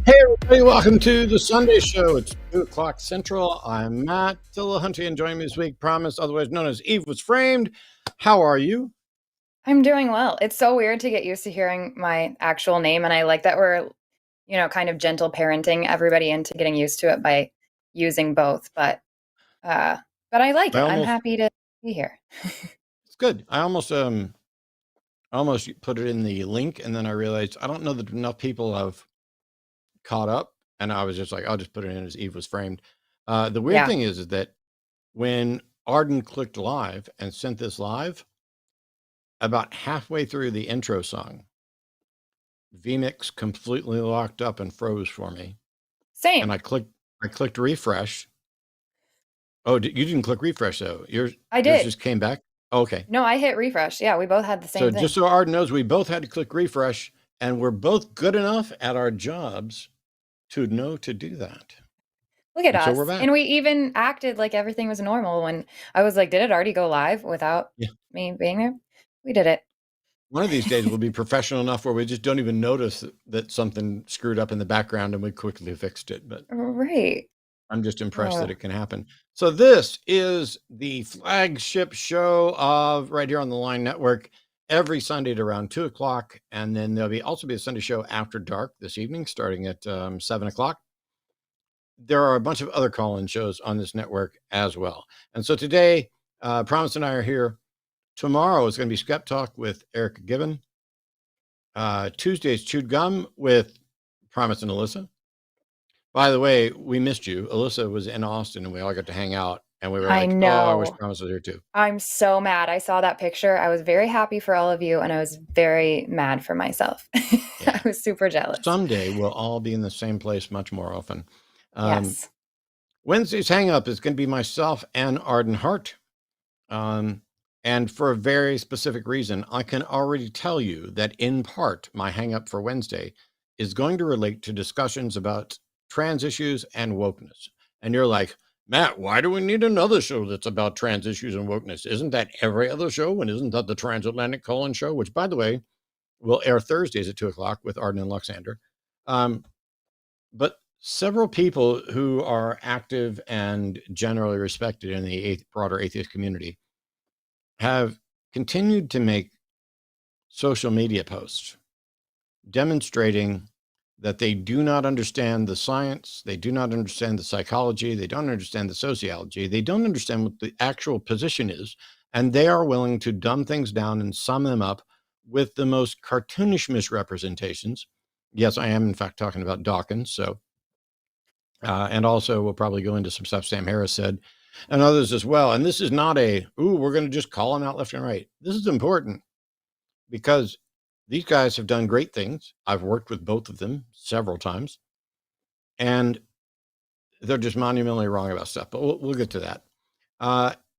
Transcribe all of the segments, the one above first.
Hey everybody, welcome to the Sunday Show. It's 2 o'clock Central. I'm Matt Dillahunty, and joining me this week, Promise, otherwise known as Eve Was Framed. How are you? I'm doing well. It's so weird to get used to hearing my actual name, and I like that we're, kind of gentle parenting everybody into getting used to it by using both. But I like it. I'm happy to be here. It's good. I almost put it in the link, and then I realized I don't know that enough people have caught up, and I was just like, I'll just put it in as Eve Was Framed. The weird thing is that when Arden clicked live and sent this live, about halfway through the intro song, vMix completely locked up and froze for me. Same. And I clicked refresh. Oh, you didn't click refresh though. I did. Yours just came back. Oh, okay. No, I hit refresh. Yeah, we both had the same thing. So just so Arden knows, we both had to click refresh, and we're both good enough at our jobs to know to do that. Look at us. So we're back. And we even acted like everything was normal when I was like, did it already go live without me being there? We did it. One of these days we'll be professional enough where we just don't even notice that something screwed up in the background and we quickly fixed it. But right. I'm just impressed that it can happen. So this is the flagship show of right here on the Line Network every Sunday at around 2 o'clock. And then there'll also be a Sunday show after dark this evening, starting at 7 o'clock. There are a bunch of other call-in shows on this network as well. And so today, Promise and I are here. Tomorrow is going to be Skeptalk with Erika Gibbon. Tuesday is Chewed Gum with Promise and Alyssa. By the way, we missed you. Alyssa was in Austin and we all got to hang out. And we were like, oh, I wish Promise was here too. I'm so mad. I saw that picture. I was very happy for all of you and I was very mad for myself. I was super jealous. Someday we'll all be in the same place much more often. Yes. Wednesday's hang up is going to be myself and Arden Hart. And for a very specific reason, I can already tell you that in part, my hang up for Wednesday is going to relate to discussions about trans issues and wokeness. And you're like, Matt, why do we need another show that's about trans issues and wokeness? Isn't that every other show? And isn't that the Transatlantic Call-In show? Which, by the way, will air Thursdays at 2 o'clock with Arden and Luxander. But several people who are active and generally respected in the broader atheist community have continued to make social media posts demonstrating that they do not understand the science, they do not understand the psychology, they don't understand the sociology, they don't understand what the actual position is, and they are willing to dumb things down and sum them up with the most cartoonish misrepresentations. Yes, I am in fact talking about Dawkins, so and also we'll probably go into some stuff Sam Harris said and others as well. And this is not we're going to just call them out left and right. This is important because these guys have done great things. I've worked with both of them several times, and they're just monumentally wrong about stuff, but we'll get to that.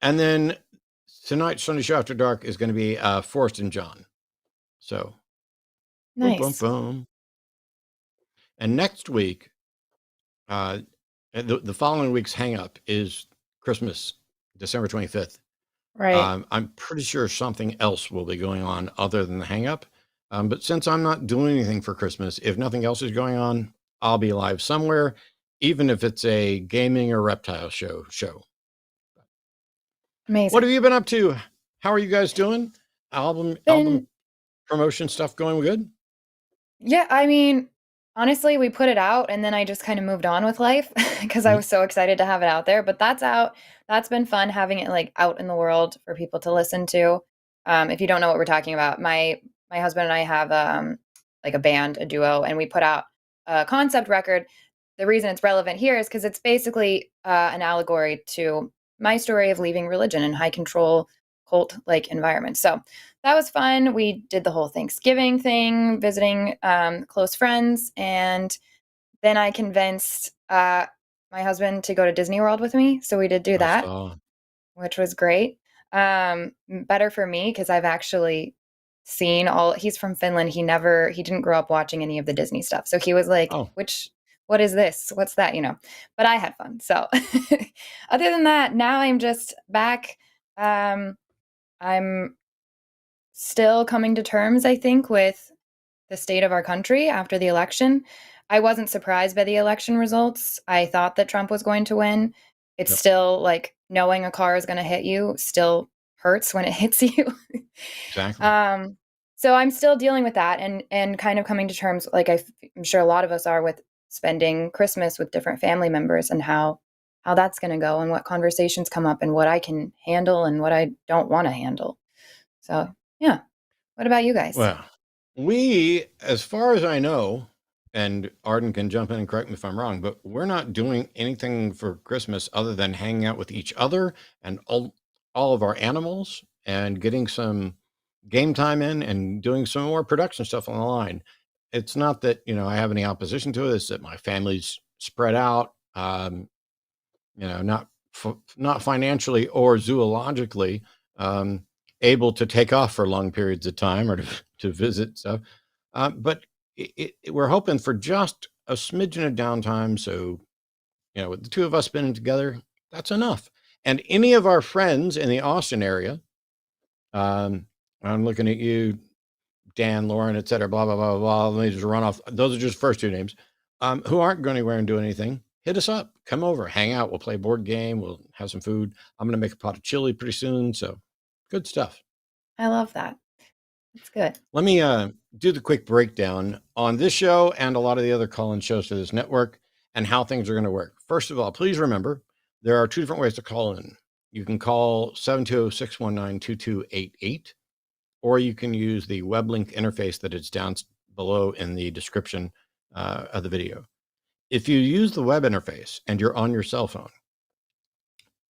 And then tonight's Sunday show after dark is going to be Forrest and John. So, nice. Boom, boom, boom. And next week, the following week's hang up is Christmas, December 25th. Right. I'm pretty sure something else will be going on other than the hang up. But since I'm not doing anything for Christmas, if nothing else is going on, I'll be live somewhere, even if it's a gaming or reptile show. Amazing. What have you been up to? How are you guys doing? Album promotion stuff going good? Yeah, I mean, honestly, we put it out and then I just kind of moved on with life because I was so excited to have it out there. But that's out. That's been fun having it like out in the world for people to listen to. If you don't know what we're talking about, my husband and I have like a band, a duo, and we put out a concept record. The reason it's relevant here is because it's basically an allegory to my story of leaving religion and high control cult-like environment. So that was fun. We did the whole Thanksgiving thing, visiting close friends, and then I convinced my husband to go to Disney World with me. So we did do I that, saw. which was great. Better for me because I've actually seen all. He's from Finland. He didn't grow up watching any of the Disney stuff. So he was like, Oh, what is this? What's that? But I had fun. So other than that, now I'm just back. I'm still coming to terms, I think, with the state of our country after the election. I wasn't surprised by the election results. I thought that Trump was going to win. It's yep, still like knowing a car is going to hit you still hurts when it hits you. exactly. um, so I'm still dealing with that and kind of coming to terms, like I'm sure a lot of us are, with spending Christmas with different family members and how that's going to go and what conversations come up and what I can handle and what I don't want to handle. So yeah. What about you guys? Well, we, as far as I know, and Arden can jump in and correct me if I'm wrong, but we're not doing anything for Christmas other than hanging out with each other and all of our animals and getting some game time in and doing some more production stuff on the line. It's not that, I have any opposition to it. It's that my family's spread out, not financially or zoologically um, able to take off for long periods of time or to visit stuff. But we're hoping for just a smidgen of downtime. So, with the two of us spending together, that's enough. And any of our friends in the Austin area, um, I'm looking at you, Dan, Lauren, et cetera, blah, blah, blah, blah. Let me just run off. Those are just first two names, who aren't going anywhere and do anything. Hit us up, come over, hang out. We'll play a board game. We'll have some food. I'm going to make a pot of chili pretty soon. So good stuff. I love that. It's good. Let me do the quick breakdown on this show and a lot of the other call-in shows to this network and how things are going to work. First of all, please remember, there are two different ways to call in. You can call 720-619-2288, or you can use the web link interface that is down below in the description of the video. If you use the web interface and you're on your cell phone,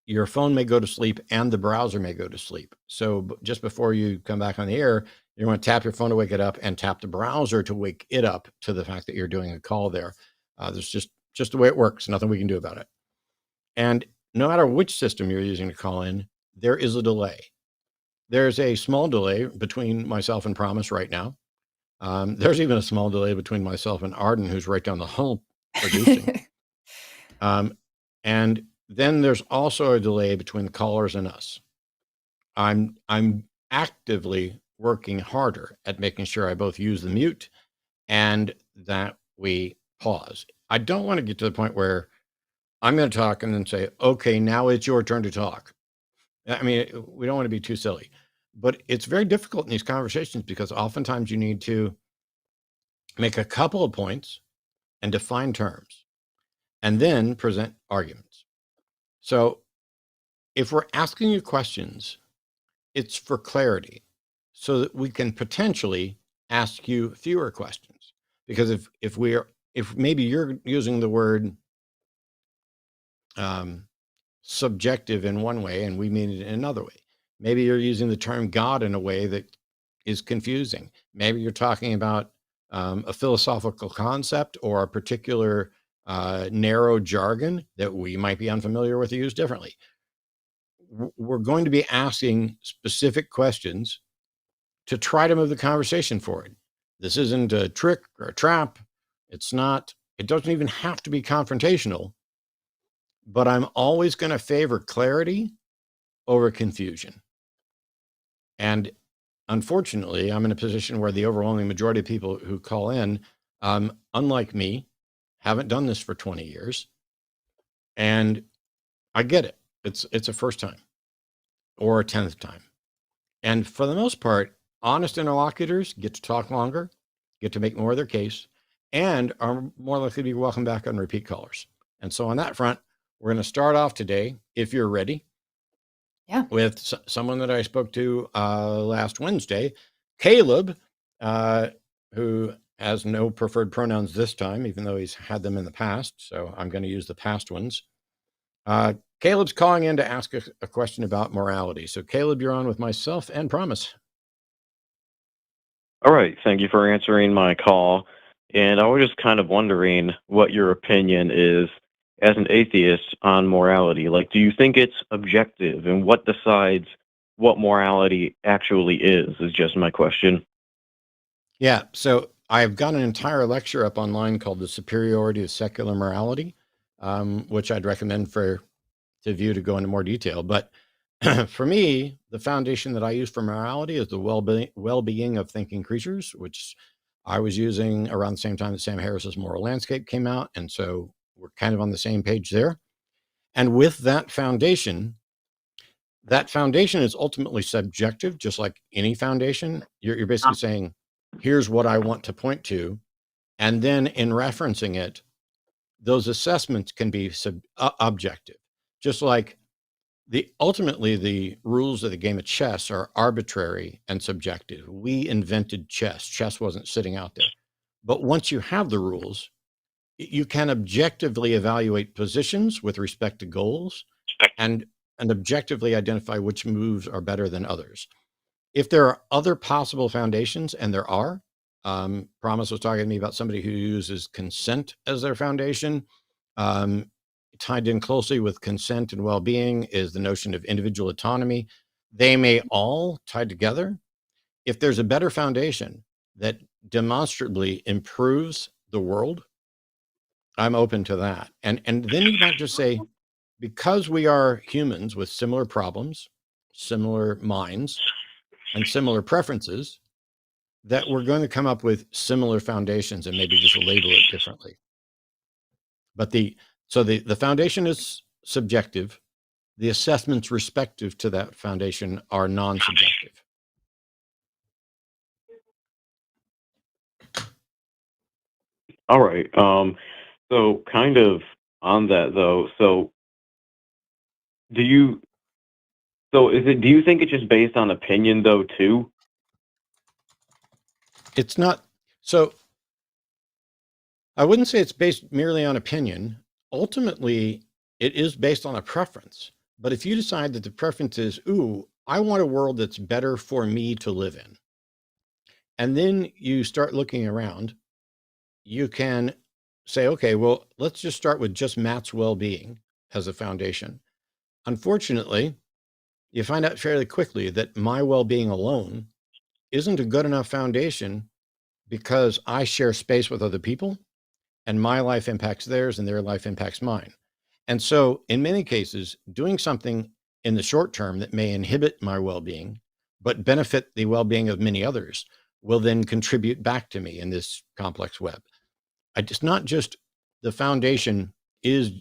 your phone may go to sleep and the browser may go to sleep. So just before you come back on the air, you want to tap your phone to wake it up and tap the browser to wake it up to the fact that you're doing a call there. There's just the way it works. Nothing we can do about it. And no matter which system you're using to call in, there is a delay. There's a small delay between myself and Promise right now. There's even a small delay between myself and Arden, who's right down the hall producing. And then there's also a delay between the callers and us. I'm actively working harder at making sure I both use the mute and that we pause. I don't want to get to the point where I'm going to talk and then say, okay, now it's your turn to talk. I mean, we don't want to be too silly, but it's very difficult in these conversations because oftentimes you need to make a couple of points and define terms and then present arguments. So if we're asking you questions, it's for clarity so that we can potentially ask you fewer questions. Because if maybe you're using the word subjective in one way and we mean it in another way, maybe you're using the term God in a way that is confusing. Maybe you're talking about a philosophical concept or a particular narrow jargon that we might be unfamiliar with or use differently. We're going to be asking specific questions to try to move the conversation forward. This isn't a trick or a trap. It doesn't even have to be confrontational, but I'm always going to favor clarity over confusion. And unfortunately, I'm in a position where the overwhelming majority of people who call in, unlike me, haven't done this for 20 years. And I get it. It's a first time or a 10th time. And for the most part, honest interlocutors get to talk longer, get to make more of their case, and are more likely to be welcome back on repeat callers. And so on that front, we're going to start off today, if you're ready, with someone that I spoke to last Wednesday, Caleb, who has no preferred pronouns this time, even though he's had them in the past. So I'm going to use the past ones. Caleb's calling in to ask a question about morality. So, Caleb, you're on with myself and Promise. All right. Thank you for answering my call. And I was just kind of wondering what your opinion is as an atheist on morality. Like, do you think it's objective, and what decides what morality actually is just my question. Yeah. So, I've got an entire lecture up online called The Superiority of Secular Morality, which I'd recommend to view to go into more detail. But for me, the foundation that I use for morality is the well-being of thinking creatures, which I was using around the same time that Sam Harris's Moral Landscape came out. And so we're kind of on the same page there. And with that foundation is ultimately subjective, just like any foundation. You're basically saying, here's what I want to point to. And then in referencing it, those assessments can be objective, just like ultimately the rules of the game of chess are arbitrary and subjective. We invented chess. Chess wasn't sitting out there. But once you have the rules, you can objectively evaluate positions with respect to goals and objectively identify which moves are better than others. If there are other possible foundations, and there are, Promise was talking to me about somebody who uses consent as their foundation. Tied in closely with consent and well-being is the notion of individual autonomy. They may all tie together. If there's a better foundation that demonstrably improves the world, I'm open to that. And then you might just say, because we are humans with similar problems, similar minds, and similar preferences, that we're going to come up with similar foundations and maybe just label it differently. But the foundation is subjective. The assessments respective to that foundation are non-subjective. All right. So kind of on that though, do you do you think it's just based on opinion though too? It's not. So I wouldn't say it's based merely on opinion. Ultimately, it is based on a preference. But if you decide that the preference is, ooh, I want a world that's better for me to live in, and then you start looking around, you can say, okay, well, let's just start with just Matt's well-being as a foundation. Unfortunately, you find out fairly quickly that my well-being alone isn't a good enough foundation, because I share space with other people and my life impacts theirs and their life impacts mine. And so in many cases, doing something in the short term that may inhibit my well-being, but benefit the well-being of many others, will then contribute back to me in this complex web. It's not just the foundation is,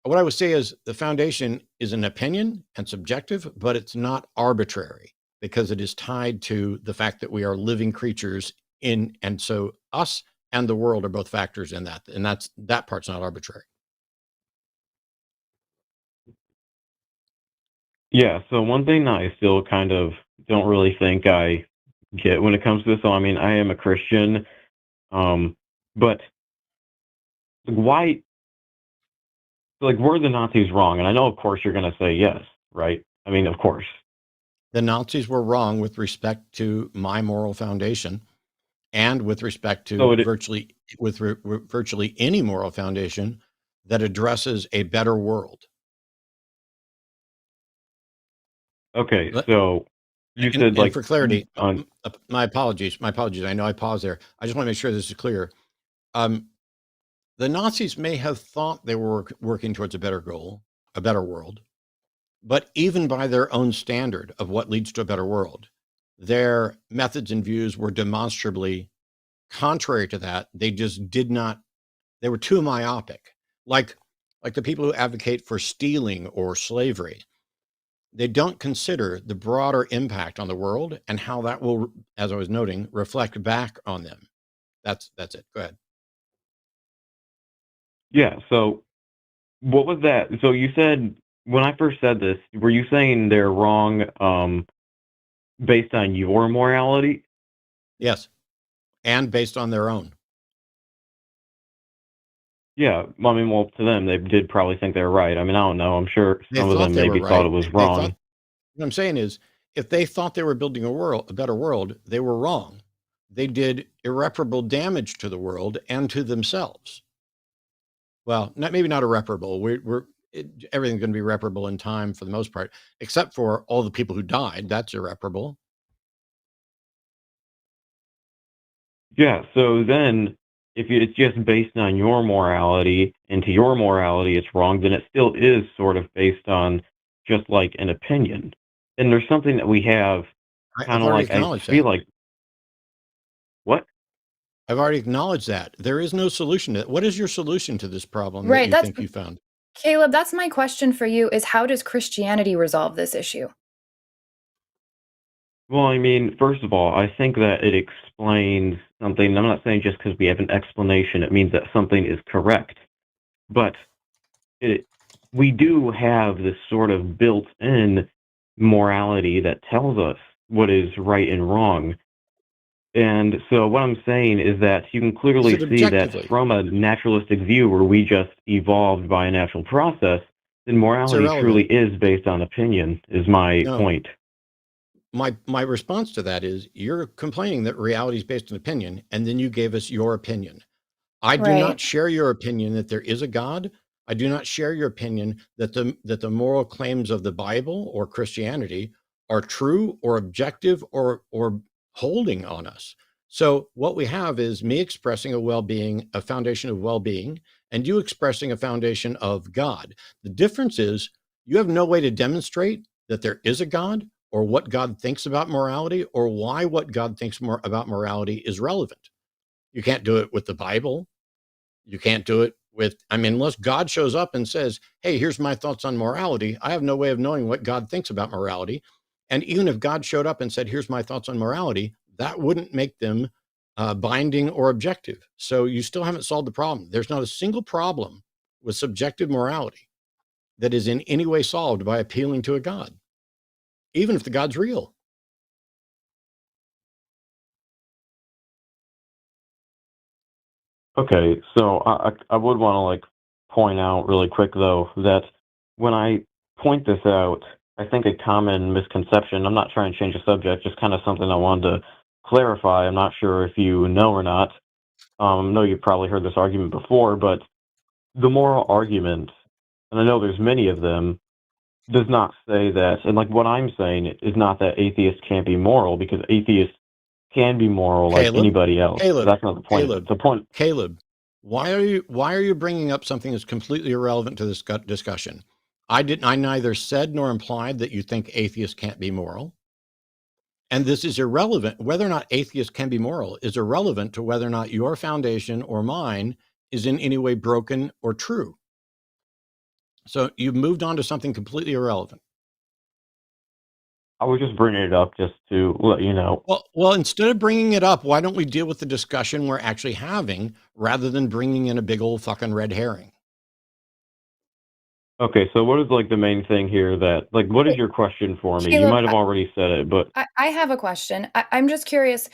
what I would say is the foundation is an opinion and subjective, but it's not arbitrary, because it is tied to the fact that we are living creatures and so us and the world are both factors in that. And that part's not arbitrary. Yeah, so one thing that I still kind of don't really think I get when it comes to this, so I mean, I am a Christian, but why, like, were the Nazis wrong? And I know, of course, you're going to say yes, right? I mean, of course. The Nazis were wrong with respect to my moral foundation, and with respect to So virtually any moral foundation that addresses a better world. okay, so you said And like for clarity, on my apologies. I know I paused there. I just want to make sure this is clear. The Nazis may have thought they were working towards a better goal, a better world, but even by their own standard of what leads to a better world, their methods and views were demonstrably contrary to that. They just did not, they were too myopic. Like the people who advocate for stealing or slavery, they don't consider the broader impact on the world and how that will, as I was noting, reflect back on them. That's it. Go ahead. yeah, so what was that? So you said when I first said this, were you saying they're wrong based on your morality? Yes. And based on their own. Yeah, I mean, well, to them, they did probably think they were right. I mean, I don't know. I'm sure They some of thought them they were maybe thought it right. was They thought, wrong. what I'm saying is, if they thought they were building a better world, they were wrong. They did irreparable damage to the world and to themselves. Well, maybe not irreparable. Everything's going to be reparable in time for the most part, except for all the people who died. That's irreparable. Yeah, so then if it's just based on your morality, and to your morality it's wrong, then it still is sort of based on just like an opinion. And there's something that we have kind I've of already like, I acknowledged feel that. like, what? I've already acknowledged that. There is no solution to it. What is your solution to this problem that Right. you think you found? Caleb, that's my question for you is how does Christianity resolve this issue? Well, I mean, first of all, I think that it explains something. I'm not saying just because we have an explanation, it means that something is correct. But it, we do have this sort of built-in morality that tells us what is right and wrong. And so what I'm saying is that you can Is clearly it see that objectively? from a naturalistic view where we just evolved by a natural process, then It's morality truly irrelevant. is based on opinion, is my No. point. My response to that is you're complaining that reality is based on opinion, and then you gave us your opinion. I do Right. not share your opinion that there is a God. I do not share your opinion that the moral claims of the Bible or Christianity are true or objective or holding on us. So what we have is me expressing a foundation of well-being, and you expressing a foundation of God. The difference is you have no way to demonstrate that there is a God or what God thinks about morality or why what God thinks about morality is relevant. You can't do it with the Bible. You can't do it with, I mean, unless God shows up and says, hey, here's my thoughts on morality. I have no way of knowing what God thinks about morality. And even if God showed up and said, here's my thoughts on morality, that wouldn't make them binding or objective. So you still haven't solved the problem. There's not a single problem with subjective morality that is in any way solved by appealing to a God, even if the God's real. Okay, so I would want to like point out really quick though that when I point this out, I think a common misconception, I'm not trying to change the subject, just kind of something I wanted to clarify. I'm not sure if you know or not. I know you've probably heard this argument before, but the moral argument, and I know there's many of them, does not say that, and like what I'm saying is not that atheists can't be moral, because atheists can be moral like Caleb, anybody else. Caleb, That's not the point of it. Caleb, The point, Caleb, why are you bringing up something that's completely irrelevant to this discussion? I neither said nor implied that you think atheists can't be moral. And this is irrelevant. Whether or not atheists can be moral is irrelevant to whether or not your foundation or mine is in any way broken or true. So you've moved on to something completely irrelevant. I was just bringing it up just to let you know. Well, instead of bringing it up, why don't we deal with the discussion we're actually having rather than bringing in a big old fucking red herring? Okay, so what is like the main thing here that like what is your question for me? You Caleb, might have already said it, but I have a question. I'm just curious.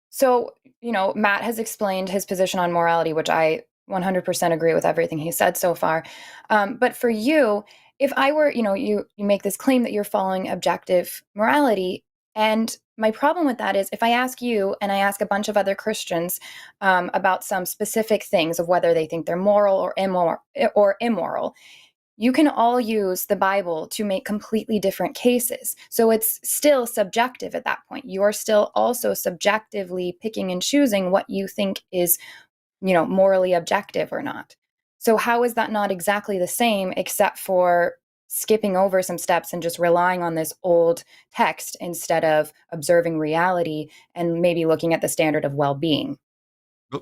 So, Matt has explained his position on morality, which I 100% agree with everything he said so far. But for you, if I were, you make this claim that you're following objective morality, and my problem with that is if I ask you and I ask a bunch of other Christians about some specific things of whether they think they're moral or immoral, you can all use the Bible to make completely different cases. So it's still subjective at that point. You are still also subjectively picking and choosing what you think is, morally objective or not. So how is that not exactly the same except for skipping over some steps and just relying on this old text instead of observing reality and maybe looking at the standard of well-being?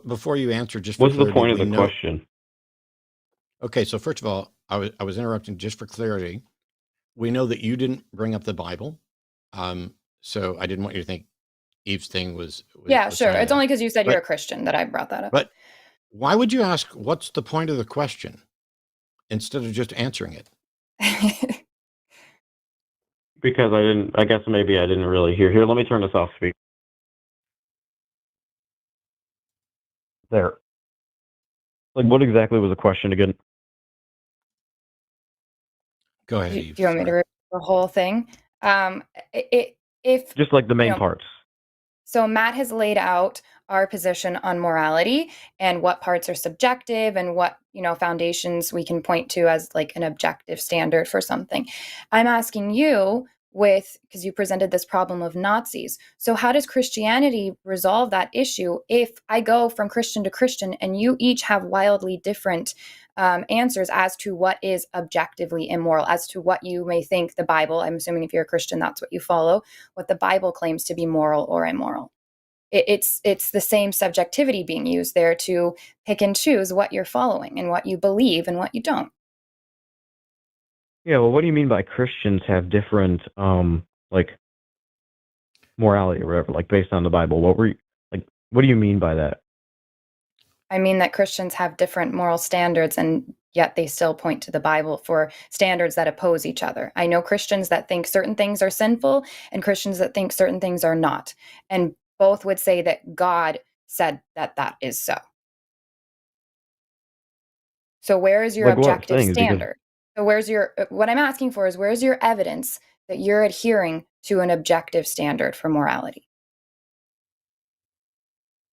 Before you answer, just for what's the clarity, point of we the know. question? Okay, so first of all, I was interrupting just for clarity. We know that you didn't bring up the Bible, so I didn't want you to think Eve's thing Yeah, was sure. saying It's that. only because you said you're a But Christian that I brought that up. but why would you ask what's the point of the question instead of just answering it? Because I guess maybe I didn't really hear. Here, let me turn this off speak. There. Like, what exactly was the question again? Go ahead, Do Eve. you want me to Sorry. read the whole thing? If Just like the main parts. So Matt has laid out our position on morality and what parts are subjective and what, foundations we can point to as like an objective standard for something. I'm asking you because you presented this problem of Nazis. So how does Christianity resolve that issue if I go from Christian to Christian and you each have wildly different answers as to what is objectively immoral, as to what you may think the Bible, I'm assuming if you're a Christian, that's what you follow, what the Bible claims to be moral or immoral. It's the same subjectivity being used there to pick and choose what you're following and what you believe and what you don't. Yeah, well, what do you mean by Christians have different, like, morality or whatever, like, based on the Bible? What do you mean by that? I mean that Christians have different moral standards and yet they still point to the Bible for standards that oppose each other. I know Christians that think certain things are sinful and Christians that think certain things are not. And both would say that God said that that is so. So where is your Like what objective things? Because, standard? So what I'm asking for is where's your evidence that you're adhering to an objective standard for morality?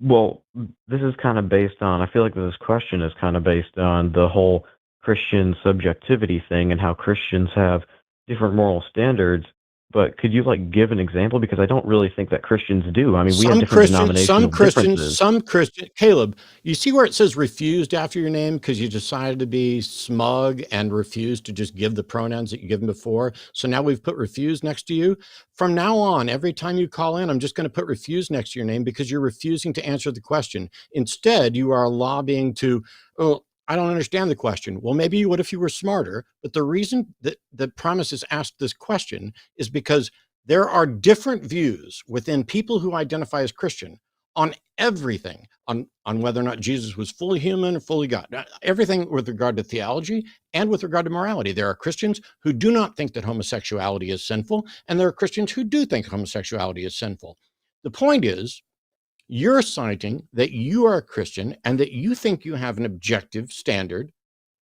well, this is kind of based on, I feel like this question is kind of based on the whole Christian subjectivity thing and how Christians have different moral standards. But could you, like, give an example? Because I don't really think that Christians do. I mean, we have different denominational differences. Some Christian, Caleb, you see where it says refused after your name because you decided to be smug and refused to just give the pronouns that you given before. So now we've put refused next to you. From now on, every time you call in, I'm just going to put refused next to your name because you're refusing to answer the question. Instead, you are lobbying to, oh, I don't understand the question. Well, maybe you would if you were smarter. But the reason that the Promise is asked this question is because there are different views within people who identify as Christian on everything, on whether or not Jesus was fully human or fully God, everything with regard to theology and with regard to morality. There are Christians who do not think that homosexuality is sinful, and there are Christians who do think homosexuality is sinful. The point is, you're citing that you are a Christian and that you think you have an objective standard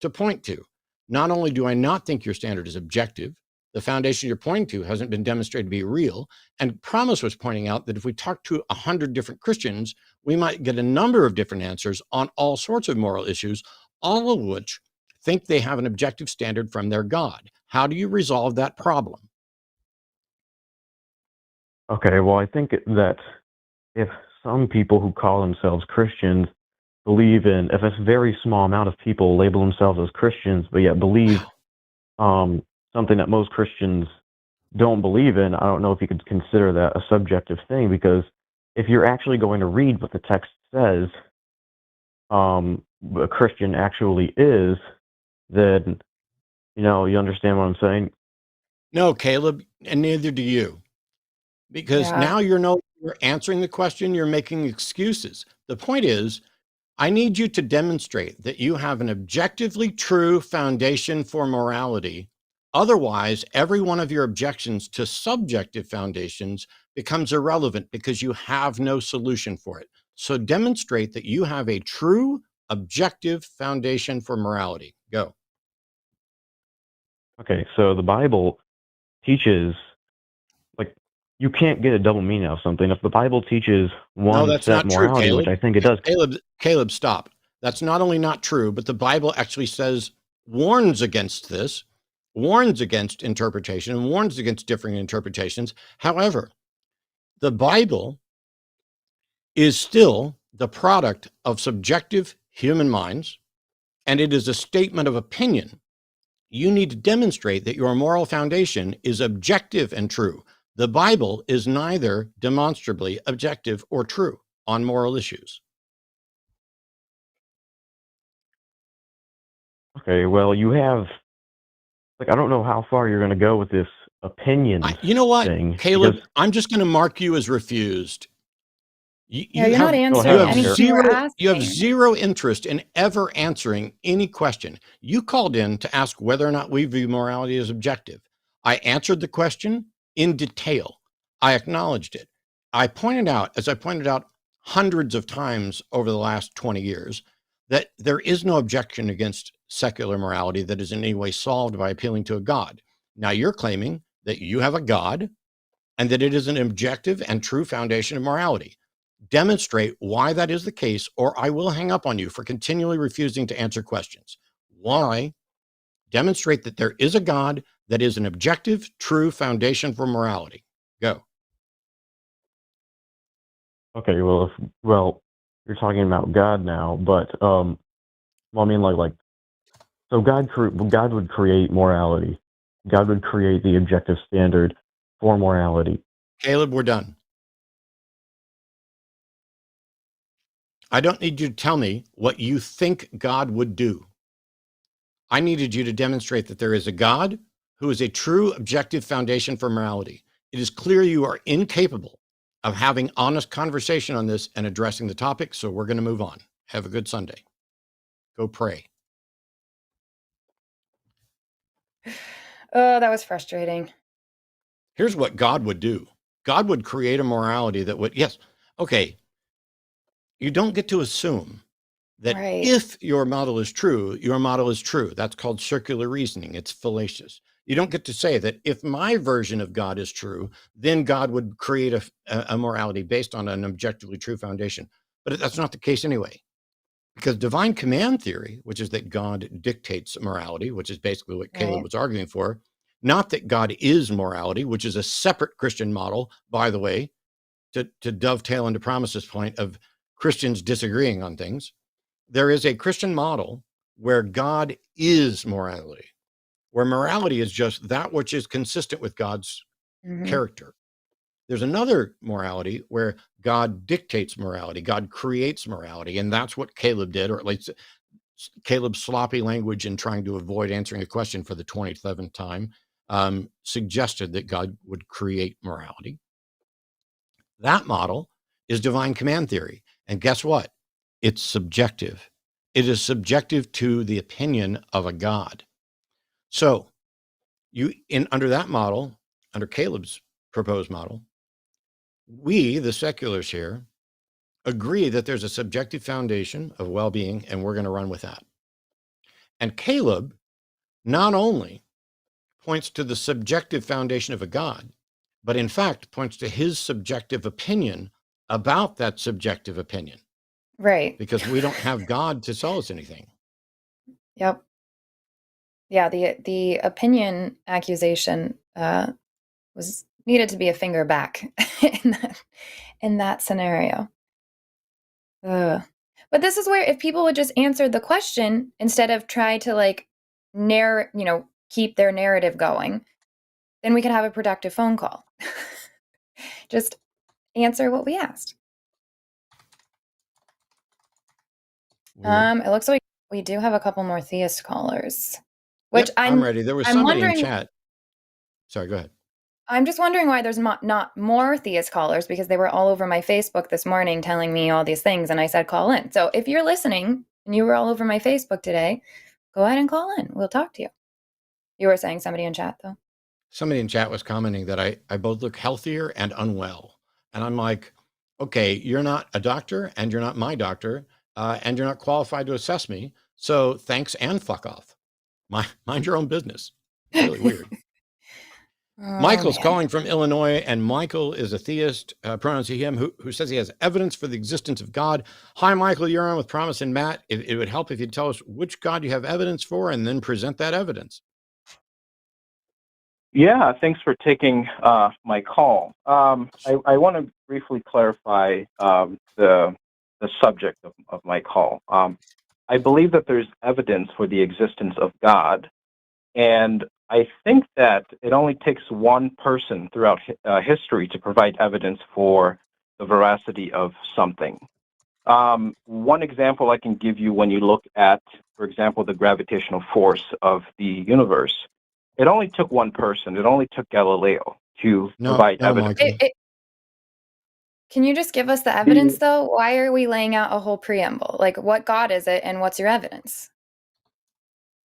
to point to. Not only do I not think your standard is objective, the foundation you're pointing to hasn't been demonstrated to be real. And Promise was pointing out that if we talk to 100 different Christians, we might get a number of different answers on all sorts of moral issues, all of which think they have an objective standard from their God. How do you resolve that problem? Okay, well, I think that if some people who call themselves Christians believe in, if a very small amount of people label themselves as Christians, but yet believe something that most Christians don't believe in, I don't know if you could consider that a subjective thing, because if you're actually going to read what the text says, a Christian actually is, then, you understand what I'm saying? No, Caleb, and neither do you. Because Yeah. now you're no longer answering the question, you're making excuses. The point is, I need you to demonstrate that you have an objectively true foundation for morality. Otherwise, every one of your objections to subjective foundations becomes irrelevant because you have no solution for it. So demonstrate that you have a true objective foundation for morality. Go. Okay, so the Bible teaches, like, you can't get a double meaning out of something. If the Bible teaches No, one that's set not true, morality, which Caleb. I think it does. Caleb, stop. That's not only not true, but the Bible actually warns against this, warns against interpretation, and warns against differing interpretations. However, the Bible is still the product of subjective human minds, and it is a statement of opinion. You need to demonstrate that your moral foundation is objective and true. The Bible is neither demonstrably objective or true on moral issues. Okay, well, you have, like, I don't know how far you're going to go with this opinion You know what, thing. Caleb? I'm just going to mark you as refused. Yeah, you're not Go answering ahead, anything we're You have asking. zero interest in ever answering any question. You called in to ask whether or not we view morality as objective. I answered the question in detail. I acknowledged it. As I pointed out hundreds of times over the last 20 years, that there is no objection against secular morality that is in any way solved by appealing to a God. Now you're claiming that you have a God and that it is an objective and true foundation of morality. Demonstrate why that is the case, or I will hang up on you for continually refusing to answer questions. Why? Demonstrate that there is a God that is an objective, true foundation for morality. Go. Okay, well, you're talking about God now, but well, I mean, so God would create morality. God would create the objective standard for morality. Caleb, we're done. I don't need you to tell me what you think God would do. I needed you to demonstrate that there is a God who is a true objective foundation for morality. It is clear you are incapable of having honest conversation on this and addressing the topic, so we're going to move on. Have a good Sunday. Go pray. Oh, that was frustrating. Here's what God would do. God would create a morality that would, yes, okay, you don't get to assume that Right. if your model is true, your model is true. That's called circular reasoning. It's fallacious. You don't get to say that if my version of God is true, then God would create a morality based on an objectively true foundation. But that's not the case anyway. Because divine command theory, which is that God dictates morality, which is basically what Caleb Right. was arguing for, not that God is morality, which is a separate Christian model, by the way, to dovetail into Promise's point of Christians disagreeing on things. There is a Christian model where God is morality, where morality is just that which is consistent with God's character. There's another morality where God dictates morality, God creates morality, and that's what Caleb did, or at least Caleb's sloppy language in trying to avoid answering a question for the 27th time suggested that God would create morality. That model is divine command theory. And guess what? It's subjective. It is subjective to the opinion of a God. So under that model, under Caleb's proposed model, we, the seculars here, agree that there's a subjective foundation of well-being, and we're going to run with that. And Caleb not only points to the subjective foundation of a God, but in fact points to his subjective opinion about that subjective opinion. Right. Because we don't have God to tell us anything. Yep. Yeah, the opinion accusation was needed to be a finger back in that scenario. But this is where if people would just answer the question instead of try to keep their narrative going, then we could have a productive phone call. Just answer what we asked. Weird. It looks like we do have a couple more theist callers. Which I'm ready. There was somebody in chat. Sorry, go ahead. I'm just wondering why there's not more theist callers, because they were all over my Facebook this morning telling me all these things, and I said call in. So if you're listening and you were all over my Facebook today, go ahead and call in. We'll talk to you. You were saying somebody in chat, though? Somebody in chat was commenting that I both look healthier and unwell. And I'm like, okay, you're not a doctor, and you're not my doctor, and you're not qualified to assess me. So thanks and fuck off. Mind your own business. Really weird. Michael's calling from Illinois, and Michael is a theist, pronouns he, him, who says he has evidence for the existence of God. Hi, Michael, you're on with Promise and Matt. It would help if you'd tell us which God you have evidence for and then present that evidence. Yeah, thanks for taking my call. I want to briefly clarify the subject of my call. I believe that there's evidence for the existence of God, and I think that it only takes one person throughout history to provide evidence for the veracity of something. One example I can give you when you look at, for example, the gravitational force of the universe, it only took one person. It only took Galileo to provide evidence. Can you just give us the evidence, though? Why are we laying out a whole preamble? Like, what God is it, and what's your evidence?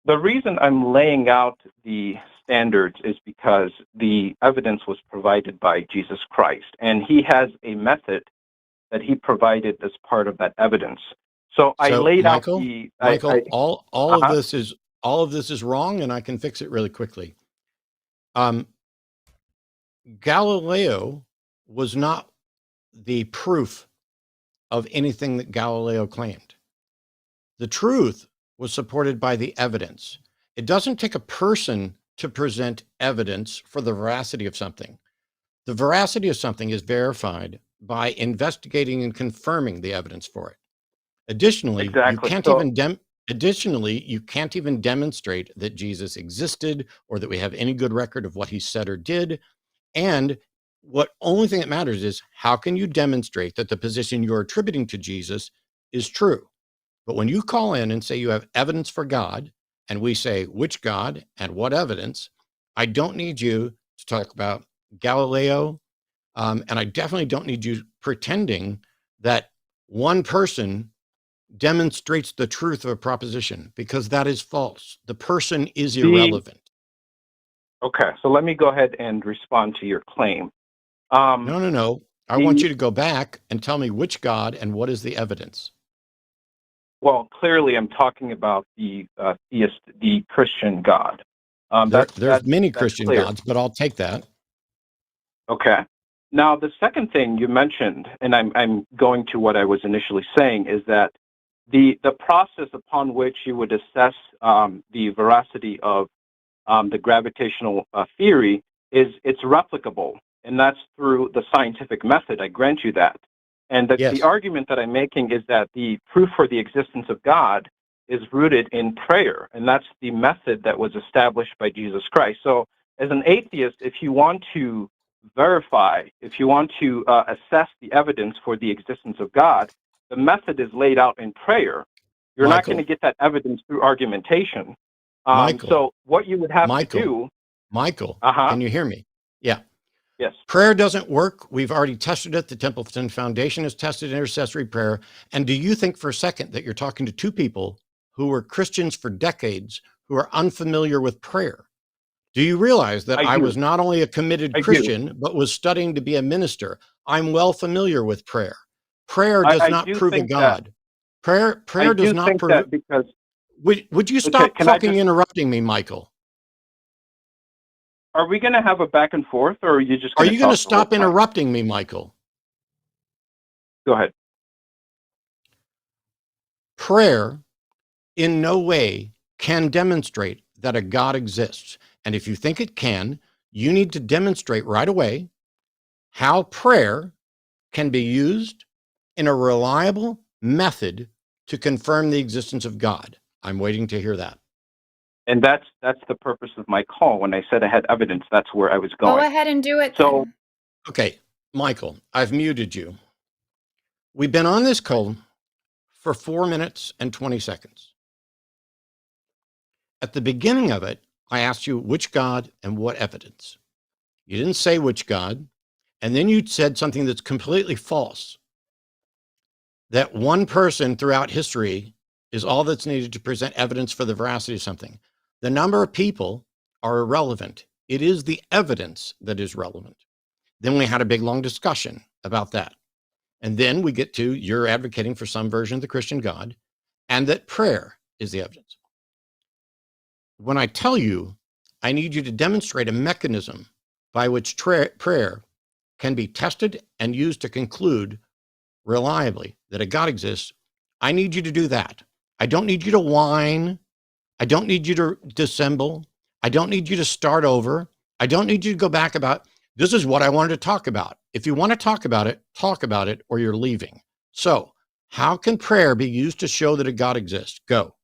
The reason I'm laying out the standards is because the evidence was provided by Jesus Christ, and he has a method that he provided as part of that evidence. So I So laid out Michael, the. Michael, all of Uh-huh. this is wrong, and I can fix it really quickly. Galileo was not the proof of anything that Galileo claimed. The truth was supported by the evidence. It doesn't take a person to present evidence for the veracity of something. The veracity of something is verified by investigating and confirming the evidence for it. Additionally, Exactly. you can't even demonstrate that Jesus existed or that we have any good record of what he said or did. And what only thing that matters is how can you demonstrate that the position you're attributing to Jesus is true? But when you call in and say you have evidence for God, and we say which God and what evidence, I don't need you to talk about Galileo, and I definitely don't need you pretending that one person demonstrates the truth of a proposition, because that is false. The person is irrelevant. Okay, so let me go ahead and respond to your claim. No. I want you to go back and tell me which God and what is the evidence. Well, clearly, I'm talking about the theist, the Christian God. There's many Christian clear. gods, but I'll take that. Okay. Now, the second thing you mentioned, and I'm going to what I was initially saying, is that the process upon which you would assess the veracity of the gravitational theory it's replicable, and that's through the scientific method. I grant you that. And the argument that I'm making is that the proof for the existence of God is rooted in prayer, and that's the method that was established by Jesus Christ. So, as an atheist, if you want to verify, if you want to assess the evidence for the existence of God, the method is laid out in prayer. You're not going to get that evidence through argumentation. So what you would have to do... Michael, can you hear me? Yeah. Yes. Prayer doesn't work. We've already tested it. The Templeton Foundation has tested intercessory prayer. And do you think for a second that you're talking to two people who were Christians for decades who are unfamiliar with prayer? Do you realize that I was not only a committed Christian, but was studying to be a minister? I'm well familiar with prayer. Prayer does not prove a God. Prayer does not prove... Because... Would you stop fucking interrupting me, Michael? Are we going to have a back and forth, or are you just going to stop interrupting me, Michael? Go ahead. Prayer in no way can demonstrate that a God exists. And if you think it can, you need to demonstrate right away how prayer can be used in a reliable method to confirm the existence of God. I'm waiting to hear that. And that's the purpose of my call. When I said I had evidence, that's where I was going. Go ahead and do it. So, then. Okay, Michael, I've muted you. We've been on this call for 4 minutes and 20 seconds. At the beginning of it, I asked you which God and what evidence. You didn't say which God, and then you said something that's completely false. That one person throughout history is all that's needed to present evidence for the veracity of something. The number of people are irrelevant. It is the evidence that is relevant. Then we had a big, long discussion about that. And then we get to you're advocating for some version of the Christian God and that prayer is the evidence. When I tell you, I need you to demonstrate a mechanism by which prayer can be tested and used to conclude reliably that a God exists, I need you to do that. I don't need you to whine. I don't need you to dissemble. I don't need you to start over. I don't need you to go back about, this is what I wanted to talk about. If you want to talk about it, or you're leaving. So how can prayer be used to show that a God exists? Go.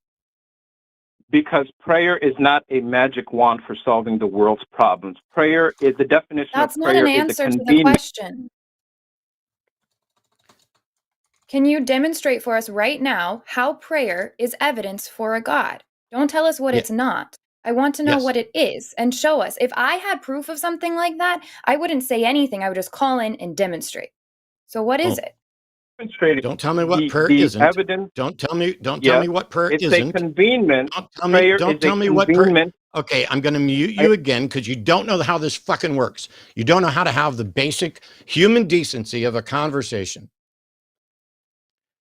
Because prayer is not a magic wand for solving the world's problems. Prayer is the definition of prayer. That's not an answer to the question. Can you demonstrate for us right now how prayer is evidence for a God? Don't tell us what it's not. I want to know what it is and show us. If I had proof of something like that, I wouldn't say anything. I would just call in and demonstrate. So what is it? Don't tell me what prayer isn't. Evidence, don't tell me what prayer isn't. It's a convenient. Don't tell me what prayer. Okay, I'm going to mute you again because you don't know how this fucking works. You don't know how to have the basic human decency of a conversation.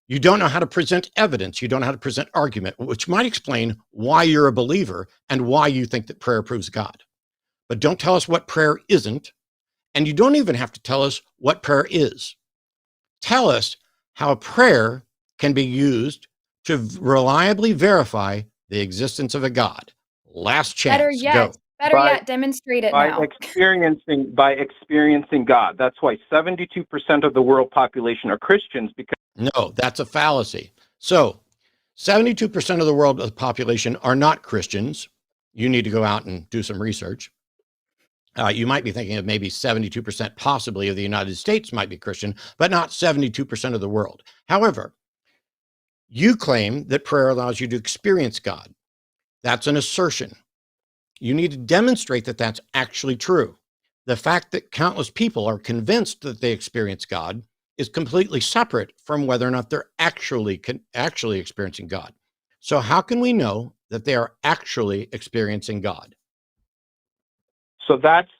You don't know how to present evidence. You don't know how to present argument, which might explain why you're a believer and why you think that prayer proves God. But don't tell us what prayer isn't. And you don't even have to tell us what prayer is. Tell us how prayer can be used to reliably verify the existence of a God. Last chance. Go. Better yet, demonstrate it by now. experiencing God. That's why 72% of the world population are Christians, because No, that's a fallacy. So 72% of the world population are not Christians. You need to go out and do some research. You might be thinking of maybe 72% possibly of the United States might be Christian, but not 72% of the world. However, you claim that prayer allows you to experience God. That's an assertion. You need to demonstrate that that's actually true. The fact that countless people are convinced that they experience God is completely separate from whether or not they're actually experiencing God. So how can we know that they are actually experiencing God? so that's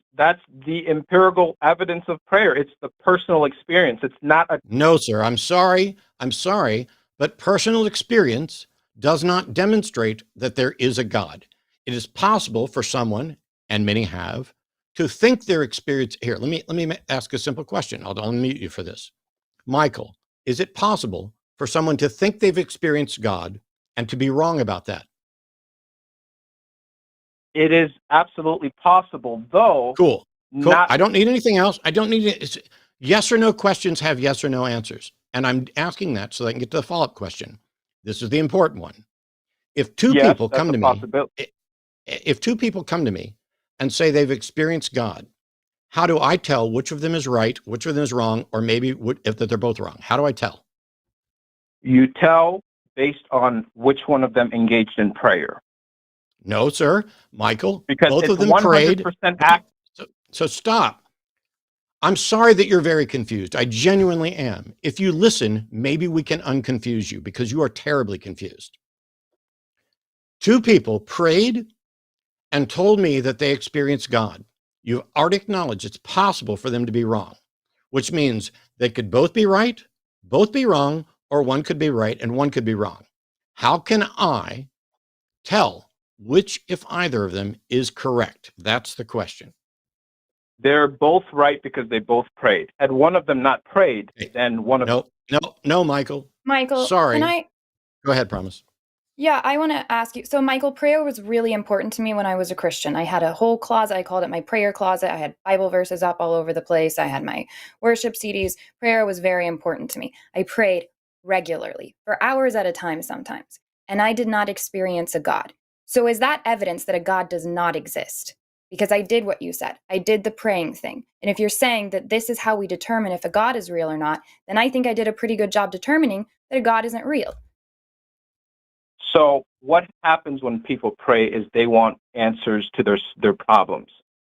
the empirical evidence of prayer. It's the personal experience. It's not a No, sir. I'm sorry, but personal experience does not demonstrate that there is a God. It is possible for someone, and many have, to think their experience. Here, let me ask a simple question. I'll unmute you for this. Michael, is it possible for someone to think they've experienced God and to be wrong about that? It is absolutely possible, though. Cool. Not I don't need anything else. I don't need it. Yes or no questions have yes or no answers. And I'm asking that so I can get to the follow-up question. This is the important one. If two yes, people that's come a to possibility. me, if two people come to me and say they've experienced God, how do I tell which of them is right, which of them is wrong, or maybe if they're both wrong? How do I tell? You tell based on which one of them engaged in prayer. No, sir. Michael, Because both it's of them 100% prayed. act. So stop. I'm sorry that you're very confused. I genuinely am. If you listen, maybe we can unconfuse you because you are terribly confused. Two people prayed and told me that they experienced God. You've already acknowledged it's possible for them to be wrong, which means they could both be right, both be wrong, or one could be right and one could be wrong. How can I tell which, if either of them, is correct? That's the question. They're both right because they both prayed. Had one of them not prayed, then one of No, Michael. Michael, Sorry. can I? Go ahead, Promise. Yeah, I want to ask you. So, Michael, prayer was really important to me when I was a Christian. I had a whole closet. I called it my prayer closet. I had Bible verses up all over the place. I had my worship CDs. Prayer was very important to me. I prayed regularly for hours at a time sometimes, and I did not experience a God. So, is that evidence that a God does not exist? Because I did what you said. I did the praying thing. And if you're saying that this is how we determine if a God is real or not, then I think I did a pretty good job determining that a God isn't real. So what happens when people pray is they want answers to their problems.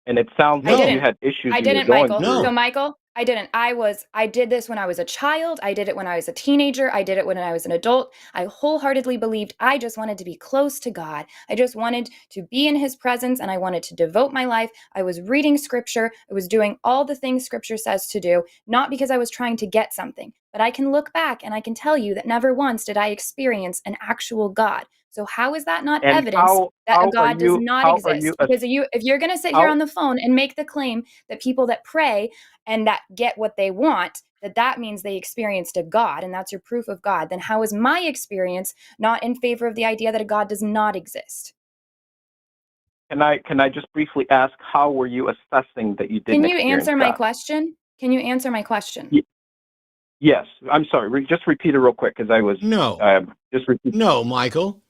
And it sounds like you had issues I you didn't, were going Michael. through. So, Michael, I didn't. I did this when I was a child. I did it when I was a teenager. I did it when I was an adult. I wholeheartedly believed I just wanted to be close to God. I just wanted to be in his presence and I wanted to devote my life. I was reading scripture. I was doing all the things scripture says to do, not because I was trying to get something. But I can look back and I can tell you that never once did I experience an actual God. So how is that not And evidence that a God does not how exist? Because if you're going to sit here on the phone and make the claim that people that pray and that get what they want, that means they experienced a God, and that's your proof of God, then how is my experience not in favor of the idea that a God does not exist? Can I just briefly ask, how were you assessing that you didn't Can you experience answer God? my question? Can you answer my question? Yes. I'm sorry. Just repeat it real quick because I was... just repeat. No, Michael.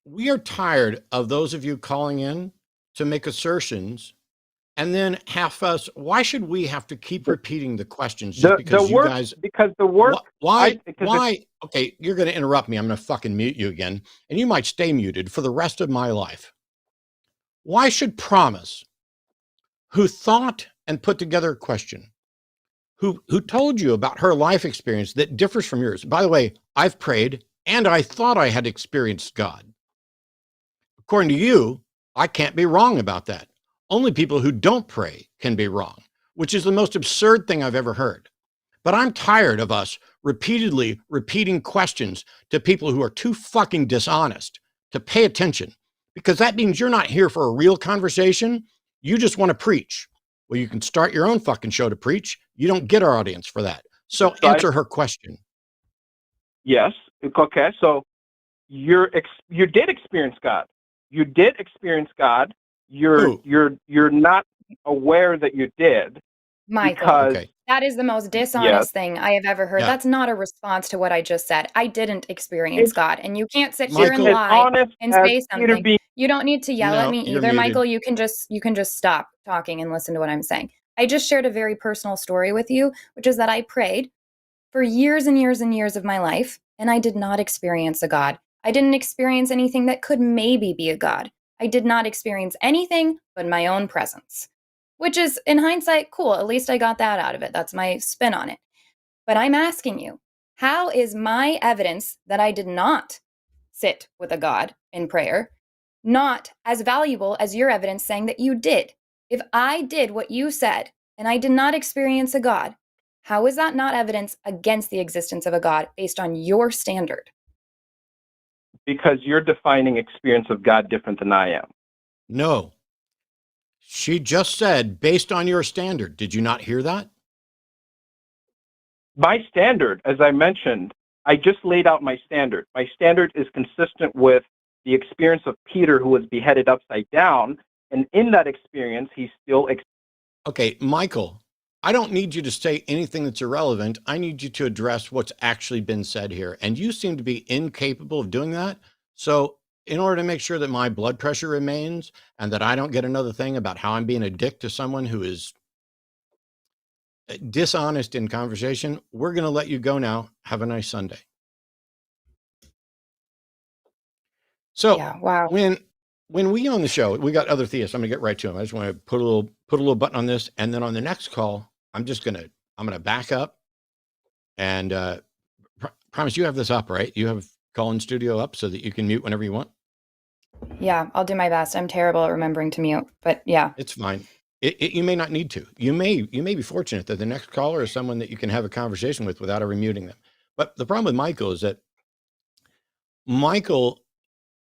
We are tired of those of you calling in to make assertions and then half us. Why should we have to keep repeating the questions just because you guys? Because the work. Why? Okay, you're going to interrupt me. I'm going to fucking mute you again, and you might stay muted for the rest of my life. Why should Promise, who thought and put together a question, who told you about her life experience that differs from yours? By the way, I've prayed and I thought I had experienced God. According to you, I can't be wrong about that. Only people who don't pray can be wrong, which is the most absurd thing I've ever heard. But I'm tired of us repeatedly repeating questions to people who are too fucking dishonest to pay attention, because that means you're not here for a real conversation. You just want to preach. Well, you can start your own fucking show to preach. You don't get our audience for that. So answer her question. Yes. Okay. So you did experience God. You did experience God. You're not aware that you did. Michael, because that is the most dishonest thing I have ever heard. Yeah. That's not a response to what I just said. I didn't experience God, and you can't sit here and Michael, lie and say something. You don't need to yell at me you're either, muted. Michael. You can just stop talking and listen to what I'm saying. I just shared a very personal story with you, which is that I prayed for years and years and years of my life, and I did not experience a God. I didn't experience anything that could maybe be a God. I did not experience anything but my own presence, which is, in hindsight, cool. At least I got that out of it. That's my spin on it. But I'm asking you, how is my evidence that I did not sit with a God in prayer not as valuable as your evidence saying that you did? If I did what you said and I did not experience a God, how is that not evidence against the existence of a God based on your standard? Because you're defining experience of God different than I am. No. She just said, based on your standard. Did you not hear that? My standard, as I mentioned, I just laid out my standard. My standard is consistent with the experience of Peter, who was beheaded upside down. And in that experience, he still... Okay, Michael, I don't need you to say anything that's irrelevant. I need you to address what's actually been said here. And you seem to be incapable of doing that. So in order to make sure that my blood pressure remains and that I don't get another thing about how I'm being a dick to someone who is dishonest in conversation, we're going to let you go now. Have a nice Sunday. So yeah, wow. When we on the show, we got other theists. I'm gonna get right to them. I just want to put a little button on this, and then on the next call, I'm gonna back up and promise you have this up, right? You have call in studio up so that you can mute whenever you want. Yeah, I'll do my best. I'm terrible at remembering to mute, but yeah, it's fine. You may not need to. You may be fortunate that the next caller is someone that you can have a conversation with without ever muting them. But the problem with Michael is that Michael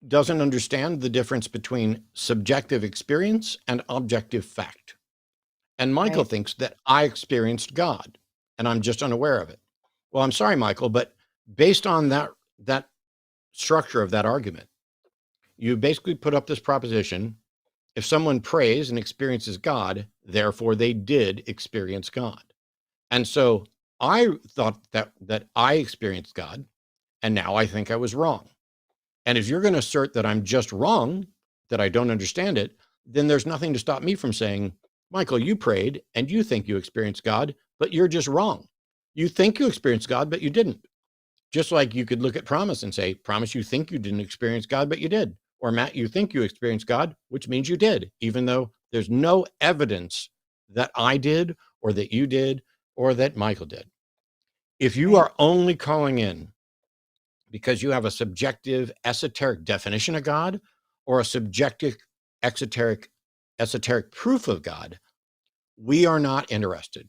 doesn't understand the difference between subjective experience and objective fact. And Michael thinks that I experienced God and I'm just unaware of it. Well, I'm sorry, Michael, but based on that structure of that argument, you basically put up this proposition: if someone prays and experiences God, therefore they did experience God. And so I thought that I experienced God, and now I think I was wrong. And if you're going to assert that I'm just wrong, that I don't understand it, then there's nothing to stop me from saying, Michael, you prayed and you think you experienced God, but you're just wrong. You think you experienced God, but you didn't. Just like you could look at Promise and say, Promise, you think you didn't experience God, but you did. Or Matt, you think you experienced God, which means you did, even though there's no evidence that I did or that you did or that Michael did. If you are only calling in because you have a subjective, esoteric definition of God or a subjective, esoteric proof of God, we are not interested.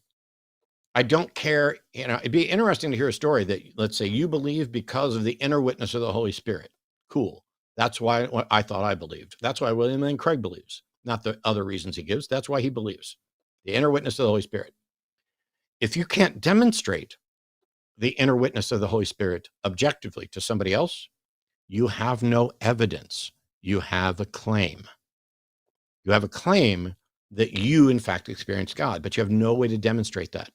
I don't care. It'd be interesting to hear a story that, let's say, you believe because of the inner witness of the Holy Spirit. Cool. That's why I thought I believed. That's why William Lane Craig believes, not the other reasons he gives. That's why he believes. The inner witness of the Holy Spirit. If you can't demonstrate the inner witness of the Holy Spirit objectively to somebody else, you have no evidence. You have a claim. You have a claim that you, in fact, experienced God, but you have no way to demonstrate that.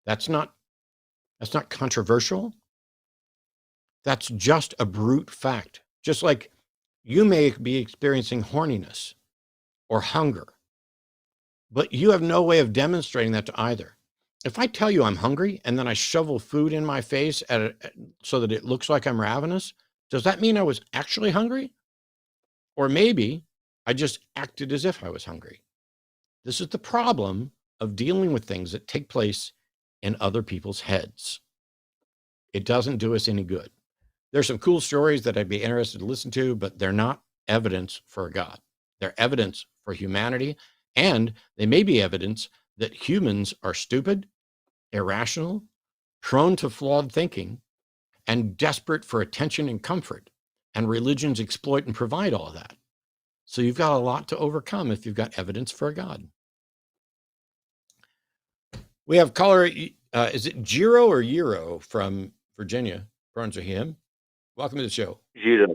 That's not controversial. That's just a brute fact. Just like you may be experiencing horniness or hunger, but you have no way of demonstrating that to either. If I tell you I'm hungry and then I shovel food in my face so that it looks like I'm ravenous, does that mean I was actually hungry? Or maybe I just acted as if I was hungry. This is the problem of dealing with things that take place in other people's heads. It doesn't do us any good. There's some cool stories that I'd be interested to listen to, but they're not evidence for a God. They're evidence for humanity, and they may be evidence that humans are stupid, irrational, prone to flawed thinking, and desperate for attention and comfort. And religions exploit and provide all of that. So you've got a lot to overcome if you've got evidence for a God. We have caller, is it Jiro or Euro from Virginia? Pronouns are him. Welcome to the show. Jiro.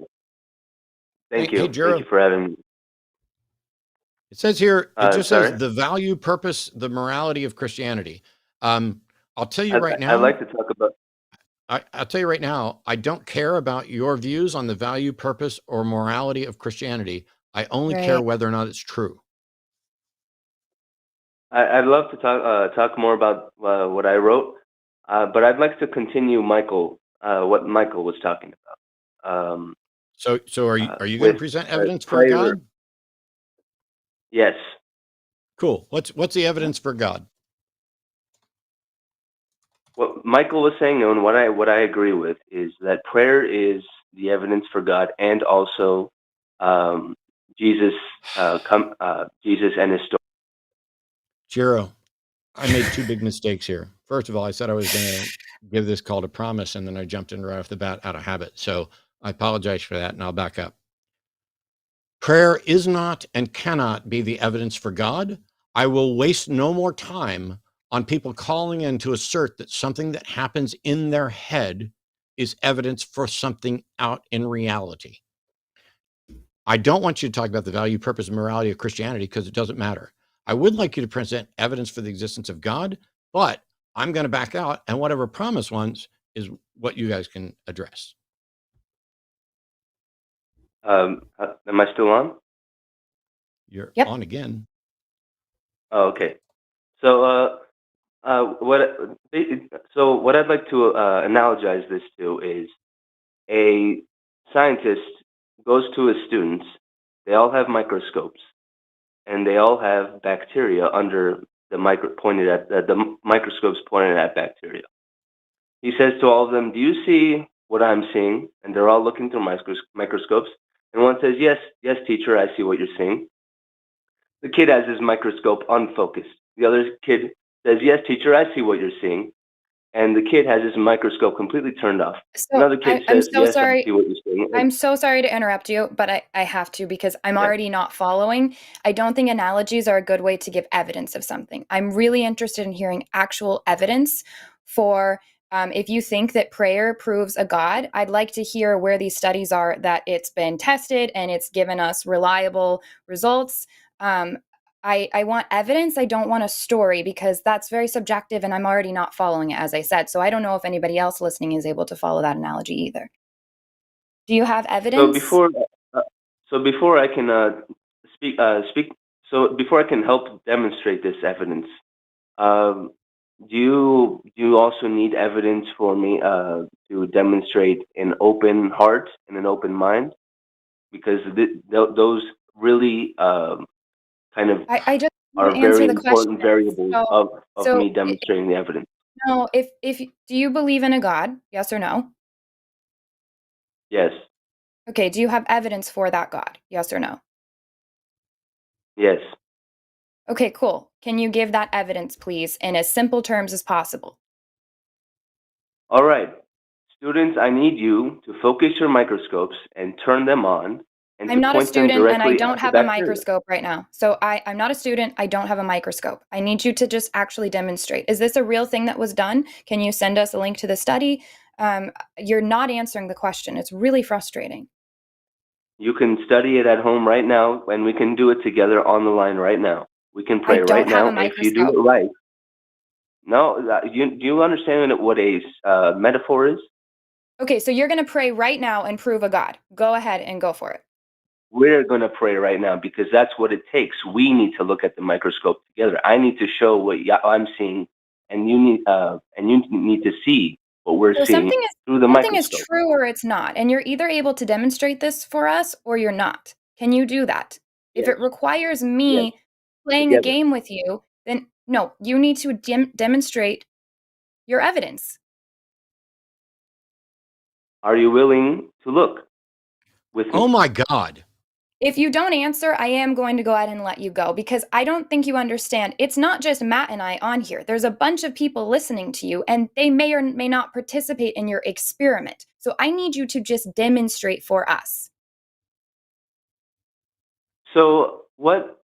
Thank you. Hey, Jiro. Thank you for having me. It says here, it just sorry? says the value, purpose, the morality of Christianity. I'll tell you right now. I'd like to talk about. I'll tell you right now, I don't care about your views on the value, purpose, or morality of Christianity. I only care whether or not it's true. I'd love to talk more about what I wrote, but I'd like to continue what Michael was talking about. So are you going to present evidence for prayer. God? Yes. Cool. What's the evidence for God? What Michael was saying, and what I agree with, is that prayer is the evidence for God, and also Jesus and his story. Jiro, I made two big mistakes here. First of all, I said I was going to give this call to promise, and then I jumped in right off the bat out of habit. So I apologize for that, and I'll back up. Prayer is not and cannot be the evidence for God. I will waste no more time on people calling in to assert that something that happens in their head is evidence for something out in reality. I don't want you to talk about the value, purpose, and morality of Christianity because it doesn't matter. I would like you to present evidence for the existence of God, but I'm going to back out, and whatever promise wants is what you guys can address. Am I still on? You're on again. Oh, okay. So what I'd like to analogize this to is a scientist goes to his students. They all have microscopes, and they all have bacteria under the microscopes pointed at bacteria. He says to all of them, "Do you see what I'm seeing?" And they're all looking through microscopes. And one says, "Yes, teacher, I see what you're seeing." The kid has his microscope unfocused. The other kid says, "Yes, teacher, I see what you're seeing." And the kid has his microscope completely turned off. So Another kid says, I'm so "Yes, sorry. I see what you're seeing." I'm so sorry to interrupt you, but I have to because I'm already not following. I don't think analogies are a good way to give evidence of something. I'm really interested in hearing actual evidence for if you think that prayer proves a God. I'd like to hear where these studies are that it's been tested and it's given us reliable results. I want evidence. I don't want a story because that's very subjective and I'm already not following it, as I said. So I don't know if anybody else listening is able to follow that analogy either. Do you have evidence? So before I can before I can help demonstrate this evidence, do you also need evidence for me to demonstrate an open heart and an open mind? Because those really kind of I just are answer very the important question. variables of me demonstrating the evidence. No, if do you believe in a God? Yes or no? Yes. Okay, do you have evidence for that God? Yes or no? Yes. Okay, cool. Can you give that evidence, please, in as simple terms as possible? All right. Students, I need you to focus your microscopes and turn them on. And I'm not a student and I don't have a bacteria. microscope right now. So I'm not a student. I don't have a microscope. I need you to just actually demonstrate. Is this a real thing that was done? Can you send us a link to the study? You're not answering the question. It's really frustrating. You can study it at home right now, and we can do it together on the line right now. We can pray right now. And if you do it right. No, do you understand what a metaphor is? Okay, so you're going to pray right now and prove a God. Go ahead and go for it. We're going to pray right now because that's what it takes. We need to look at the microscope together. I need to show what I'm seeing, and you need to see what we're seeing through the microscope. Something is true or it's not, and you're either able to demonstrate this for us or you're not. Can you do that? Yes. If it requires me playing a game with you, then no, you need to demonstrate your evidence. Are you willing to look with me? Oh my God. if you don't answer, I am going to go ahead and let you go because I don't think you understand. It's not just Matt and I on here. There's a bunch of people listening to you, and they may or may not participate in your experiment. So I need you to just demonstrate for us. So what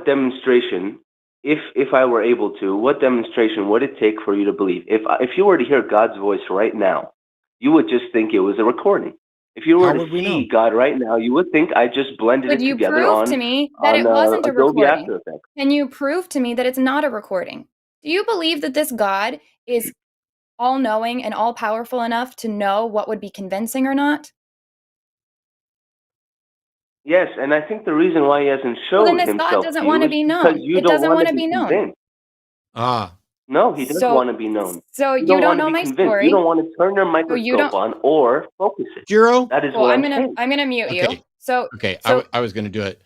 demonstration, if I were able to, what demonstration would it take for you to believe? If you were to hear God's voice right now, you would just think it was a recording. If you were How to would we know? see God right now, you would think I just blended Could it you together prove on to me that it wasn't a Adobe recording? After Effects. Can you prove to me that it's not a recording? Do you believe that this God is all-knowing and all-powerful enough to know what would be convincing or not? Yes, and I think the reason why he hasn't Well, showed then this God himself doesn't to you want to is be because known. you It don't doesn't want want to to be be known. convinced. Ah, No, he does So, want to be known. so You you don't don't want to know be my convinced. You story. don't want to turn your So you microscope don't. on or focus it. Jiro? That is Well, what I'm I'm saying. gonna mute you. Okay. So Okay, so I was going to do it.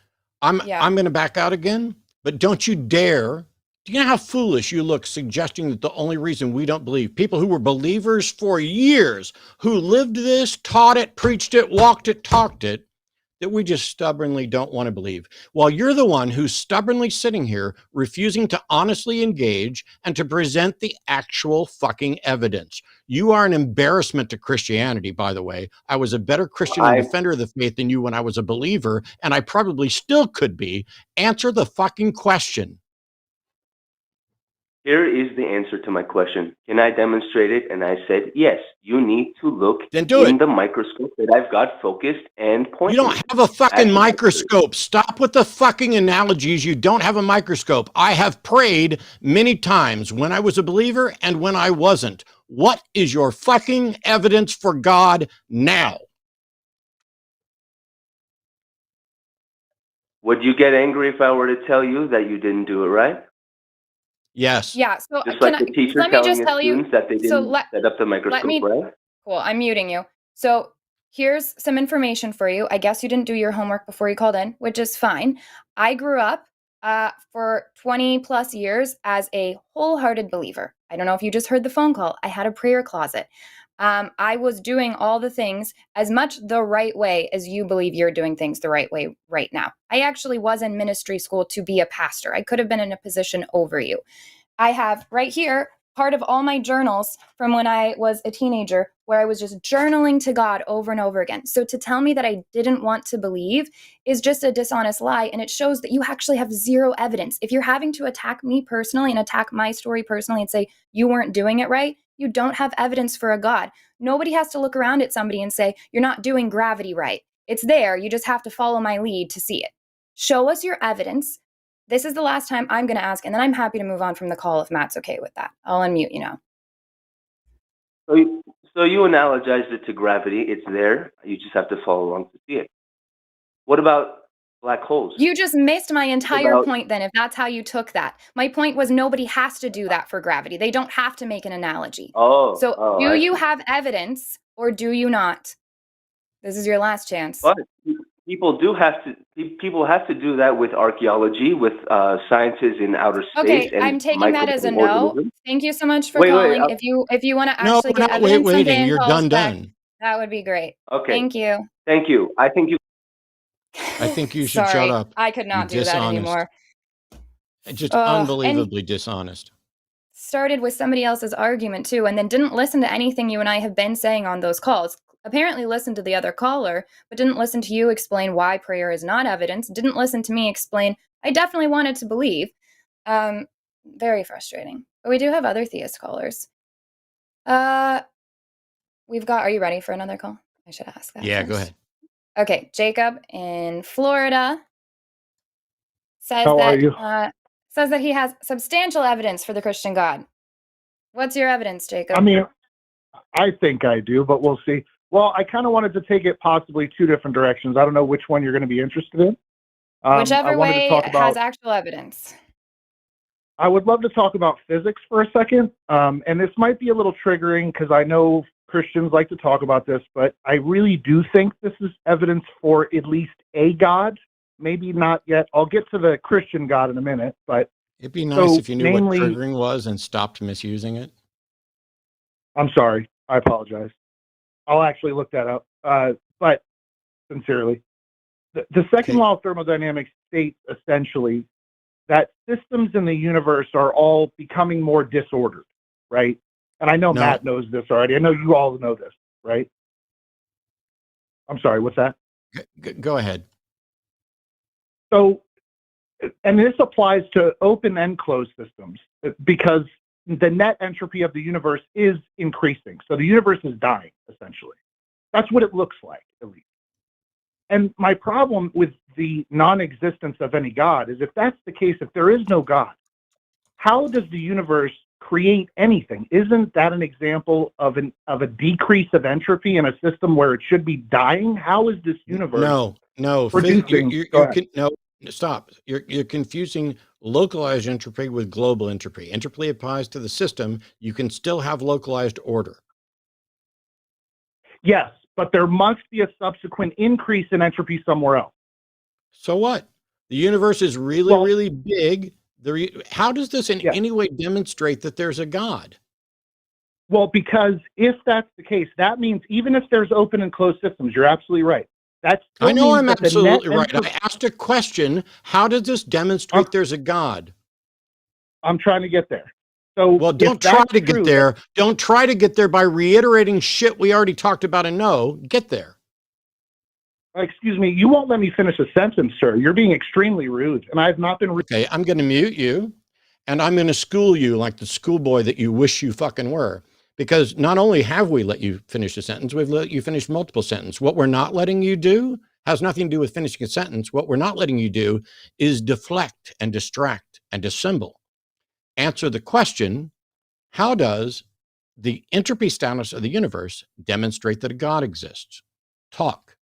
yeah. I'm going to back out again, but don't you dare. Do you know how foolish you look suggesting that the only reason we don't believe, people who were believers for years, who lived this, taught it, preached it, walked it, talked it, that we just stubbornly don't want to believe? While you're the one who's stubbornly sitting here refusing to honestly engage and to present the actual fucking evidence. You are an embarrassment to Christianity, by the way. I was a better Christian and I defender of the faith than you when I was a believer, and I probably still could be. Answer the fucking question. Here is the answer to my question. Can I demonstrate it? And I said, yes, you need to look Then do in it. the microscope that I've got focused and You pointing don't have a fucking at the pictures. microscope. Stop with the fucking analogies. You don't have a microscope. I have prayed many times when I was a believer and when I wasn't. What is your fucking evidence for God now? Would you get angry if I were to tell you that you didn't do it right? Yes. Yeah. So Just can like the teacher let me telling just his tell you. students that they So didn't set up the let microscope me. right? Cool. I'm muting you. So here's some information for you. I guess you didn't do your homework before you called in, which is fine. I grew up for 20 plus years as a wholehearted believer. I don't know if you just heard the phone call. I had a prayer closet. I was doing all the things as much the right way as you believe you're doing things the right way right now. I actually was in ministry school to be a pastor. I could have been in a position over you. I have right here part of all my journals from when I was a teenager where I was just journaling to God over and over again. So to tell me that I didn't want to believe is just a dishonest lie. And it shows that you actually have zero evidence. If you're having to attack me personally and attack my story personally and say you weren't doing it right, you don't have evidence for a God. Nobody has to look around at somebody and say, you're not doing gravity right. It's there. You just have to follow my lead to see it. Show us your evidence. This is the last time I'm going to ask, and then I'm happy to move on from the call if Matt's okay with that. I'll unmute you now. So you analogized it to gravity. It's there. You just have to follow along to see it. What about black holes? You just missed my entire point then, if that's how you took that. My point was nobody has to do that for gravity. They don't have to make an analogy. So do you have evidence or do you not? This is your last chance. But people have to do that with archaeology, with sciences in outer space. Okay, and I'm taking that as a no. microorganisms. Thank you so much for calling. If you want to actually get evidence someday and You're call us back, done. that would be great. Okay. Thank you. Thank you. I think you should Sorry, shut up. I could not do that anymore. Just unbelievably dishonest. Started with somebody else's argument too, and then didn't listen to anything you and I have been saying on those calls. Apparently listened to the other caller, but didn't listen to you explain why prayer is not evidence. Didn't listen to me explain I definitely wanted to believe. Very frustrating. But we do have other theist callers. We've got, are you ready for another call? I should ask that. Yeah, first. go ahead. Okay, Jacob in Florida says says that he has substantial evidence for the Christian God. What's your evidence, Jacob? I mean, I think I do, but we'll see. Well, I kind of wanted to take it possibly two different directions. I don't know which one you're going to be interested in. Whichever way has actual evidence. I would love to talk about physics for a second. And this might be a little triggering because I know Christians like to talk about this, but I really do think this is evidence for at least a God. Maybe not yet. I'll get to the Christian God in a minute, but it'd be nice if you knew what triggering was and stopped misusing it. I'm sorry. I apologize. I'll actually look that up. But sincerely. The second law of thermodynamics states essentially that systems in the universe are all becoming more disordered, right? And I know Matt knows this already. I know you all know this, right? I'm sorry, what's that? Go ahead. So, and this applies to open and closed systems because the net entropy of the universe is increasing. So the universe is dying, essentially. That's what it looks like, at least. And my problem with the non-existence of any God is if that's the case, if there is no God, how does the universe create anything? Isn't that an example of a decrease of entropy in a system where it should be dying? How is this universe? No. Producing? No, stop. You're confusing localized entropy with global entropy. Entropy applies to the system. You can still have localized order. Yes, but there must be a subsequent increase in entropy somewhere else. So what? The universe is really big. How does this in any way demonstrate that there's a God? Well, because if that's the case, that means even if there's open and closed systems, you're absolutely right. I know I'm absolutely right. I asked a question. How does this demonstrate there's a God? I'm trying to get there. So well, don't try to get there. Don't try to get there by reiterating shit we already talked about and know. Get there. Excuse me, you won't let me finish a sentence, sir. You're being extremely rude, and I have not been rude. Okay, I'm going to mute you, and I'm going to school you like the schoolboy that you wish you fucking were. Because not only have we let you finish a sentence, we've let you finish multiple sentences. What we're not letting you do has nothing to do with finishing a sentence. What we're not letting you do is deflect and distract and dissemble. Answer the question, how does the entropy status of the universe demonstrate that a God exists? Talk.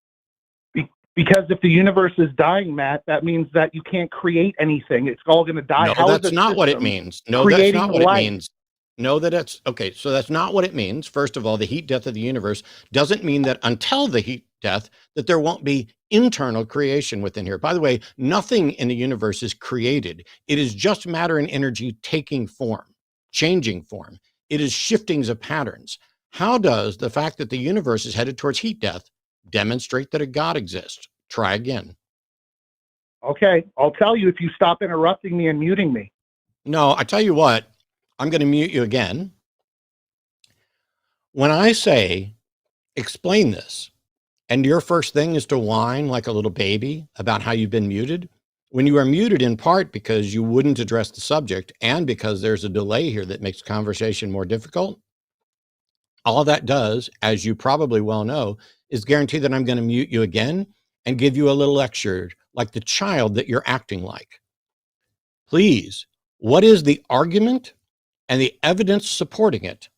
Because if the universe is dying, Matt, that means that you can't create anything. It's all going to die. No, that's not what it means. No, that's not what it means. No, that's okay. So that's not what it means. First of all, the heat death of the universe doesn't mean that until the heat death, that there won't be internal creation within here. By the way, nothing in the universe is created. It is just matter and energy taking form, changing form. It is shiftings of patterns. How does the fact that the universe is headed towards heat death demonstrate that a God exists? Try again. Okay, I'll tell you if you stop interrupting me and muting me. No, I tell you what, I'm going to mute you again. When I say, explain this, and your first thing is to whine like a little baby about how you've been muted, when you are muted in part because you wouldn't address the subject and because there's a delay here that makes conversation more difficult, all that does, as you probably well know, is guarantee that I'm going to mute you again and give you a little lecture like the child that you're acting like. Please, what is the argument and the evidence supporting it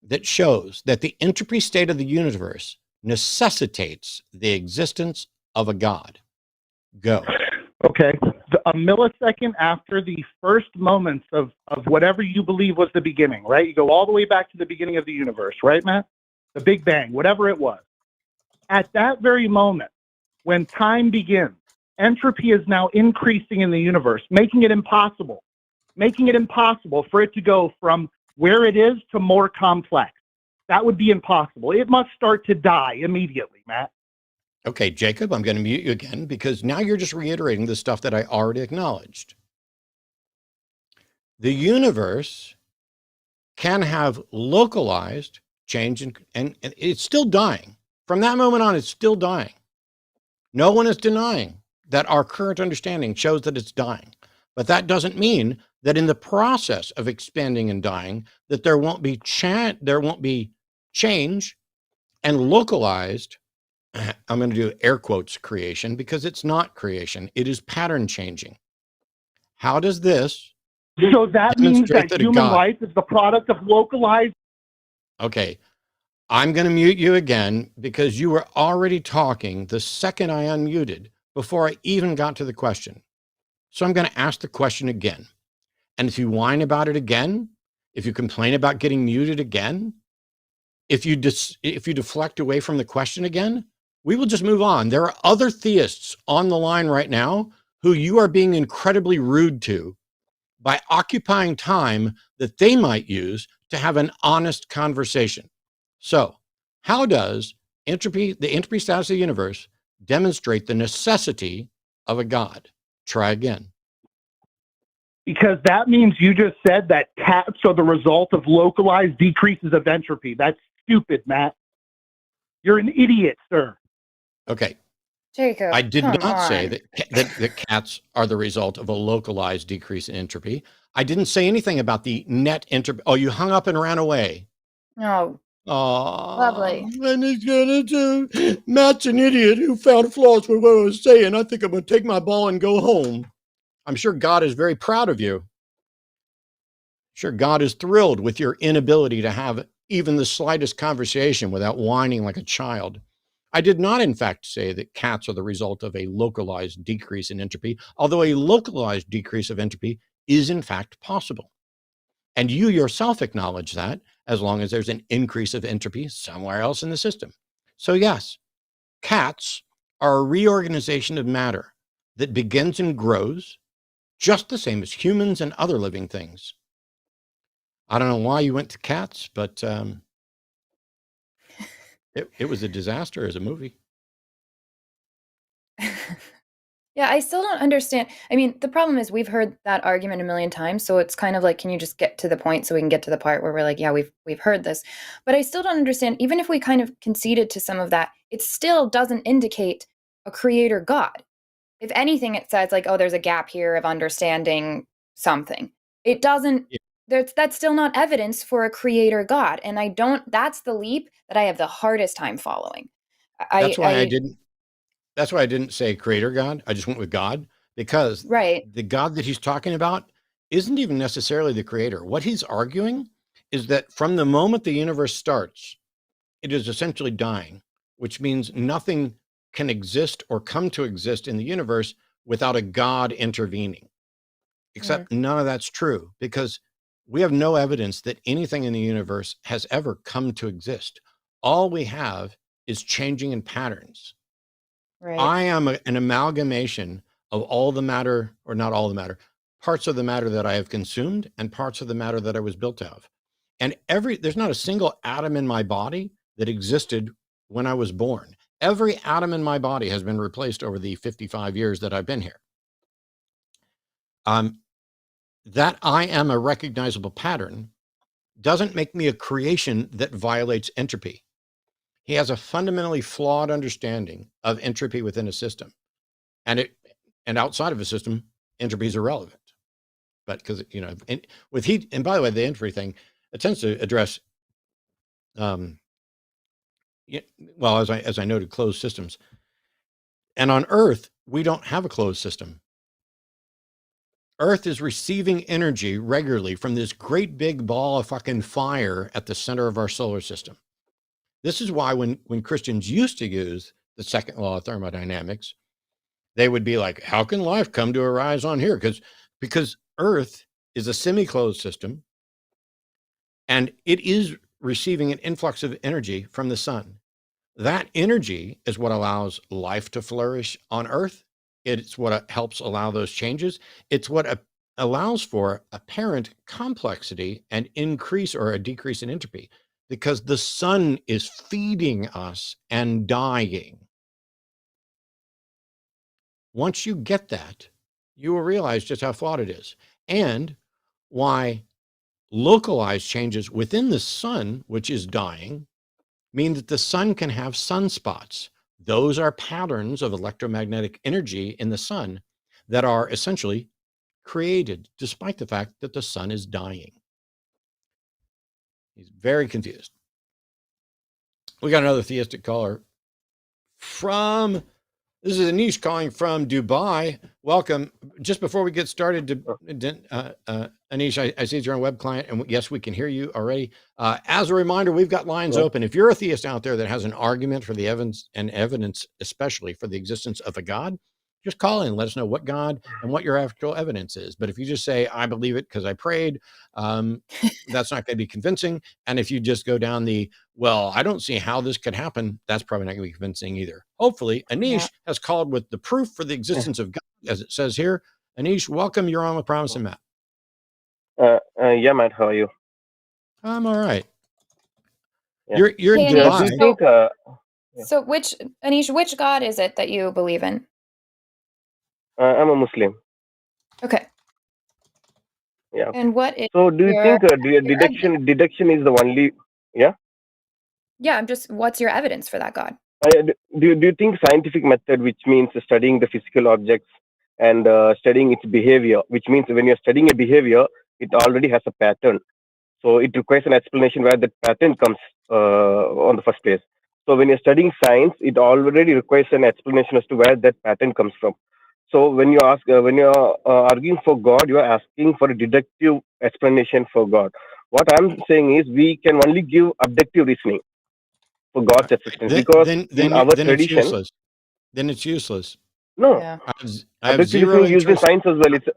that shows that the entropy state of the universe necessitates the existence of a God? Go. Okay. A millisecond after the first moments of whatever you believe was the beginning, right? You go all the way back to the beginning of the universe, right, Matt? The Big Bang, whatever it was. At that very moment, when time begins, entropy is now increasing in the universe, making it impossible for it to go from where it is to more complex. That would be impossible. It must start to die immediately, Matt. Okay, Jacob, I'm going to mute you again because now you're just reiterating the stuff that I already acknowledged. The universe can have localized change and it's still dying. From that moment on, it's still dying. No one is denying that our current understanding shows that it's dying. But that doesn't mean that in the process of expanding and dying, that there won't be change and localized, I'm going to do air quotes, creation, because it's not creation. It is pattern changing. How does this? So that means that human life is the product of localized. Okay. I'm going to mute you again because you were already talking the second I unmuted before I even got to the question. So I'm going to ask the question again. And if you whine about it again, if you complain about getting muted again, if you deflect away from the question again, we will just move on. There are other theists on the line right now who you are being incredibly rude to by occupying time that they might use to have an honest conversation. So how does the entropy status of the universe demonstrate the necessity of a God. Try again. Because that means you just said that cats are the result of localized decreases of entropy. That's stupid, Matt. You're an idiot, sir. Okay. Jacob, I did come not say on. that cats are the result of a localized decrease in entropy. I didn't say anything about the net entropy. Oh, you hung up and ran away. No. Oh, Lovely. and he's gonna do. Matt's an idiot who found flaws with what I was saying. I think I'm gonna take my ball and go home. I'm sure God is very proud of you. Sure, God is thrilled with your inability to have even the slightest conversation without whining like a child. I did not, in fact, say that cats are the result of a localized decrease in entropy, although a localized decrease of entropy is, in fact, possible. And you yourself acknowledge that, as long as there's an increase of entropy somewhere else in the system. So, yes, cats are a reorganization of matter that begins and grows just the same as humans and other living things. I don't know why you went to cats, but it was a disaster as a movie. Yeah, I still don't understand. I mean, the problem is we've heard that argument a million times, so it's kind of like, can you just get to the point so we can get to the part where we're like, yeah, we've heard this. But I still don't understand, even if we kind of conceded to some of that, it still doesn't indicate a creator God. If anything, it says like, oh, there's a gap here of understanding something. It doesn't, that's still not evidence for a creator God. And that's the leap that I have the hardest time following. That's why I didn't say creator God. I just went with God, because Right. the God that he's talking about isn't even necessarily the creator. What he's arguing is that from the moment the universe starts, it is essentially dying, which means nothing can exist or come to exist in the universe without a God intervening. Except none of that's true, because we have no evidence that anything in the universe has ever come to exist. All we have is changing in patterns. Right. I am an amalgamation of all the matter, or not all the matter, parts of the matter that I have consumed and parts of the matter that I was built of. And there's not a single atom in my body that existed when I was born. Every atom in my body has been replaced over the 55 years that I've been here. That I am a recognizable pattern doesn't make me a creation that violates entropy. He has a fundamentally flawed understanding of entropy within a system. And outside of a system, entropy is irrelevant. But because, with heat, and by the way, the entropy thing, it tends to address, well, as I noted, closed systems. And on Earth, we don't have a closed system. Earth is receiving energy regularly from this great big ball of fucking fire at the center of our solar system. This is why when Christians used to use the second law of thermodynamics, they would be like, how can life come to arise on here? Because Earth is a semi-closed system, and it is receiving an influx of energy from the sun. That energy is what allows life to flourish on Earth. It's what helps allow those changes. It's what allows for apparent complexity and increase or a decrease in entropy, because the sun is feeding us and dying. Once you get that, you will realize just how flawed it is, and why localized changes within the sun, which is dying, mean that the sun can have sunspots. Those are patterns of electromagnetic energy in the sun that are essentially created despite the fact that the sun is dying. He's very confused. We got another theistic caller from, this is Anish calling from Dubai. Welcome. Just before we get started, Anish, I see it's your own web client, and yes, we can hear you already. As a reminder, we've got lines open. If you're a theist out there that has an argument for the evidence, especially for the existence of a God, just call in and let us know what God and what your actual evidence is. But if you just say, I believe it because I prayed, that's not going to be convincing. And if you just go down well, I don't see how this could happen, that's probably not going to be convincing either. Hopefully, Anish has called with the proof for the existence of God, as it says here. Anish, welcome. You're on with Promise and Matt. Yeah, Matt, how are you? I'm all right. Yeah. You're in Hey, Dubai. Anish, So Anish, which God is it that you believe in? I'm a Muslim. Okay. Yeah. And what is So do you your, think your deduction is the only? Yeah. yeah, what's your evidence for that God? Do you think scientific method, which means studying the physical objects and studying its behavior, which means when you're studying a behavior, it already has a pattern. So it requires an explanation where that pattern comes on the first place. So when you're studying science, it already requires an explanation as to where that pattern comes from. So when you're arguing for God, you are asking for a deductive explanation for God. What I'm saying is we can only give objective reasoning for God's existence because in our Then it's tradition, useless. Then it's useless. no, Yeah. I have objective zero reasoning used in interest. science as well. It's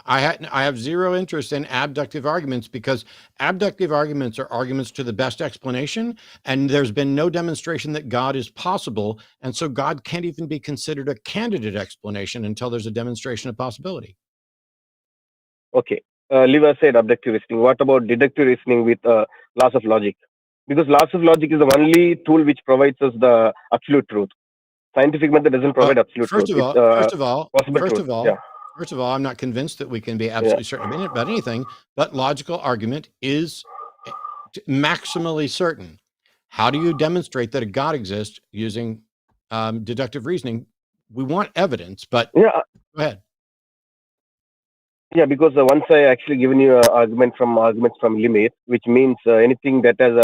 I have zero interest in abductive arguments because abductive arguments are arguments to the best explanation, and there's been no demonstration that God is possible, and so God can't even be considered a candidate explanation until there's a demonstration of possibility. okay. Leave aside objective reasoning. What about deductive reasoning with laws of logic? Because laws of logic is the only tool which provides us the absolute truth. Scientific method doesn't provide absolute truth. It's possible truth. Yeah. First of all, I'm not convinced that we can be absolutely certain about anything, but logical argument is maximally certain. How do you demonstrate that a God exists using deductive reasoning? We want evidence, but Yeah. Go ahead. Yeah, because once I actually given you arguments from limit, which means anything that has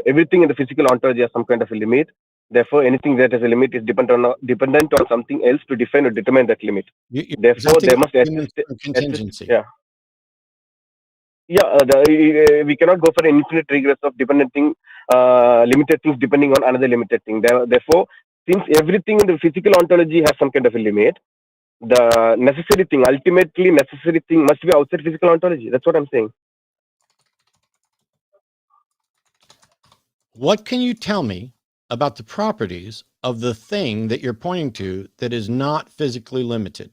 everything in the physical ontology has some kind of a limit. Therefore, anything that has a limit is dependent on something else to define or determine that limit. Therefore, there must exist. Contingency. Yeah. Yeah, we cannot go for an infinite regress of limited things depending on another limited thing. Therefore, since everything in the physical ontology has some kind of a limit, the ultimately necessary thing must be outside physical ontology. That's what I'm saying. What can you tell me about the properties of the thing that you're pointing to that is not physically limited?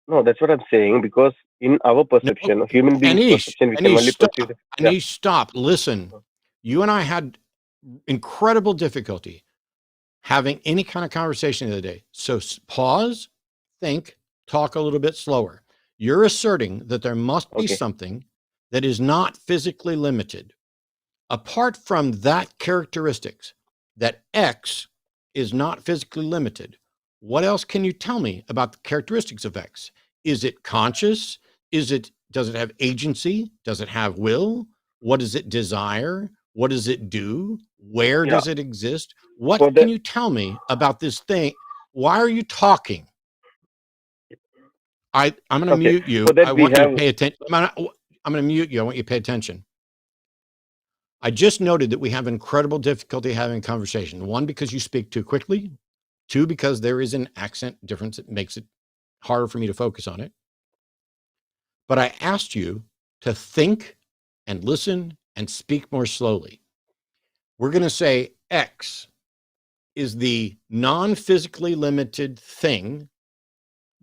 No, that's what I'm saying, because in our perception, human beings' perception, we can only perceive it. Anish, stop. Listen. You and I had incredible difficulty having any kind of conversation the other day. So pause, think, talk a little bit slower. You're asserting that there must be something that is not physically limited. Apart from that characteristics, that X is not physically limited, what else can you tell me about the characteristics of X? Is it conscious? Does it have agency? Does it have will? What does it desire? What does it do? Where does it exist? What can you tell me about this thing? Why are you talking? I'm going to mute you. I want you to pay attention. I'm going to mute you. I want you to pay attention. I just noted that we have incredible difficulty having a conversation. One, because you speak too quickly. Two, because there is an accent difference that makes it harder for me to focus on it. But I asked you to think and listen and speak more slowly. We're going to say X is the non-physically limited thing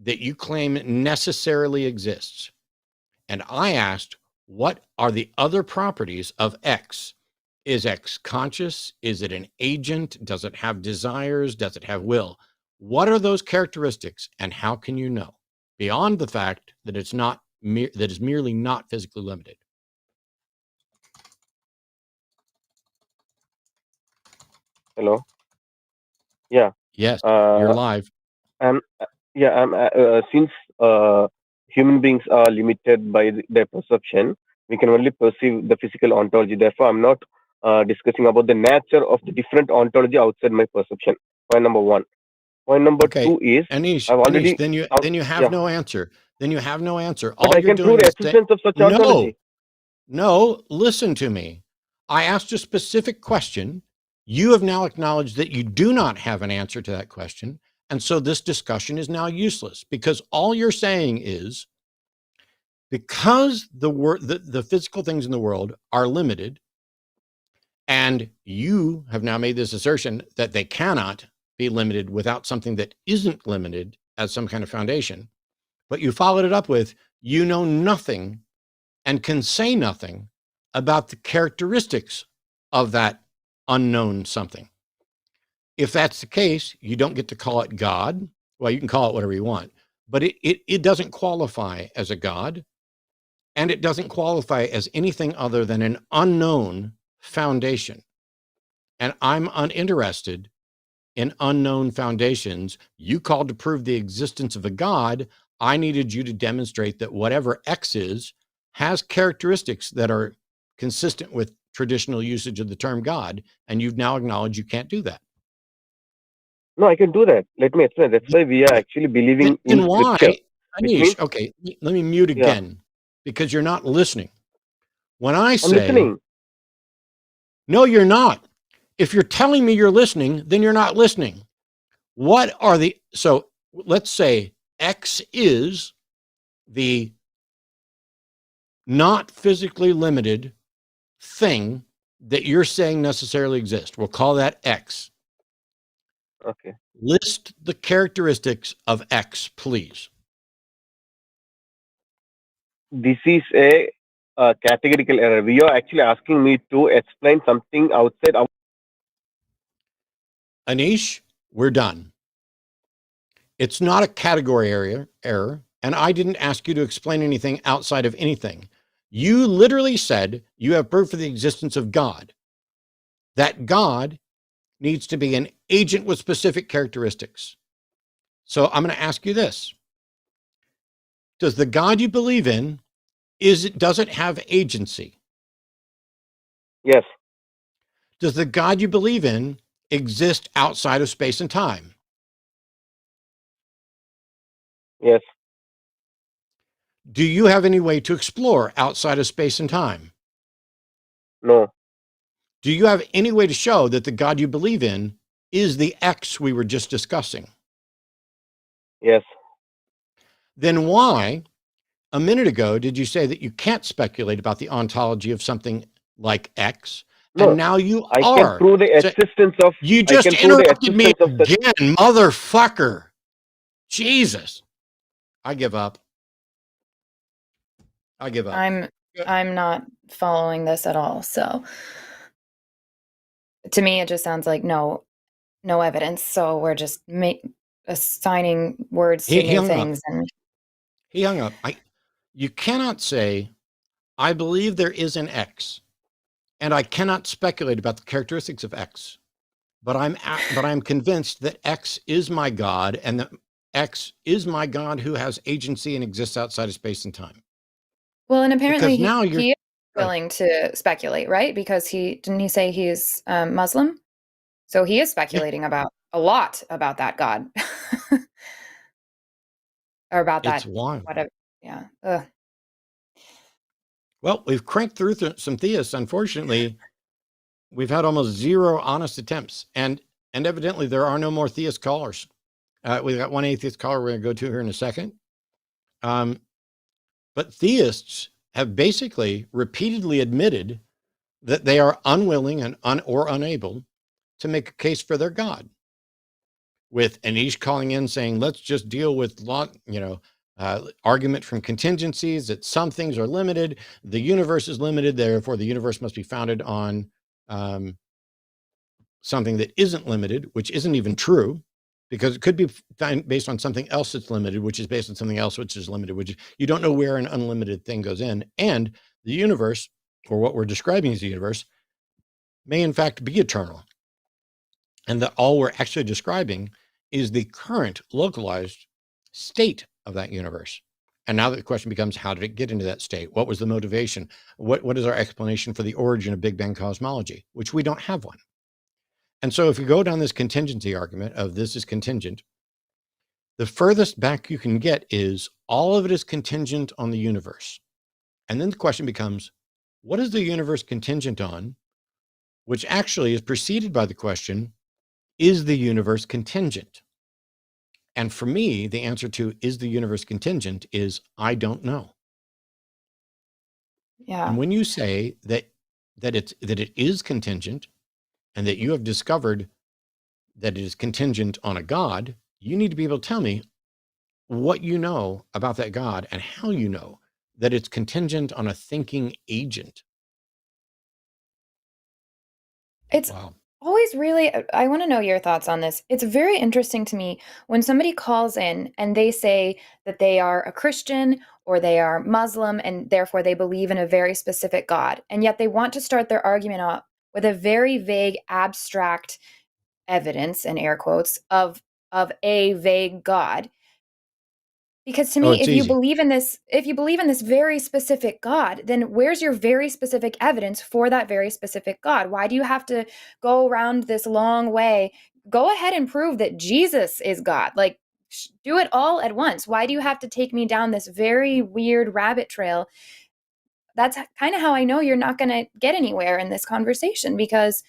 that you claim necessarily exists. And I asked, what are the other properties of X? Is X conscious? Is it an agent? Does it have desires? Does it have will? What are those characteristics, and how can you know? Beyond the fact that it's not that is merely not physically limited. Hello. Yeah. Yes, you're live. Since human beings are limited by their perception, we can only perceive the physical ontology. Therefore, I'm not discussing about the nature of the different ontology outside my perception. Point number one. Point number two is Anish, then you have no answer. Then you have no answer. But I can prove the existence of such ontology. No, listen to me. I asked a specific question. You have now acknowledged that you do not have an answer to that question. And so this discussion is now useless, because all you're saying is, because the physical things in the world are limited, and you have now made this assertion that they cannot be limited without something that isn't limited as some kind of foundation, but you followed it up with, you know nothing and can say nothing about the characteristics of that unknown something. If that's the case, you don't get to call it God. Well, you can call it whatever you want, but it doesn't qualify as a God, and it doesn't qualify as anything other than an unknown foundation. And I'm uninterested in unknown foundations. You called to prove the existence of a God. I needed you to demonstrate that whatever X is has characteristics that are consistent with traditional usage of the term God, and you've now acknowledged you can't do that. No, I can do that. Let me explain. That's why we are actually believing in Then why, scripture. Which means, Anish, okay, let me mute yeah, again because you're not listening. When I I'm say, listening. no, you're not. If you're telling me you're listening, then you're not listening. What are so let's say X is the not physically limited thing that you're saying necessarily exists. We'll call that X. Okay. List the characteristics of X, please. This is a categorical error. We are actually asking me to explain something outside our. Anish, we're done. It's not a category error, and I didn't ask you to explain anything outside of anything. You literally said you have proof of the existence of God. That God needs to be an agent with specific characteristics. So I'm going to ask you this. Does the God you believe in, does it have agency? Yes. Does the God you believe in exist outside of space and time? Yes. Do you have any way to explore outside of space and time? No. Do you have any way to show that the God you believe in is the X we were just discussing? Yes. Then why, a minute ago, did you say that you can't speculate about the ontology of something like X? No. And now you I can are. prove the existence of. You I just can prove the interrupted me existence of the. again, motherfucker. Jesus. I give up. I give up. I'm not following this at all. So to me, it just sounds like no evidence. So we're just assigning words to new things. And he hung up. You cannot say, I believe there is an X, and I cannot speculate about the characteristics of X, but I'm convinced that X is my God, and that X is my God who has agency and exists outside of space and time. Well, and apparently now he is willing to speculate, right? Because didn't he say he's Muslim? So he is speculating about a lot about that God. Or about that. It's wild. Whatever. Yeah. Ugh. Well, we've cranked through some theists. Unfortunately, we've had almost zero honest attempts, and evidently there are no more theist callers. We've got one atheist caller we're going to go to here in a second. But theists have basically repeatedly admitted that they are unwilling and or unable to make a case for their God. With Anish calling in saying, let's just deal with argument from contingencies, that some things are limited, the universe is limited, therefore the universe must be founded on something that isn't limited, which isn't even true, because it could be based on something else that's limited, which is based on something else which is limited, which you don't know where an unlimited thing goes in. And the universe, or what we're describing as the universe, may in fact be eternal. And that all we're actually describing is the current localized state of that universe. And now the question becomes, how did it get into that state? What was the motivation? What is our explanation for the origin of Big Bang cosmology, which we don't have one. And so if you go down this contingency argument of this is contingent, the furthest back you can get is all of it is contingent on the universe. And then the question becomes, what is the universe contingent on? Which actually is preceded by the question, is the universe contingent? And for me, the answer to is the universe contingent is I don't know. Yeah. And when you say that it is contingent, and that you have discovered that it is contingent on a God, you need to be able to tell me what you know about that God and how you know that it's contingent on a thinking agent. It's Wow. always really, I want to know your thoughts on this. It's very interesting to me when somebody calls in and they say that they are a Christian or they are Muslim and therefore they believe in a very specific God. And yet they want to start their argument off with a very vague, abstract evidence, in air quotes, of a vague God. Because to Oh, me, it's easy. if you believe in this very specific God, then where's your very specific evidence for that very specific God? Why do you have to go around this long way? Go ahead and prove that Jesus is God. Like, do it all at once. Why do you have to take me down this very weird rabbit trail? That's kind of how I know you're not going to get anywhere in this conversation. Because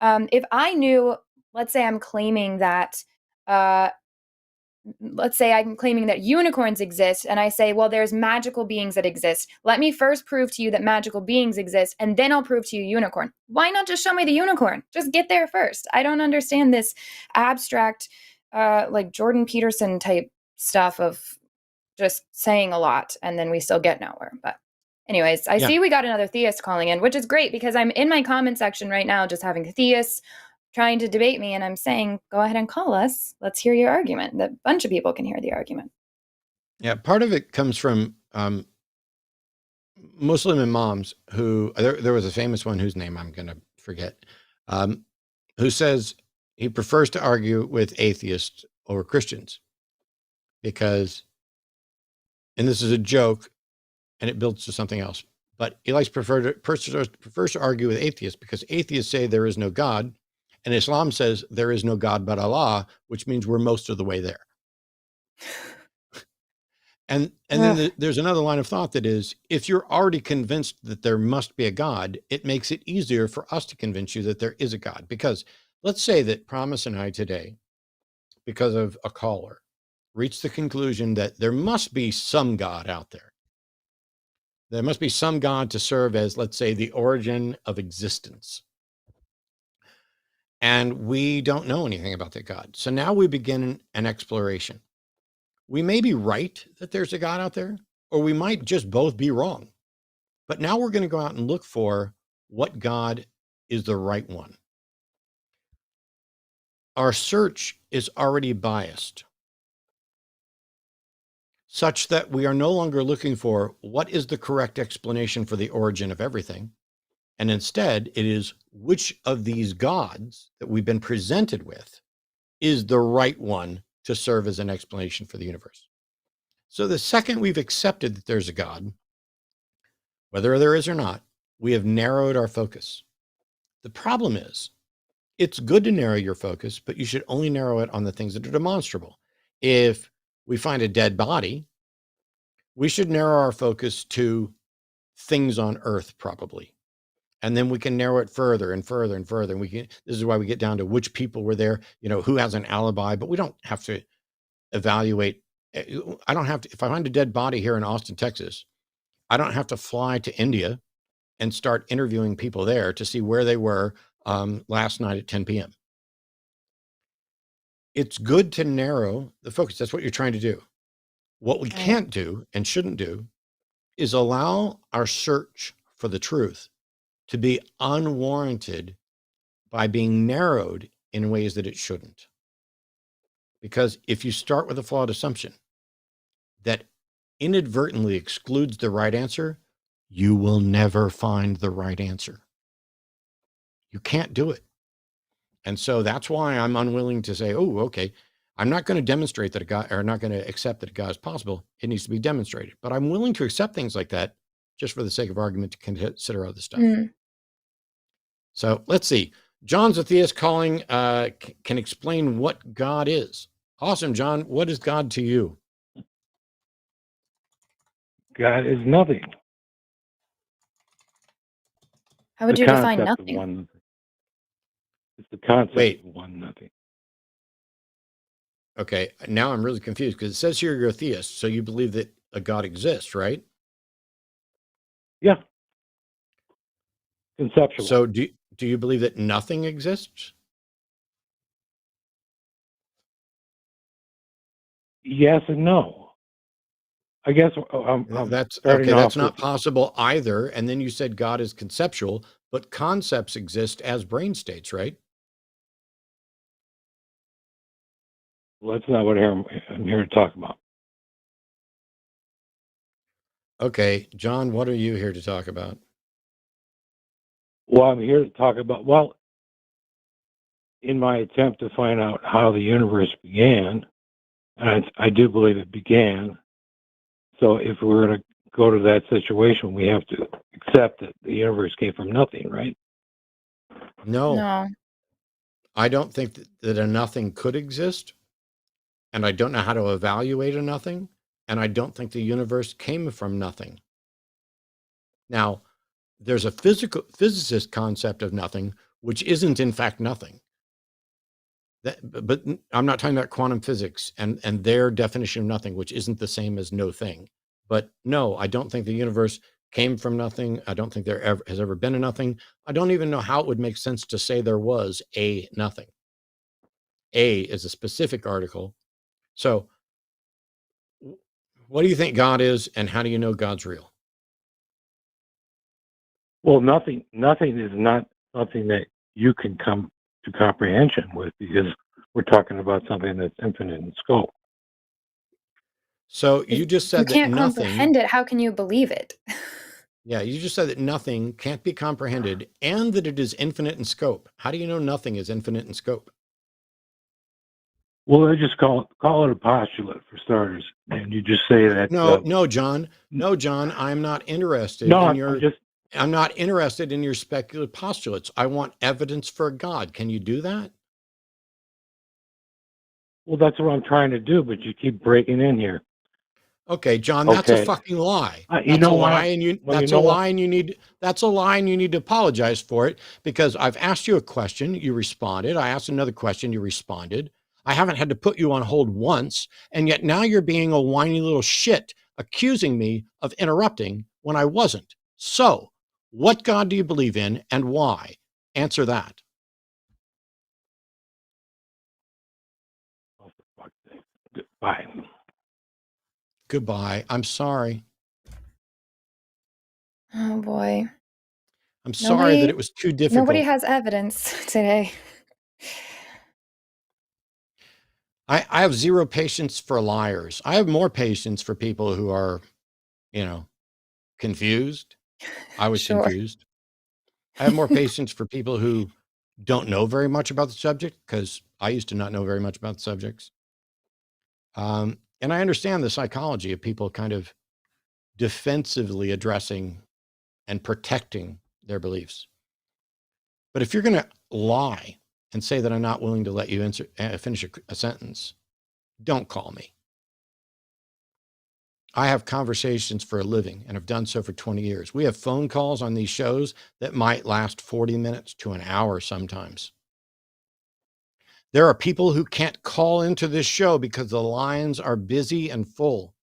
if I knew, let's say I'm claiming that uh, let's say I'm claiming that unicorns exist, and I say, well, there's magical beings that exist. Let me first prove to you that magical beings exist, and then I'll prove to you unicorn. Why not just show me the unicorn? Just get there first. I don't understand this abstract, like Jordan Peterson type stuff of just saying a lot, and then we still get nowhere. But anyways, I Yeah. see we got another theist calling in, which is great because I'm in my comment section right now just having theists trying to debate me, and I'm saying, go ahead and call us. Let's hear your argument. That bunch of people can hear the argument. Yeah. Part of it comes from Muslim imams who, there was a famous one whose name I'm going to forget, who says he prefers to argue with atheists over Christians because, and this is a joke and it builds to something else, but he prefers to argue with atheists because atheists say there is no God, and Islam says there is no God but Allah, which means we're most of the way there. And then there's another line of thought that is, if you're already convinced that there must be a God, it makes it easier for us to convince you that there is a God. Because let's say that Promise and I today, because of a caller, reached the conclusion that there must be some God out there. There must be some God to serve as, let's say, the origin of existence. And we don't know anything about that God. So now we begin an exploration. We may be right that there's a God out there, or we might just both be wrong. But now we're going to go out and look for what God is the right one. Our search is already biased, such that we are no longer looking for what is the correct explanation for the origin of everything. And instead, it is which of these gods that we've been presented with is the right one to serve as an explanation for the universe. So the second we've accepted that there's a God, whether there is or not, we have narrowed our focus. The problem is, it's good to narrow your focus, but you should only narrow it on the things that are demonstrable. If we find a dead body, we should narrow our focus to things on Earth, probably. And then we can narrow it further and further and further. And this is why we get down to which people were there, who has an alibi, but we don't have to evaluate. I don't have to, if I find a dead body here in Austin, Texas, I don't have to fly to India and start interviewing people there to see where they were last night at 10 p.m. It's good to narrow the focus. That's what you're trying to do. What we can't do and shouldn't do is allow our search for the truth to be unwarranted by being narrowed in ways that it shouldn't. Because if you start with a flawed assumption that inadvertently excludes the right answer, you will never find the right answer. You can't do it. And so that's why I'm unwilling to say, oh, okay, I'm not going to demonstrate that a God, or not going to accept that a God is possible. It needs to be demonstrated. But I'm willing to accept things like that just for the sake of argument to consider other stuff. So let's see. John's a theist calling, can explain what God is. Awesome, John. What is God to you? God is nothing. How would you define nothing? Of one, it's the concept of one nothing. Okay, now I'm really confused because it says here you're a theist, so you believe that a God exists, right? Yeah. Conceptual. So do you believe that nothing exists? Yes and no. I guess that's okay. That's not possible either. And then you said God is conceptual, but concepts exist as brain states, right? Well, that's not what I'm here to talk about. Okay, John, what are you here to talk about? Well, I'm here to talk about, well, in my attempt to find out how the universe began, and I do believe it began. So if we were to go to that situation, we have to accept that the universe came from nothing, right? No. I don't think that a nothing could exist, and I don't know how to evaluate a nothing, and I don't think the universe came from nothing. Now, there's a physicist concept of nothing, which isn't in fact nothing. But I'm not talking about quantum physics and their definition of nothing, which isn't the same as no thing. But no, I don't think the universe came from nothing. I don't think there has ever been a nothing. I don't even know how it would make sense to say there was a nothing. A is a specific article. So what do you think God is, and how do you know God's real? Well, nothing is not something that you can come to comprehension with, because we're talking about something that's infinite in scope. So you just said you can't that nothing comprehend it. How can you believe it? Yeah, you just said that nothing can't be comprehended and that it is infinite in scope. How do you know nothing is infinite in scope? Well, I just call it a postulate for starters, and you just say that. No, John. I'm not interested in your. I'm not interested in your speculative postulates. I want evidence for God. Can you do that? Well, that's what I'm trying to do, but you keep breaking in here. Okay, John, that's a fucking lie. That's a lie, and you need to apologize for it, because I've asked you a question, you responded. I asked another question, you responded. I haven't had to put you on hold once, and yet now you're being a whiny little shit, accusing me of interrupting when I wasn't. So, what God do you believe in, and why? Answer that. Oh, for fuck's sake. Goodbye. Goodbye. I'm sorry. Oh boy. I'm sorry that it was too difficult. Nobody has evidence today. I have zero patience for liars. I have more patience for people who are, confused. I was Sure. confused. I have more patience for people who don't know very much about the subject, because I used to not know very much about the subjects. And I understand the psychology of people kind of defensively addressing and protecting their beliefs. But if you're going to lie and say that I'm not willing to let you finish a sentence, don't call me. I have conversations for a living and have done so for 20 years. We have phone calls on these shows that might last 40 minutes to an hour sometimes. There are people who can't call into this show because the lines are busy and full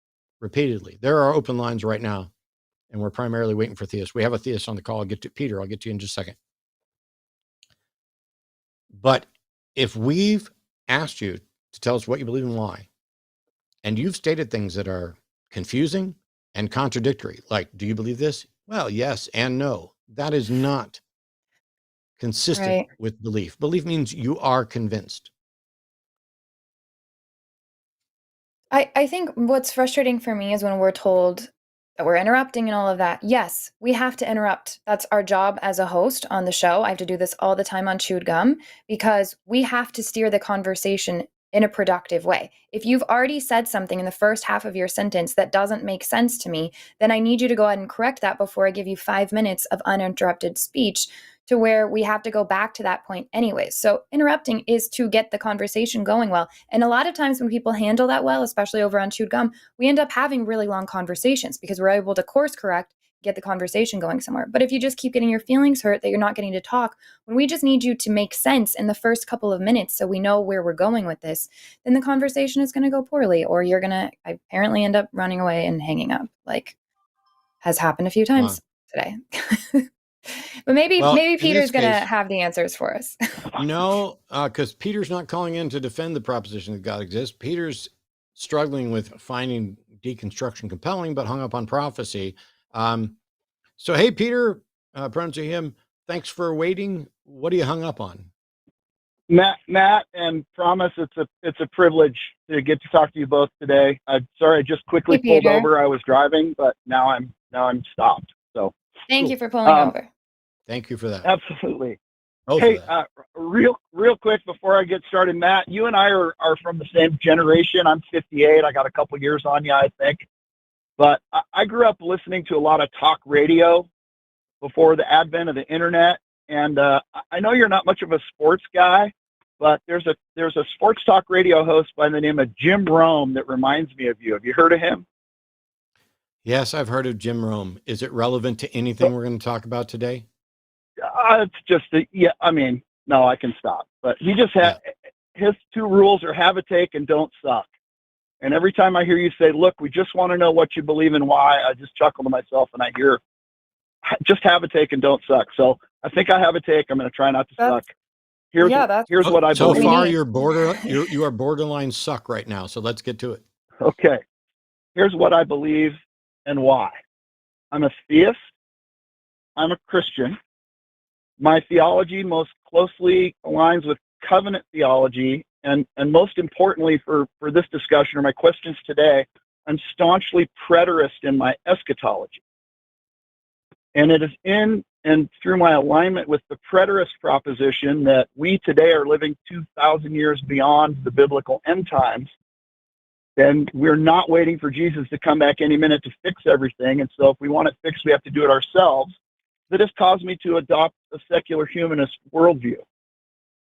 repeatedly. There are open lines right now, and we're primarily waiting for theists. We have a theist on the call. I'll get to Peter. I'll get to you in just a second. But if we've asked you to tell us what you believe and why, and you've stated things that are confusing and contradictory, like, do you believe this? Well, yes and no. That is not consistent with belief. Belief means you are convinced. I think what's frustrating for me is when we're told that we're interrupting and all of that. Yes, we have to interrupt. That's our job as a host on the show. I have to do this all the time on Chewed Gum, because we have to steer the conversation in a productive way. If you've already said something in the first half of your sentence that doesn't make sense to me, then I need you to go ahead and correct that before I give you 5 minutes of uninterrupted speech, to where we have to go back to that point anyways. So interrupting is to get the conversation going well. And a lot of times when people handle that well, especially over on Chewed Gum, we end up having really long conversations because we're able to course correct, get the conversation going somewhere. But if you just keep getting your feelings hurt that you're not getting to talk, when we just need you to make sense in the first couple of minutes so we know where we're going with this, then the conversation is going to go poorly, or you're going to apparently end up running away and hanging up, like has happened a few times today. But maybe Peter's going to have the answers for us. No, because Peter's not calling in to defend the proposition that God exists. Peter's struggling with finding deconstruction compelling, but hung up on prophecy. So, hey, Peter, prone to him. Thanks for waiting. What are you hung up on? Matt, and promise it's a privilege to get to talk to you both today. I'm sorry, I just quickly Hey, pulled Peter. over. I was driving, but now I'm stopped. So Thank Cool. you for pulling over. Thank you for that. absolutely. Both Hey, of that. real quick before I get started, Matt, you and I are from the same generation. I'm 58. I got a couple years on you, I think. But I grew up listening to a lot of talk radio before the advent of the internet. And I know you're not much of a sports guy, but there's a sports talk radio host by the name of Jim Rome that reminds me of you. Have you heard of him? Yes, I've heard of Jim Rome. Is it relevant to anything we're going to talk about today? It's just I mean, no, I can stop. But he just had his two rules are have a take and don't suck. And every time I hear you say, "Look, we just want to know what you believe and why," I just chuckle to myself and I hear, "Just have a take and don't suck." So I think I have a take. I'm going to try not to suck. Here's what I so believe. So far, you are borderline suck right now. So let's get to it. Okay. Here's what I believe and why. I'm a theist. I'm a Christian. My theology most closely aligns with covenant theology, and most importantly for this discussion or my questions today, I'm staunchly preterist in my eschatology. And it is in and through my alignment with the preterist proposition that we today are living 2,000 years beyond the biblical end times, and we're not waiting for Jesus to come back any minute to fix everything. And so if we want it fixed, we have to do it ourselves. That has caused me to adopt a secular humanist worldview.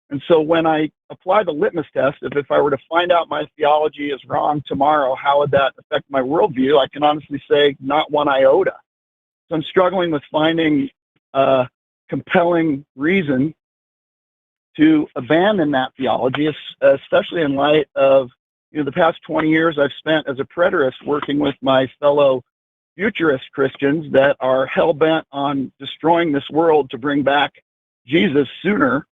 And so when I apply the litmus test, if I were to find out my theology is wrong tomorrow, how would that affect my worldview? I can honestly say not one iota. So I'm struggling with finding a compelling reason to abandon that theology, especially in light of the past 20 years I've spent as a preterist working with my fellow futurist Christians that are hell-bent on destroying this world to bring back Jesus sooner.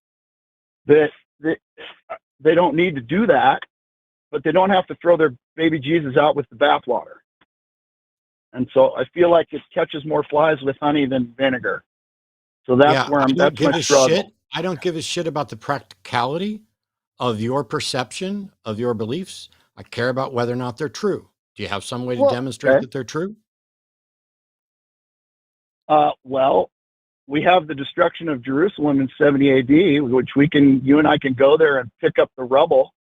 That they don't need to do that, but they don't have to throw their baby Jesus out with the bathwater. And so I feel like it catches more flies with honey than vinegar. So that's where that's my struggle. I don't give a shit about the practicality of your perception of your beliefs. I care about whether or not they're true. Do you have some way to demonstrate that they're true? Well, we have the destruction of Jerusalem in 70 AD, which you and I can go there and pick up the rubble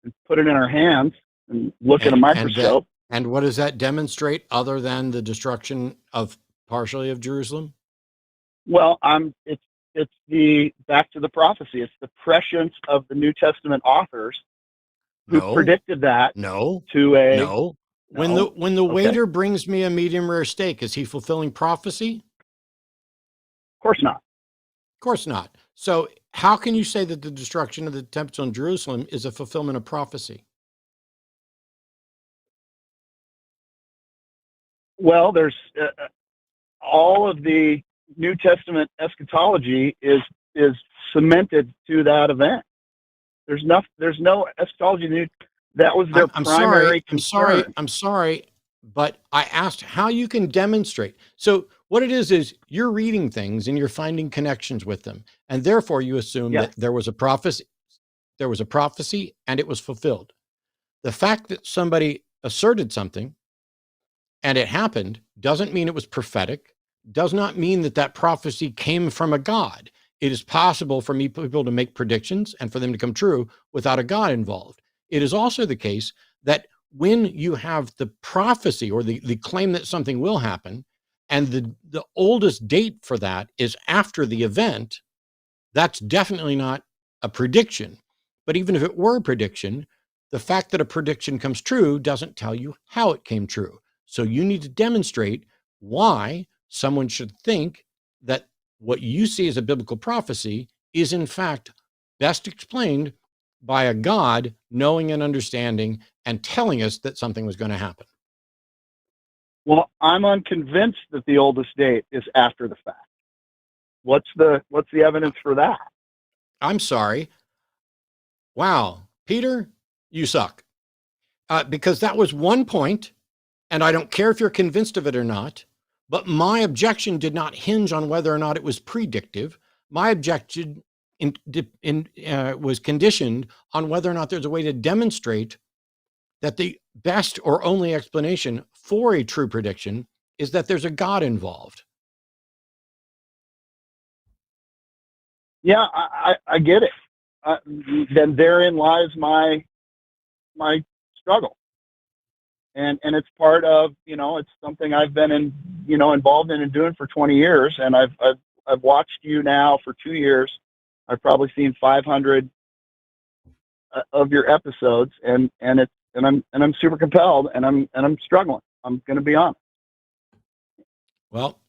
and put it in our hands and look at a microscope. And what does that demonstrate other than the destruction of partially of Jerusalem? Well, it's the back to the prophecy. It's the prescience of the New Testament authors who predicted that. When the waiter brings me a medium rare steak, is he fulfilling prophecy? Of course not. Of course not. So how can you say that the destruction of the temple in Jerusalem is a fulfillment of prophecy? Well, there's all of the New Testament eschatology is cemented to that event. There's no eschatology. That was their primary concern. I'm sorry, but I asked how you can demonstrate. So what it is you're reading things and you're finding connections with them, and therefore you assume that there was a prophecy and it was fulfilled. The fact that somebody asserted something and it happened doesn't mean it was prophetic, does not mean that prophecy came from a God. It is possible for people to make predictions and for them to come true without a God involved. It is also the case that when you have the prophecy or the claim that something will happen, and the oldest date for that is after the event, that's definitely not a prediction. But even if it were a prediction, the fact that a prediction comes true doesn't tell you how it came true. So you need to demonstrate why someone should think that what you see as a biblical prophecy is in fact best explained by a God knowing and understanding and telling us that something was going to happen. Well, I'm unconvinced that the oldest date is after the fact. What's the evidence for that? I'm sorry. Wow, Peter, you suck. Because that was one point, and I don't care if you're convinced of it or not, but my objection did not hinge on whether or not it was predictive. My objection was conditioned on whether or not there's a way to demonstrate that the best or only explanation for a true prediction is that there's a God involved. Yeah, I get it. Then therein lies my struggle, and it's part of, it's something I've been involved in and doing for 20 years, and I've watched you now for 2 years. I've probably seen 500 of your episodes, and I'm super compelled, and I'm struggling. I'm going to be honest. Well,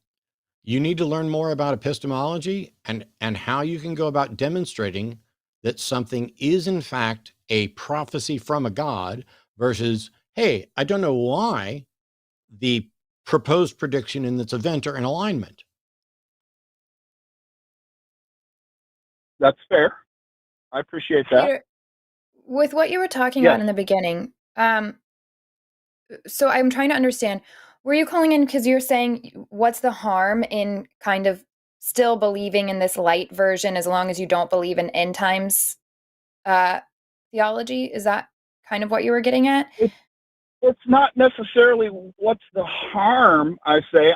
you need to learn more about epistemology and how you can go about demonstrating that something is in fact a prophecy from a God versus, hey, I don't know why the proposed prediction in this event are in alignment. That's fair. I appreciate that. Peter, with what you were talking Yes. about in the beginning, so I'm trying to understand, were you calling in because you're saying what's the harm in kind of still believing in this light version as long as you don't believe in end times theology? Is that kind of what you were getting at? It's not necessarily what's the harm, I say.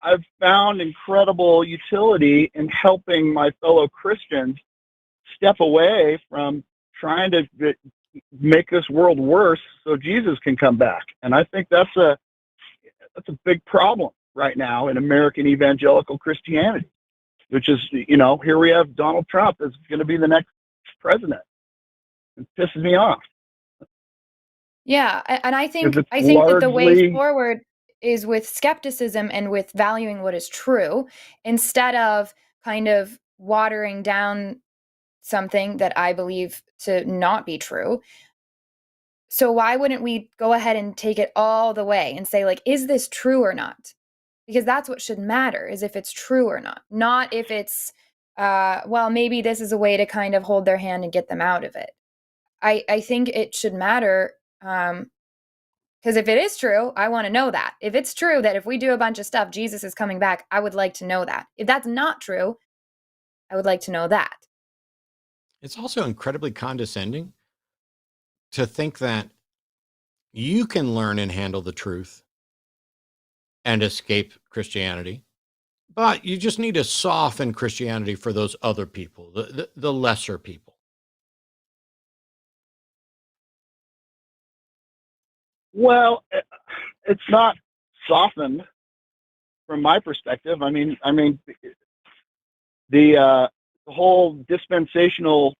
I've found incredible utility in helping my fellow Christians step away from trying to make this world worse so Jesus can come back. And I think that's a big problem right now in American evangelical Christianity, which is, here we have Donald Trump is going to be the next president. It pisses me off. Yeah, and I think Because it's that the way largely- forward is with skepticism and with valuing what is true instead of kind of watering down something that I believe to not be true. So why wouldn't we go ahead and take it all the way and say, like, is this true or not? Because that's what should matter, is if it's true or not if it's, well, maybe this is a way to kind of hold their hand and get them out of it. I think it should matter, because if it is true, I want to know that. If it's true that if we do a bunch of stuff, Jesus is coming back, I would like to know that. If that's not true, I would like to know that. It's also incredibly condescending to think that you can learn and handle the truth and escape Christianity, but you just need to soften Christianity for those other people, the lesser people. Well, it's not softened from my perspective. I mean, the whole dispensational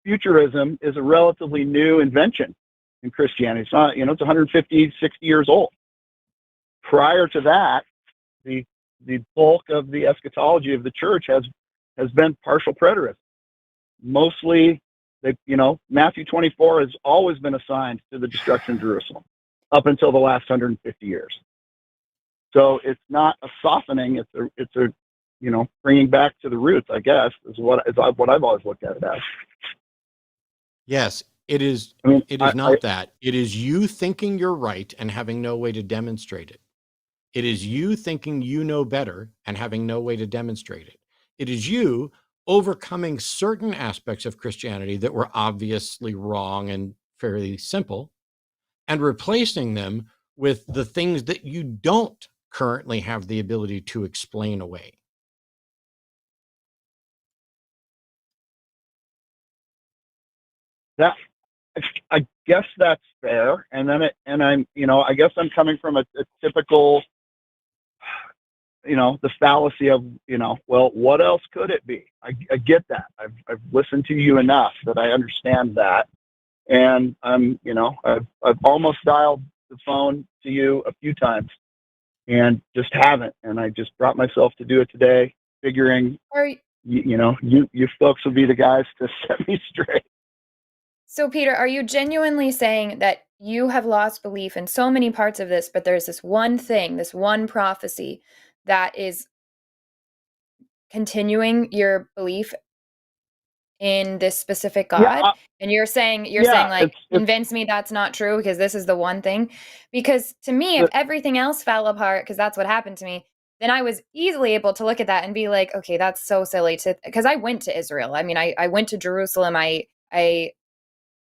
futurism is a relatively new invention in Christianity. It's not, it's 150, 60 years old. Prior to that, the bulk of the eschatology of the church has been partial preterism. Mostly, Matthew 24 has always been assigned to the destruction of Jerusalem up until the last 150 years. So it's not a softening; it's a bringing back to the roots, I guess, is what I've always looked at it as. Yes, it is. It is not that. It is you thinking you're right and having no way to demonstrate it. It is you thinking you know better and having no way to demonstrate it. It is you overcoming certain aspects of Christianity that were obviously wrong and fairly simple and replacing them with the things that you don't currently have the ability to explain away. I guess that's fair, and then I guess I'm coming from a typical, the fallacy of, well, what else could it be? I get that. I've listened to you enough that I understand that, and I've almost dialed the phone to you a few times, and just haven't, and I just brought myself to do it today, figuring, you folks will be the guys to set me straight. So, Peter, are you genuinely saying that you have lost belief in so many parts of this, but there's this one thing, this one prophecy that is continuing your belief in this specific God? Yeah, and you're saying like, convince me that's not true because this is the one thing? Because to me, if everything else fell apart, because that's what happened to me, then I was easily able to look at that and be like, okay, that's so silly because I went to Israel. I mean, I went to Jerusalem. I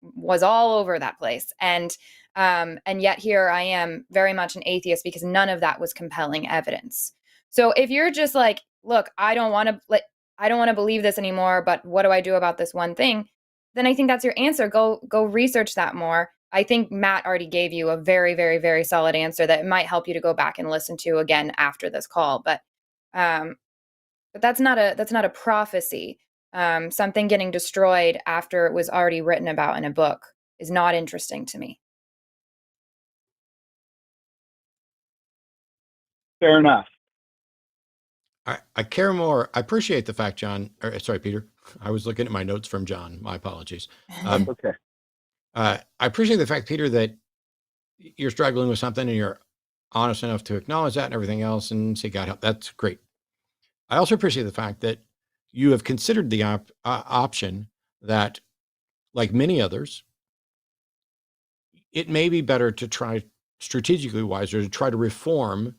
was all over that place. And yet here I am very much an atheist because none of that was compelling evidence. So if you're just like, look, I don't want to believe this anymore, but what do I do about this one thing? Then I think that's your answer. Go research that more. I think Matt already gave you a very, very, very solid answer that might help you to go back and listen to again after this call. But that's not a prophecy. Something getting destroyed after it was already written about in a book is not interesting to me. Fair enough. I care more. I appreciate the fact, John. Sorry, Peter. I was looking at my notes from John. My apologies. Okay. I appreciate the fact, Peter, that you're struggling with something and you're honest enough to acknowledge that and everything else and say, God help. That's great. I also appreciate the fact that you have considered the option that, like many others, it may be better to try strategically wiser to try to reform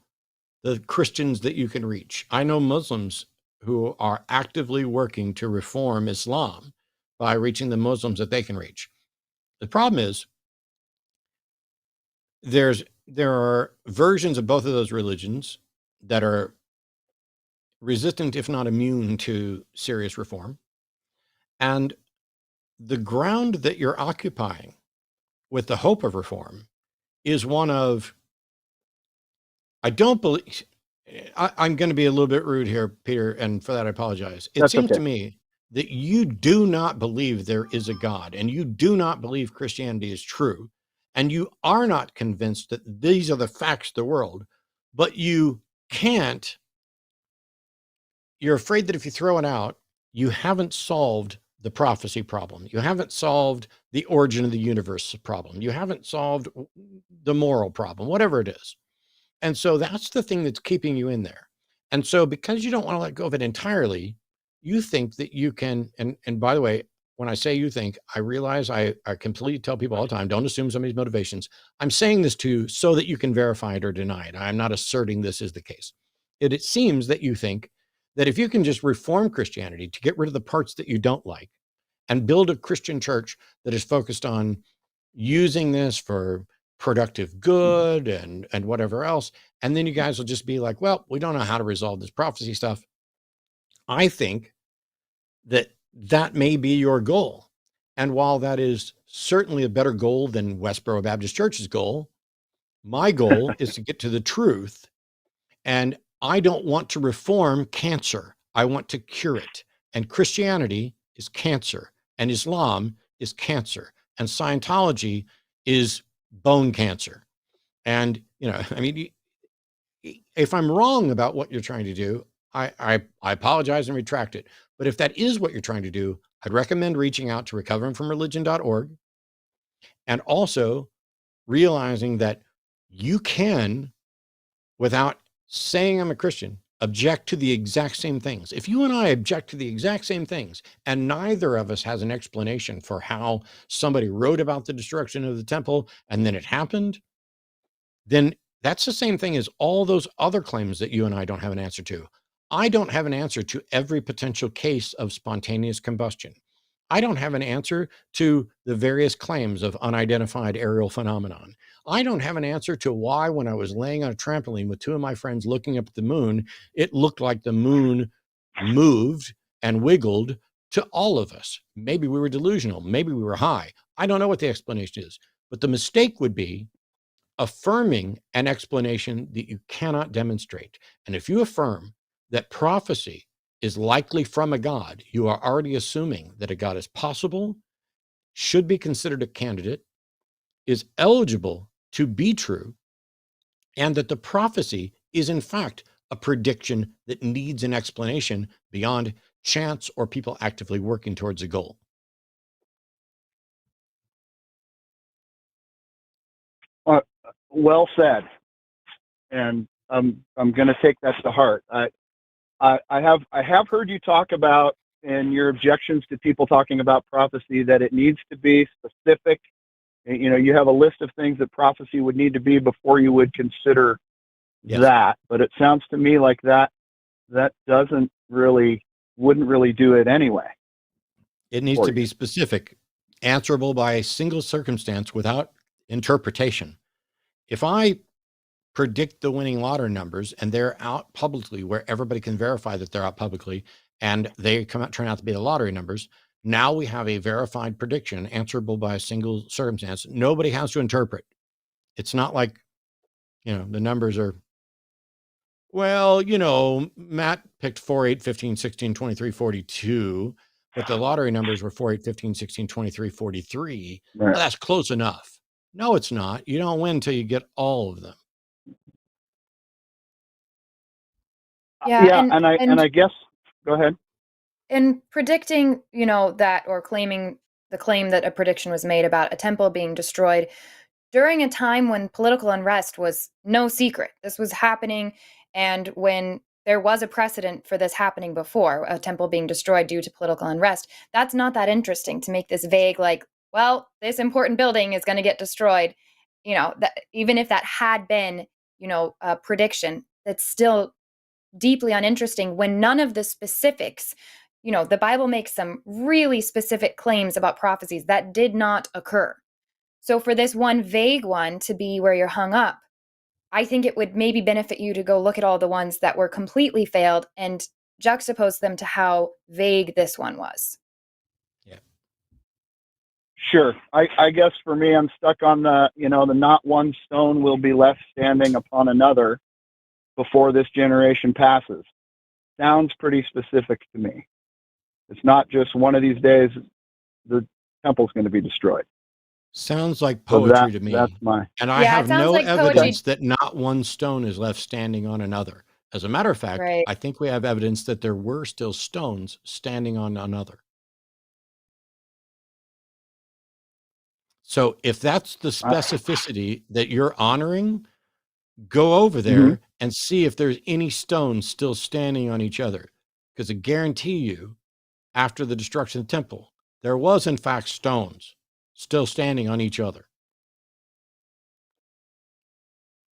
the Christians that you can reach. I know Muslims who are actively working to reform Islam by reaching the Muslims that they can reach. The problem is there are versions of both of those religions that are resistant, if not immune, to serious reform. And the ground that you're occupying with the hope of reform is one of, I don't believe, I'm going to be a little bit rude here, Peter, and for that I apologize. It seems to me that you do not believe there is a God, and you do not believe Christianity is true, and you are not convinced that these are the facts of the world, but you can't. You're afraid that if you throw it out, you haven't solved the prophecy problem. You haven't solved the origin of the universe problem. You haven't solved the moral problem, whatever it is. And so that's the thing that's keeping you in there. And so because you don't want to let go of it entirely, you think that you can, and by the way, when I say you think, I realize I completely tell people all the time, don't assume somebody's motivations. I'm saying this to you so that you can verify it or deny it. I'm not asserting this is the case. It seems that you think that if you can just reform Christianity to get rid of the parts that you don't like and build a Christian church that is focused on using this for productive good and whatever else, and then you guys will just be like, well, we don't know how to resolve this prophecy stuff. I think that that may be your goal. And while that is certainly a better goal than Westboro Baptist Church's goal, my goal is to get to the truth. And I don't want to reform cancer. I want to cure it. And Christianity is cancer, and Islam is cancer, and Scientology is bone cancer. And, I mean, if I'm wrong about what you're trying to do, I apologize and retract it. But if that is what you're trying to do, I'd recommend reaching out to recoveringfromreligion.org and also realizing that you can, without saying I'm a Christian, object to the exact same things. If you and I object to the exact same things, and neither of us has an explanation for how somebody wrote about the destruction of the temple and then it happened, then that's the same thing as all those other claims that you and I don't have an answer to. I don't have an answer to every potential case of spontaneous combustion. I don't have an answer to the various claims of unidentified aerial phenomenon. I don't have an answer to why, when I was laying on a trampoline with two of my friends looking up at the moon, it looked like the moon moved and wiggled to all of us. Maybe we were delusional. Maybe we were high. I don't know what the explanation is, but the mistake would be affirming an explanation that you cannot demonstrate. And if you affirm that prophecy is likely from a God, you are already assuming that a God is possible, should be considered a candidate, is eligible to be true, and that the prophecy is in fact a prediction that needs an explanation beyond chance or people actively working towards a goal. Well said, and I'm going to take that to heart. I have heard you talk about, in your objections to people talking about prophecy, that it needs to be specific. You have a list of things that prophecy would need to be before you would consider Yes. that, but it sounds to me like that wouldn't really do it anyway. It needs for to be you. specific, answerable by a single circumstance without interpretation. If I predict the winning lottery numbers and they're out publicly where everybody can verify that they're out publicly and they turn out to be the lottery numbers, now we have a verified prediction answerable by a single circumstance. Nobody has to interpret. It's not like, the numbers are, well, Matt picked 4, 8, 15, 16, 23, 42, but the lottery numbers were 4, 8, 15, 16, 23, 43. Right. Well, that's close enough. No, it's not. You don't win until you get all of them. Yeah, and I guess go ahead. And predicting, that or claiming the claim that a prediction was made about a temple being destroyed during a time when political unrest was no secret. This was happening, and when there was a precedent for this happening before, a temple being destroyed due to political unrest, that's not that interesting to make this vague, like, well, this important building is going to get destroyed. Even if that had been, a prediction, that's still deeply uninteresting when none of the specifics, the Bible makes some really specific claims about prophecies that did not occur. So for this one vague one to be where you're hung up, I think it would maybe benefit you to go look at all the ones that were completely failed and juxtapose them to how vague this one was. Yeah. Sure. I guess for me, I'm stuck on the not one stone will be left standing upon another before this generation passes. Sounds pretty specific to me. It's not just one of these days the temple's going to be destroyed. Sounds like poetry to me. That's and I Yeah, it have sounds no like poetry. evidence that not one stone is left standing on another. As a matter of fact, Right. I think we have evidence that there were still stones standing on another. So if that's the specificity that you're honoring, go over there and see if there's any stones still standing on each other. Because I guarantee you, after the destruction of the temple, there was in fact stones still standing on each other.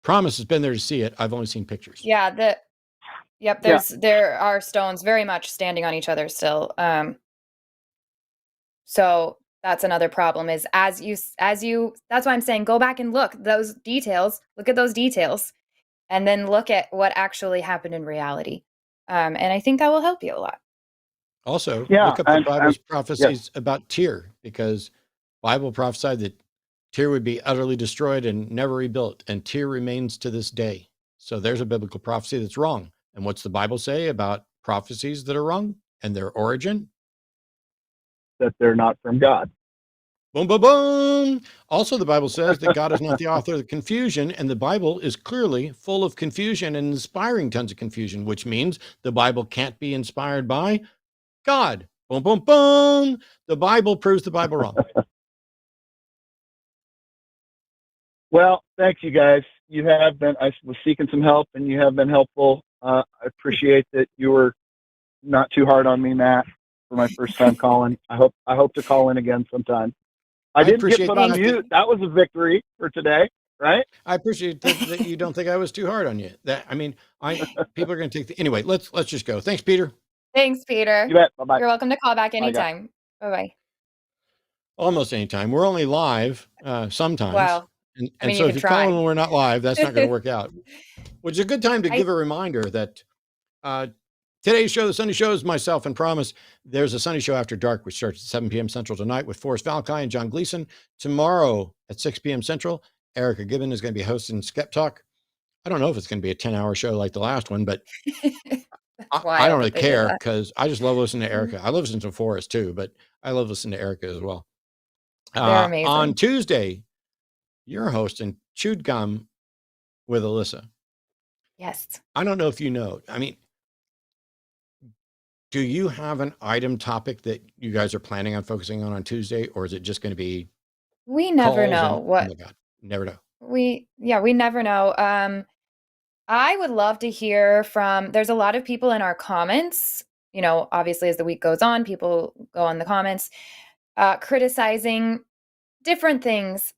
Promise has been there to see it. I've only seen pictures. Yeah, there are stones very much standing on each other still. So that's another problem is as you that's why I'm saying go back and look at those details, and then look at what actually happened in reality. And I think that will help you a lot. Also, look up the Bible's prophecies about Tyre, because Bible prophesied that Tyre would be utterly destroyed and never rebuilt, and Tyre remains to this day. So there's a biblical prophecy that's wrong. And what's the Bible say about prophecies that are wrong and their origin? That they're not from God. Boom, boom, boom. Also, the Bible says that God is not the author of the confusion, and the Bible is clearly full of confusion and inspiring tons of confusion, which means the Bible can't be inspired by God. Boom, boom, boom. The Bible proves the Bible wrong. Well, thanks, you guys. You have been, I was seeking some help, and you have been helpful. I appreciate that you were not too hard on me, Matt, for my first time calling. I hope to call in again sometime. I didn't get put on mute. That was a victory for today, right? I appreciate that you don't think I was too hard on you. People are going to take anyway. Let's just go. Thanks, Peter. Thanks, Peter. You bet. Bye-bye. You're welcome to call back anytime. Bye-bye. Almost anytime. We're only live sometimes. Well, and so if you call when we're not live, that's not going to work out. Which is a good time to give a reminder that today's show, the Sunday show, is myself and Promise. There's a Sunday show after dark, which starts at 7 p.m. Central tonight with Forrest Valkai and John Gleason. Tomorrow at 6 p.m. Central, Erika Gibbon is going to be hosting Skeptalk. I don't know if it's going to be a 10-hour show like the last one, but I don't really care because I just love listening to Erika. I love listening to Forrest too, but I love listening to Erika as well. They're amazing. On Tuesday, you're hosting Chewed Gum with Alyssa. Yes. I don't know if you know. I mean, do you have an item topic that you guys are planning on focusing on Tuesday, or is it just going to be? We never know what. Oh my God, never know. We never know. I would love to hear from. There's a lot of people in our comments. Obviously, as the week goes on, people go on the comments, criticizing different things,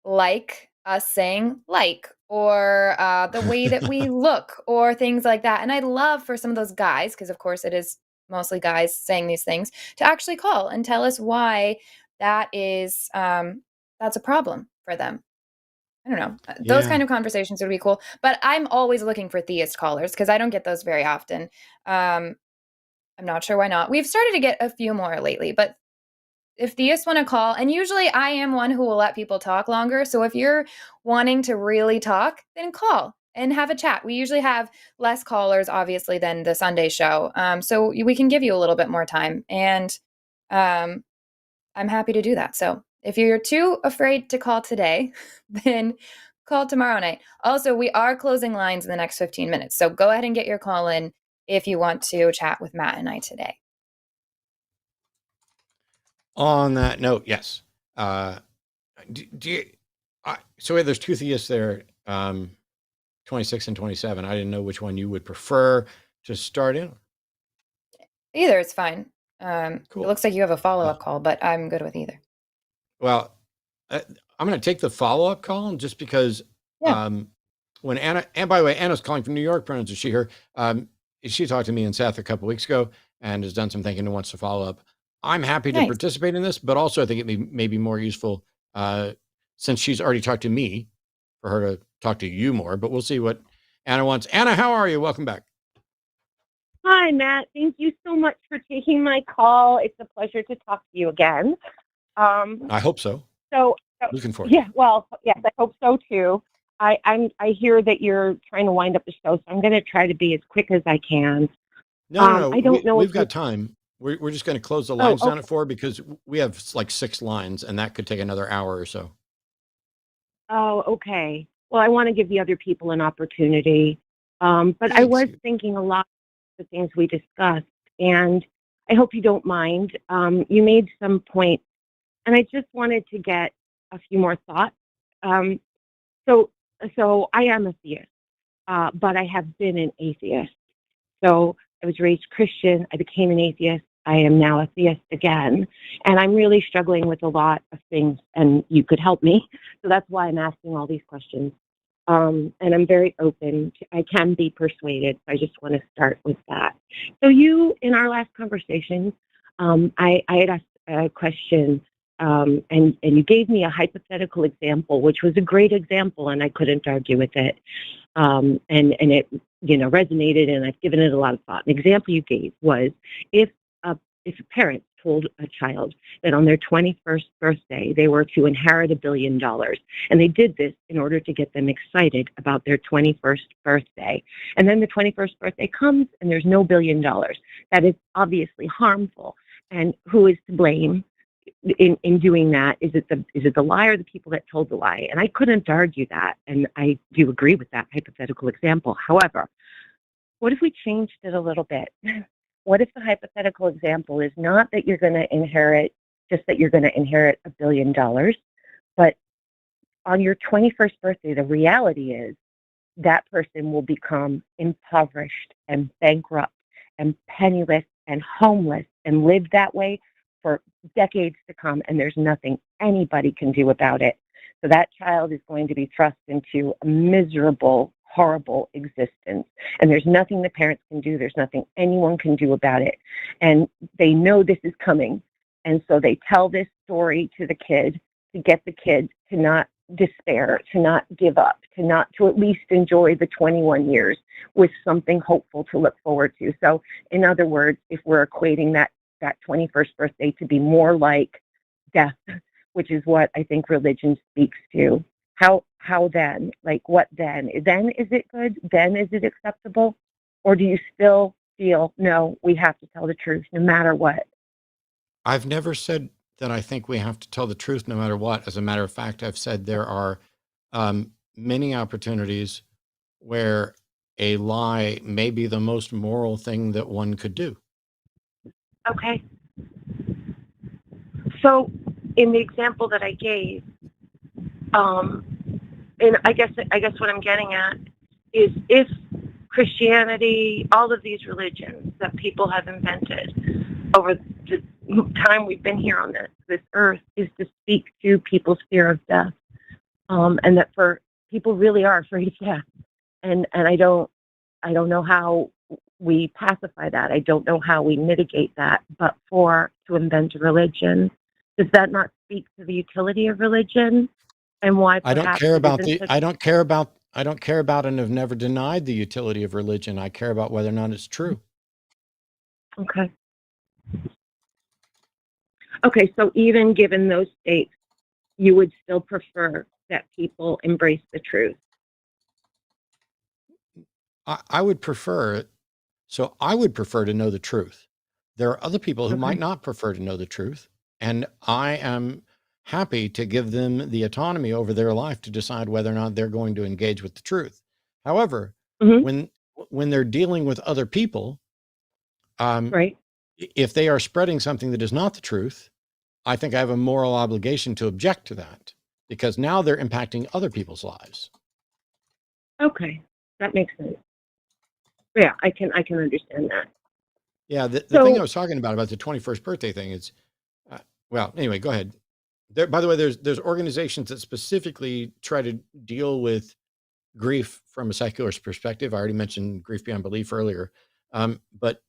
like us saying like, or the way that we look, or things like that. And I'd love for some of those guys, because of course it is mostly guys saying these things, to actually call and tell us why that is that's a problem for them. I don't know. Those Yeah. kind of conversations would be cool. But I'm always looking for theist callers because I don't get those very often. I'm not sure why not. We've started to get a few more lately, but if theists want to call, and usually I am one who will let people talk longer. So if you're wanting to really talk, then call and have a chat. We usually have less callers, obviously, than the Sunday show. So we can give you a little bit more time. And I'm happy to do that. So if you're too afraid to call today, then call tomorrow night. Also, we are closing lines in the next 15 minutes. So go ahead and get your call in if you want to chat with Matt and I today. On that note, yes. So there's two theists there, 26 and 27. I didn't know which one you would prefer to start in. Either is fine. Cool. It looks like you have a follow-up call, but I'm good with either. Well, I'm going to take the follow-up call just because when Anna, and by the way, Anna's calling from New York, pronouns is she, her. She talked to me and Seth a couple weeks ago and has done some thinking and wants to follow up. I'm happy to participate in this, but also I think it may be more useful since she's already talked to me for her to talk to you more, but we'll see what Anna wants. Anna, how are you? Welcome back. Hi, Matt. Thank you so much for taking my call. It's a pleasure to talk to you again. I hope so. Looking forward. Yeah, well, yes, I hope so too. I hear that you're trying to wind up the show, so I'm going to try to be as quick as I can. No. I don't know. We've got time. We're just going to close the lines down at 4 because we have like 6 lines, and that could take another hour or so. Oh, okay. Well, I want to give the other people an opportunity, but I was thinking a lot of the things we discussed, and I hope you don't mind. You made some points, and I just wanted to get a few more thoughts. So I am a theist, but I have been an atheist. So I was raised Christian. I became an atheist. I am now a theist again, and I'm really struggling with a lot of things, and you could help me. So that's why I'm asking all these questions. And I'm very open. I can be persuaded. I just want to start with that. So you, in our last conversation, I had asked a question, and you gave me a hypothetical example, which was a great example, and I couldn't argue with it. And it, resonated, and I've given it a lot of thought. An example you gave was if a parent told a child that on their 21st birthday they were to inherit $1 billion, and they did this in order to get them excited about their 21st birthday, and then the 21st birthday comes and there's no $1 billion, that is obviously harmful. And who is to blame in doing that? Is it the lie or the people that told the lie? And I couldn't argue that, and I do agree with that hypothetical example. However, what if we changed it a little bit? What if the hypothetical example is not that you're going to inherit, just that you're going to inherit $1 billion, but on your 21st birthday, the reality is that person will become impoverished and bankrupt and penniless and homeless and live that way for decades to come, and there's nothing anybody can do about it. So that child is going to be thrust into a miserable, horrible existence. And there's nothing the parents can do. There's nothing anyone can do about it. And they know this is coming. And so they tell this story to the kid to get the kid to not despair, to not give up, to at least enjoy the 21 years with something hopeful to look forward to. So in other words, if we're equating that 21st birthday to be more like death, which is what I think religion speaks to, how then? Like, what then? Then is it good? Then is it acceptable? Or do you still feel, no, we have to tell the truth no matter what? I've never said that I think we have to tell the truth no matter what. As a matter of fact, I've said there are many opportunities where a lie may be the most moral thing that one could do. Okay. So in the example that I gave, and I guess what I'm getting at is if Christianity, all of these religions that people have invented over the time we've been here on this earth, is to speak to people's fear of death, and that for people really are afraid of death. And I don't know how we pacify that. I don't know how we mitigate that. But to invent a religion, does that not speak to the utility of religion and why I don't perhaps care it about isn't the, such- I don't care about and have never denied the utility of religion. I care about whether or not it's true. Okay. Okay, so even given those states, you would still prefer that people embrace the truth. I would prefer it. So I would prefer to know the truth. There are other people who Okay. might not prefer to know the truth. And I am happy to give them the autonomy over their life to decide whether or not they're going to engage with the truth. However, Mhm. when they're dealing with other people, Right. if they are spreading something that is not the truth, I think I have a moral obligation to object to that because now they're impacting other people's lives. Okay. That makes sense. Yeah, I can understand that. Yeah, the thing I So, was talking about the 21st birthday thing is, well, anyway, go ahead. There, by the way, there's organizations that specifically try to deal with grief from a secularist perspective. I already mentioned Grief Beyond Belief earlier, but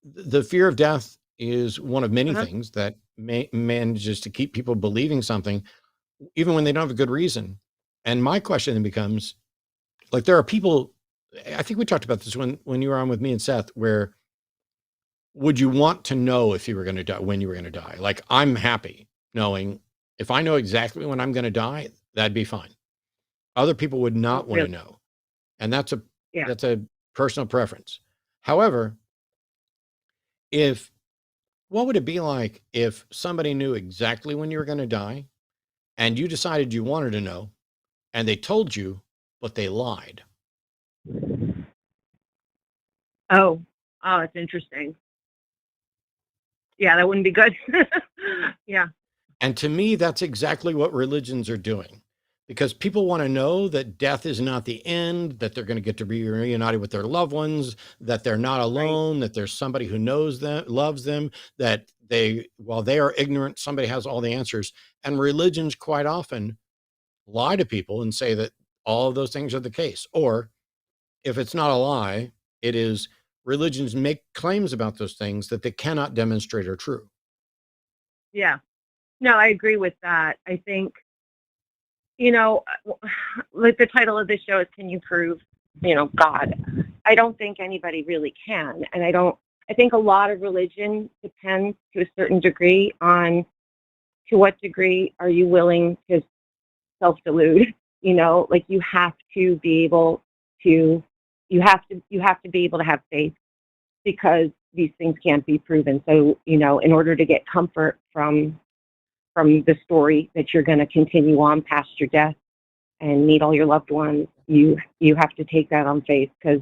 the fear of death is one of many things that manages to keep people believing something, even when they don't have a good reason. And my question then becomes, like, there are people. I think we talked about this when you were on with me and Seth, where would you want to know if you were going to die, when you were going to die? Like, I'm happy knowing if I know exactly when I'm going to die, that'd be fine. Other people would not want to know. And that's a personal preference. However, what would it be like if somebody knew exactly when you were going to die and you decided you wanted to know and they told you, but they lied? oh, that's interesting. Yeah, that wouldn't be good. Yeah. And to me, that's exactly what religions are doing, because people want to know that death is not the end, that they're going to get to be reunited with their loved ones, that they're not alone, that there's somebody who knows them, loves them, that while they are ignorant, somebody has all the answers. And religions quite often lie to people and say that all of those things are the case. Or if it's not a lie, it is religions make claims about those things that they cannot demonstrate are true. Yeah. No, I agree with that. I think, like the title of this show is Can You Prove, God? I don't think anybody really can. And I think a lot of religion depends to a certain degree on to what degree are you willing to self-delude, like you have to be able to be able to have faith because these things can't be proven. So, in order to get comfort from the story that you're going to continue on past your death and meet all your loved ones, you have to take that on faith, because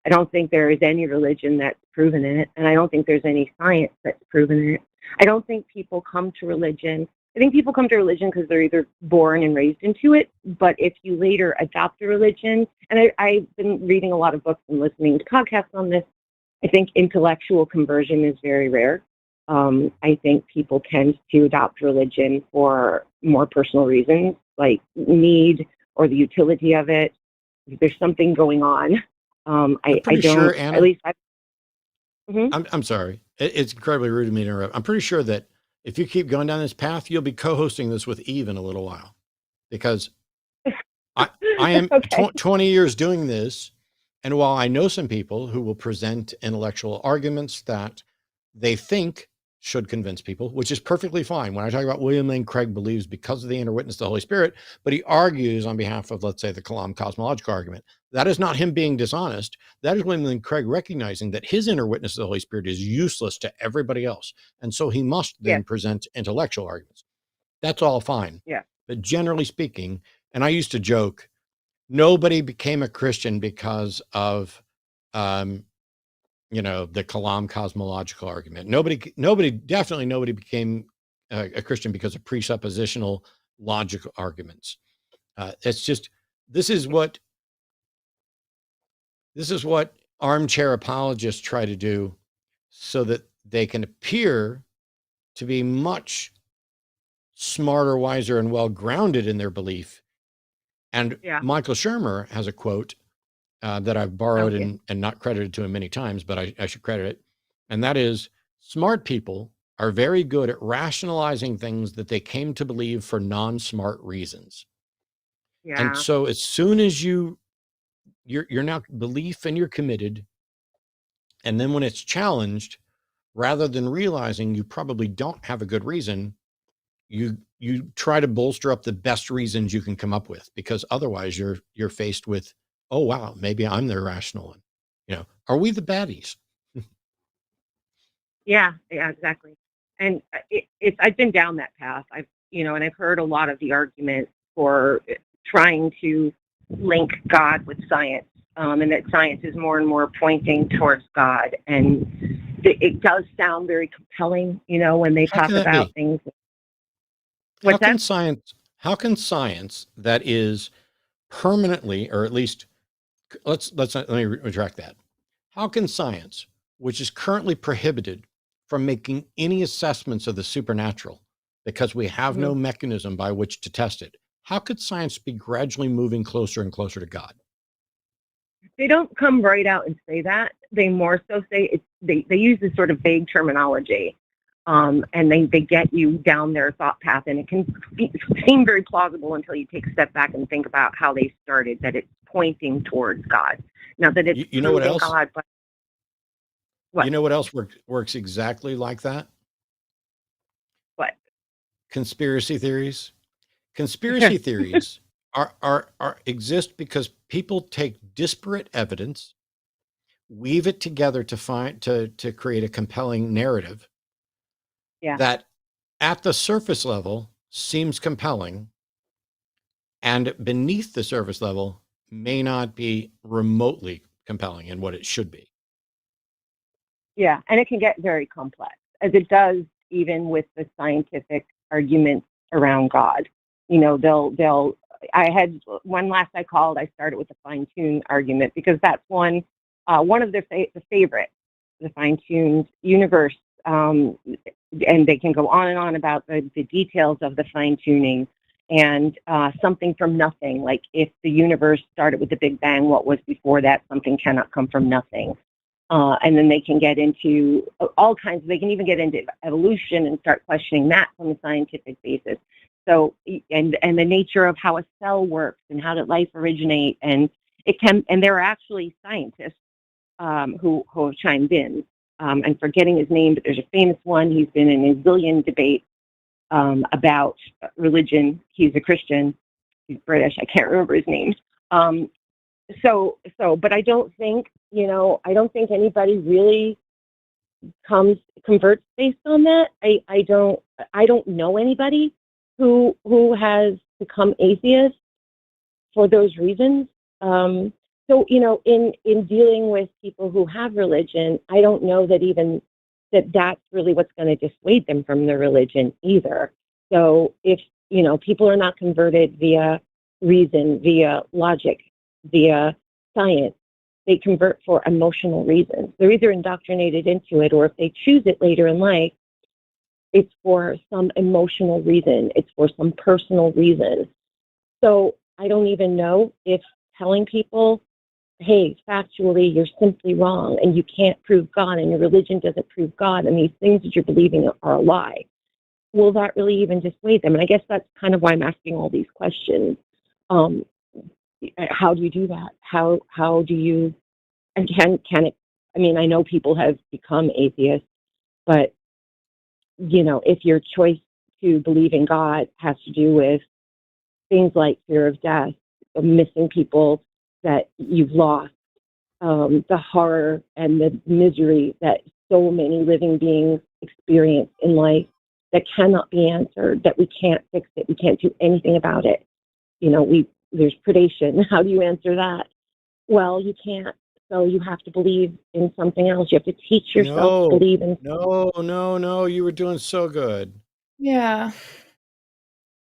I don't think there is any religion that's proven it, and I don't think there's any science that's proven it. I don't think people come to religion. I think people come to religion because they're either born and raised into it, but if you later adopt a religion, and I've been reading a lot of books and listening to podcasts on this, I think intellectual conversion is very rare. I think people tend to adopt religion for more personal reasons, like need or the utility of it. If there's something going on. I'm I pretty don't, sure, Anna, at least I, I'm sorry. It's incredibly rude of me to interrupt. I'm pretty sure that if you keep going down this path, you'll be co-hosting this with Eve in a little while, because I am okay. 20 years doing this. And while I know some people who will present intellectual arguments that they think should convince people, which is perfectly fine. When I talk about William Lane Craig believes because of the inner witness of the Holy Spirit, but he argues on behalf of, let's say, the Kalam cosmological argument. That is not him being dishonest. That is William Lane Craig recognizing that his inner witness of the Holy Spirit is useless to everybody else. And so he must then present intellectual arguments. That's all fine. Yeah. But generally speaking, and I used to joke, nobody became a Christian because of the Kalam cosmological argument. Definitely nobody became a Christian because of presuppositional logical arguments. It's just, this is what armchair apologists try to do so that they can appear to be much smarter, wiser, and well-grounded in their belief, And Yeah. Michael Shermer has a quote that I've borrowed and not credited to him many times, but I should credit it. And that is, smart people are very good at rationalizing things that they came to believe for non-smart reasons. And Yeah. so as soon as you're now belief and you're committed, and then when it's challenged, rather than realizing you probably don't have a good reason, you try to bolster up the best reasons you can come up with, because otherwise you're faced with, oh wow, maybe I'm the irrational one. Are we the baddies? Yeah, exactly. And I've been down that path. And I've heard a lot of the arguments for trying to link God with science, and that science is more and more pointing towards God. And it does sound very compelling, when they How talk can that about be? things. How What's can that? science that is permanently, or at least let me retract that. How can science, which is currently prohibited from making any assessments of the supernatural because we have no Mhm. mechanism by which to test it, how could science be gradually moving closer and closer to God? They don't come right out and say that. They more so say they use this sort of vague terminology, and they get you down their thought path, and it can seem very plausible until you take a step back and think about how they started, that it's pointing towards God. Now that it's You know what proving else? God, but what? You know what else works exactly like that? What? Conspiracy theories. Conspiracy theories are exist because people take disparate evidence, weave it together to create a compelling narrative Yeah. that at the surface level seems compelling, and beneath the surface level may not be remotely compelling in what it should be. Yeah, and it can get very complex, as it does even with the scientific arguments around God. They'll. I had one last I called. I started with the fine-tuned argument because that's one of their the favorite, the fine-tuned universe, and they can go on and on about the details of the fine-tuning and something from nothing. Like if the universe started with the Big Bang, what was before that? Something cannot come from nothing. And then they can get into all kinds. They can even get into evolution and start questioning that from a scientific basis. So, and the nature of how a cell works and how did life originate, and it can. And there are actually scientists who have chimed in. I'm forgetting his name, but there's a famous one. He's been in a zillion debates about religion. He's a Christian. He's British. I can't remember his name. But I don't think, I don't think anybody really converts based on that. I don't know anybody who has become atheist for those reasons. In dealing with people who have religion, I don't know that even that's really what's going to dissuade them from their religion either. So if, people are not converted via reason, via logic, via science, they convert for emotional reasons. They're either indoctrinated into it, or if they choose it later in life, it's for some emotional reason. It's for some personal reason. So I don't even know if telling people, hey, factually, you're simply wrong and you can't prove God and your religion doesn't prove God and these things that you're believing are a lie, will that really even dissuade them? And I guess that's kind of why I'm asking all these questions. How do you do that? How do you, and can it, I mean, I know people have become atheists, but, if your choice to believe in God has to do with things like fear of death, of missing people that you've lost, the horror and the misery that so many living beings experience in life that cannot be answered, that we can't fix it, we can't do anything about it. There's predation. How do you answer that? Well, you can't. So you have to believe in something else. You have to teach yourself to believe in. No. You were doing so good. Yeah.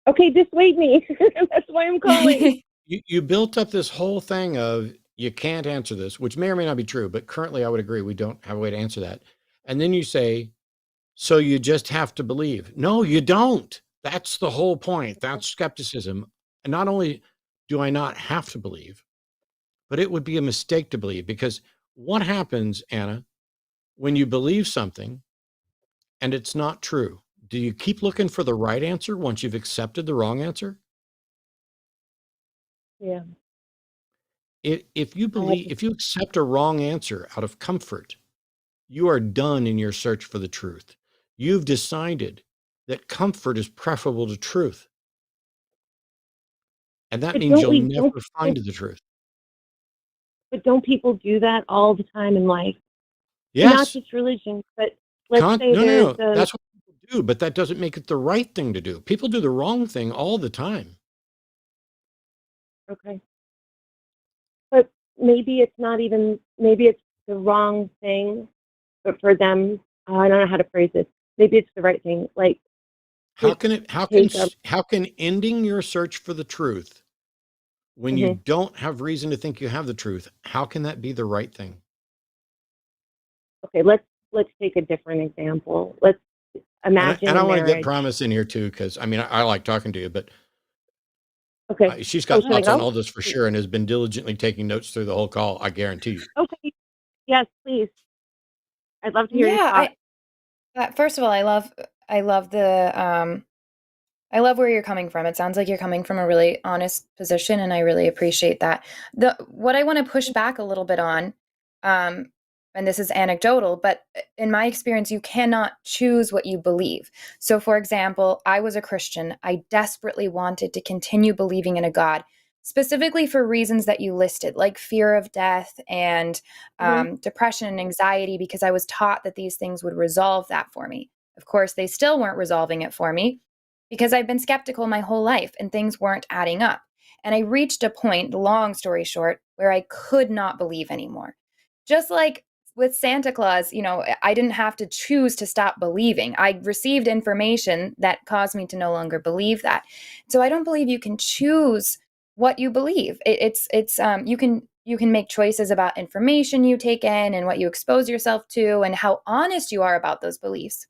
Okay, dissuade me. That's why I'm calling. You built up this whole thing of you can't answer this, which may or may not be true, but currently I would agree we don't have a way to answer that. And then you say, so you just have to believe. No, you don't. That's the whole point. That's skepticism. And not only do I not have to believe, but it would be a mistake to believe, because what happens, Anna, when you believe something and it's not true? Do you keep looking for the right answer once you've accepted the wrong answer? Yeah. If you believe, if you accept a wrong answer out of comfort, you are done in your search for the truth. You've decided that comfort is preferable to truth. And that But means you'll don't never find the truth. but don't people do that all the time in life? Not Yes. just religion, but let's say No. there's a That's what people do, but that doesn't make it the right thing to do. People do the wrong thing all the time. okay. But maybe it's not even, maybe it's the wrong thing, but for them, I don't know how to phrase this. Maybe it's the right thing. Like, How to can take a, how can ending your search for the truth when you Mhm. don't have reason to think you have the truth, how can that be the right thing? Okay, let's take a different example. Let's imagine And a I want to get marriage. Promise in here too, because I mean, I like talking to you, but Okay. she's Oh, got should I thoughts on go? all this for sure, and has been diligently taking notes through the whole call. I guarantee you. Okay. Yes, please. I'd love to hear your Yeah, thoughts. first of all, I love where you're coming from. It sounds like you're coming from a really honest position, and I really appreciate that. What I want to push back a little bit on, um, and this is anecdotal, but in my experience, you cannot choose what you believe. So, for example, I was a Christian. I desperately wanted to continue believing in a God, specifically for reasons that you listed, like fear of death and Mhm. depression and anxiety, because I was taught that these things would resolve that for me. Of course, they still weren't resolving it for me because I've been skeptical my whole life and things weren't adding up. And I reached a point, long story short, where I could not believe anymore. Just like with Santa Claus, I didn't have to choose to stop believing. I received information that caused me to no longer believe that. So I don't believe you can choose what you believe. It's you can make choices about information you take in and what you expose yourself to and how honest you are about those beliefs.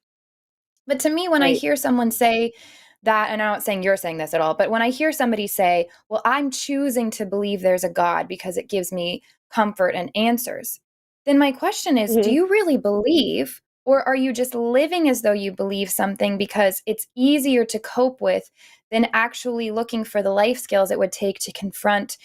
But to me, when I Right. hear someone say that, and I'm not saying you're saying this at all, but when I hear somebody say, well, I'm choosing to believe there's a God because it gives me comfort and answers, then my question is, do Mhm. you really believe, or are you just living as though you believe something because it's easier to cope with than actually looking for the life skills it would take to confront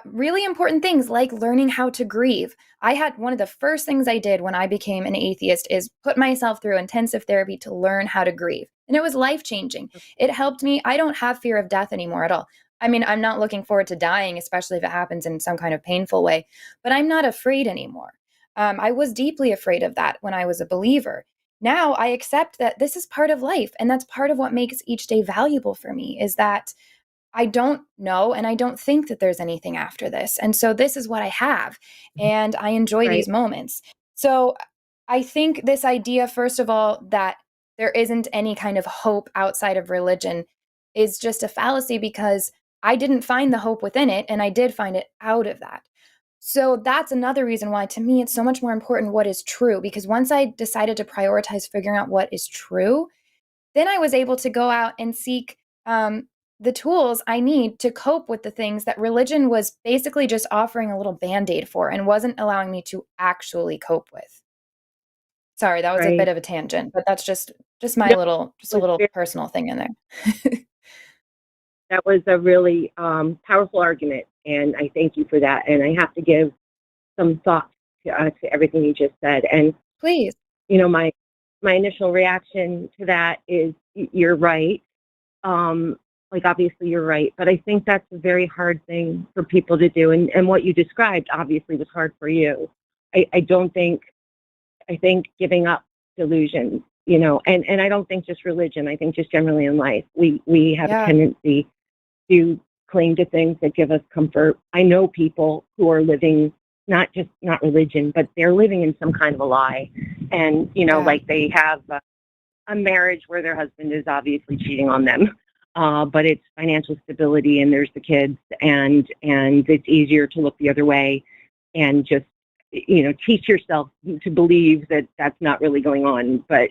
really important things like learning how to grieve. I had one of the first things I did when I became an atheist is put myself through intensive therapy to learn how to grieve. And it was life changing. It helped me. I don't have fear of death anymore at all. I mean, I'm not looking forward to dying, especially if it happens in some kind of painful way, but I'm not afraid anymore. I was deeply afraid of that when I was a believer. Now I accept that this is part of life. And that's part of what makes each day valuable for me is that I don't know, and I don't think that there's anything after this. And so this is what I have, and I enjoy Right. these moments. So I think this idea, first of all, that there isn't any kind of hope outside of religion is just a fallacy because I didn't find the hope within it, and I did find it out of that. So that's another reason why, to me, it's so much more important what is true. Because once I decided to prioritize figuring out what is true, then I was able to go out and seek the tools I need to cope with the things that religion was basically just offering a little band-aid for and wasn't allowing me to actually cope with. Sorry, that was a bit Right. of a tangent, but that's just No, my it just a was little very, personal thing in there. that was a really powerful argument, and I thank you for that. And I have to give some thought to everything you just said. And Please. my initial reaction to that is you're right. Like obviously you're right, but I think that's a very hard thing for people to do. And what you described obviously was hard for you. I don't think, I think giving up delusion, and I don't think just religion, I think just generally in life, we have a Yeah. tendency to cling to things that give us comfort. I know people who are living not religion, but they're living in some kind of a lie. And, Yeah. like they have a marriage where their husband is obviously cheating on them. But it's financial stability and there's the kids and it's easier to look the other way and just, teach yourself to believe that that's not really going on. But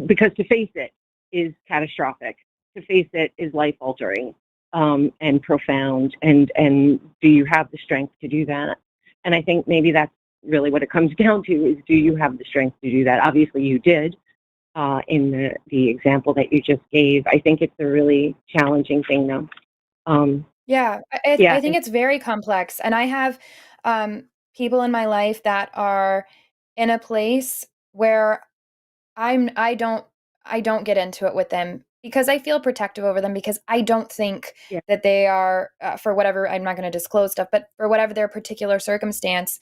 because to face it is catastrophic, to face it is life altering. and profound, and do you have the strength to do that? And I think maybe that's really what it comes down to, is do you have the strength to do that? Obviously you did, in the example that you just gave. I think it's a really challenging thing, though. Yeah, I think it's very complex, and I have people in my life that are in a place where I don't get into it with them because I feel protective over them, because I don't think Yeah. that they are, for whatever, I'm not going to disclose stuff, but for whatever their particular circumstance,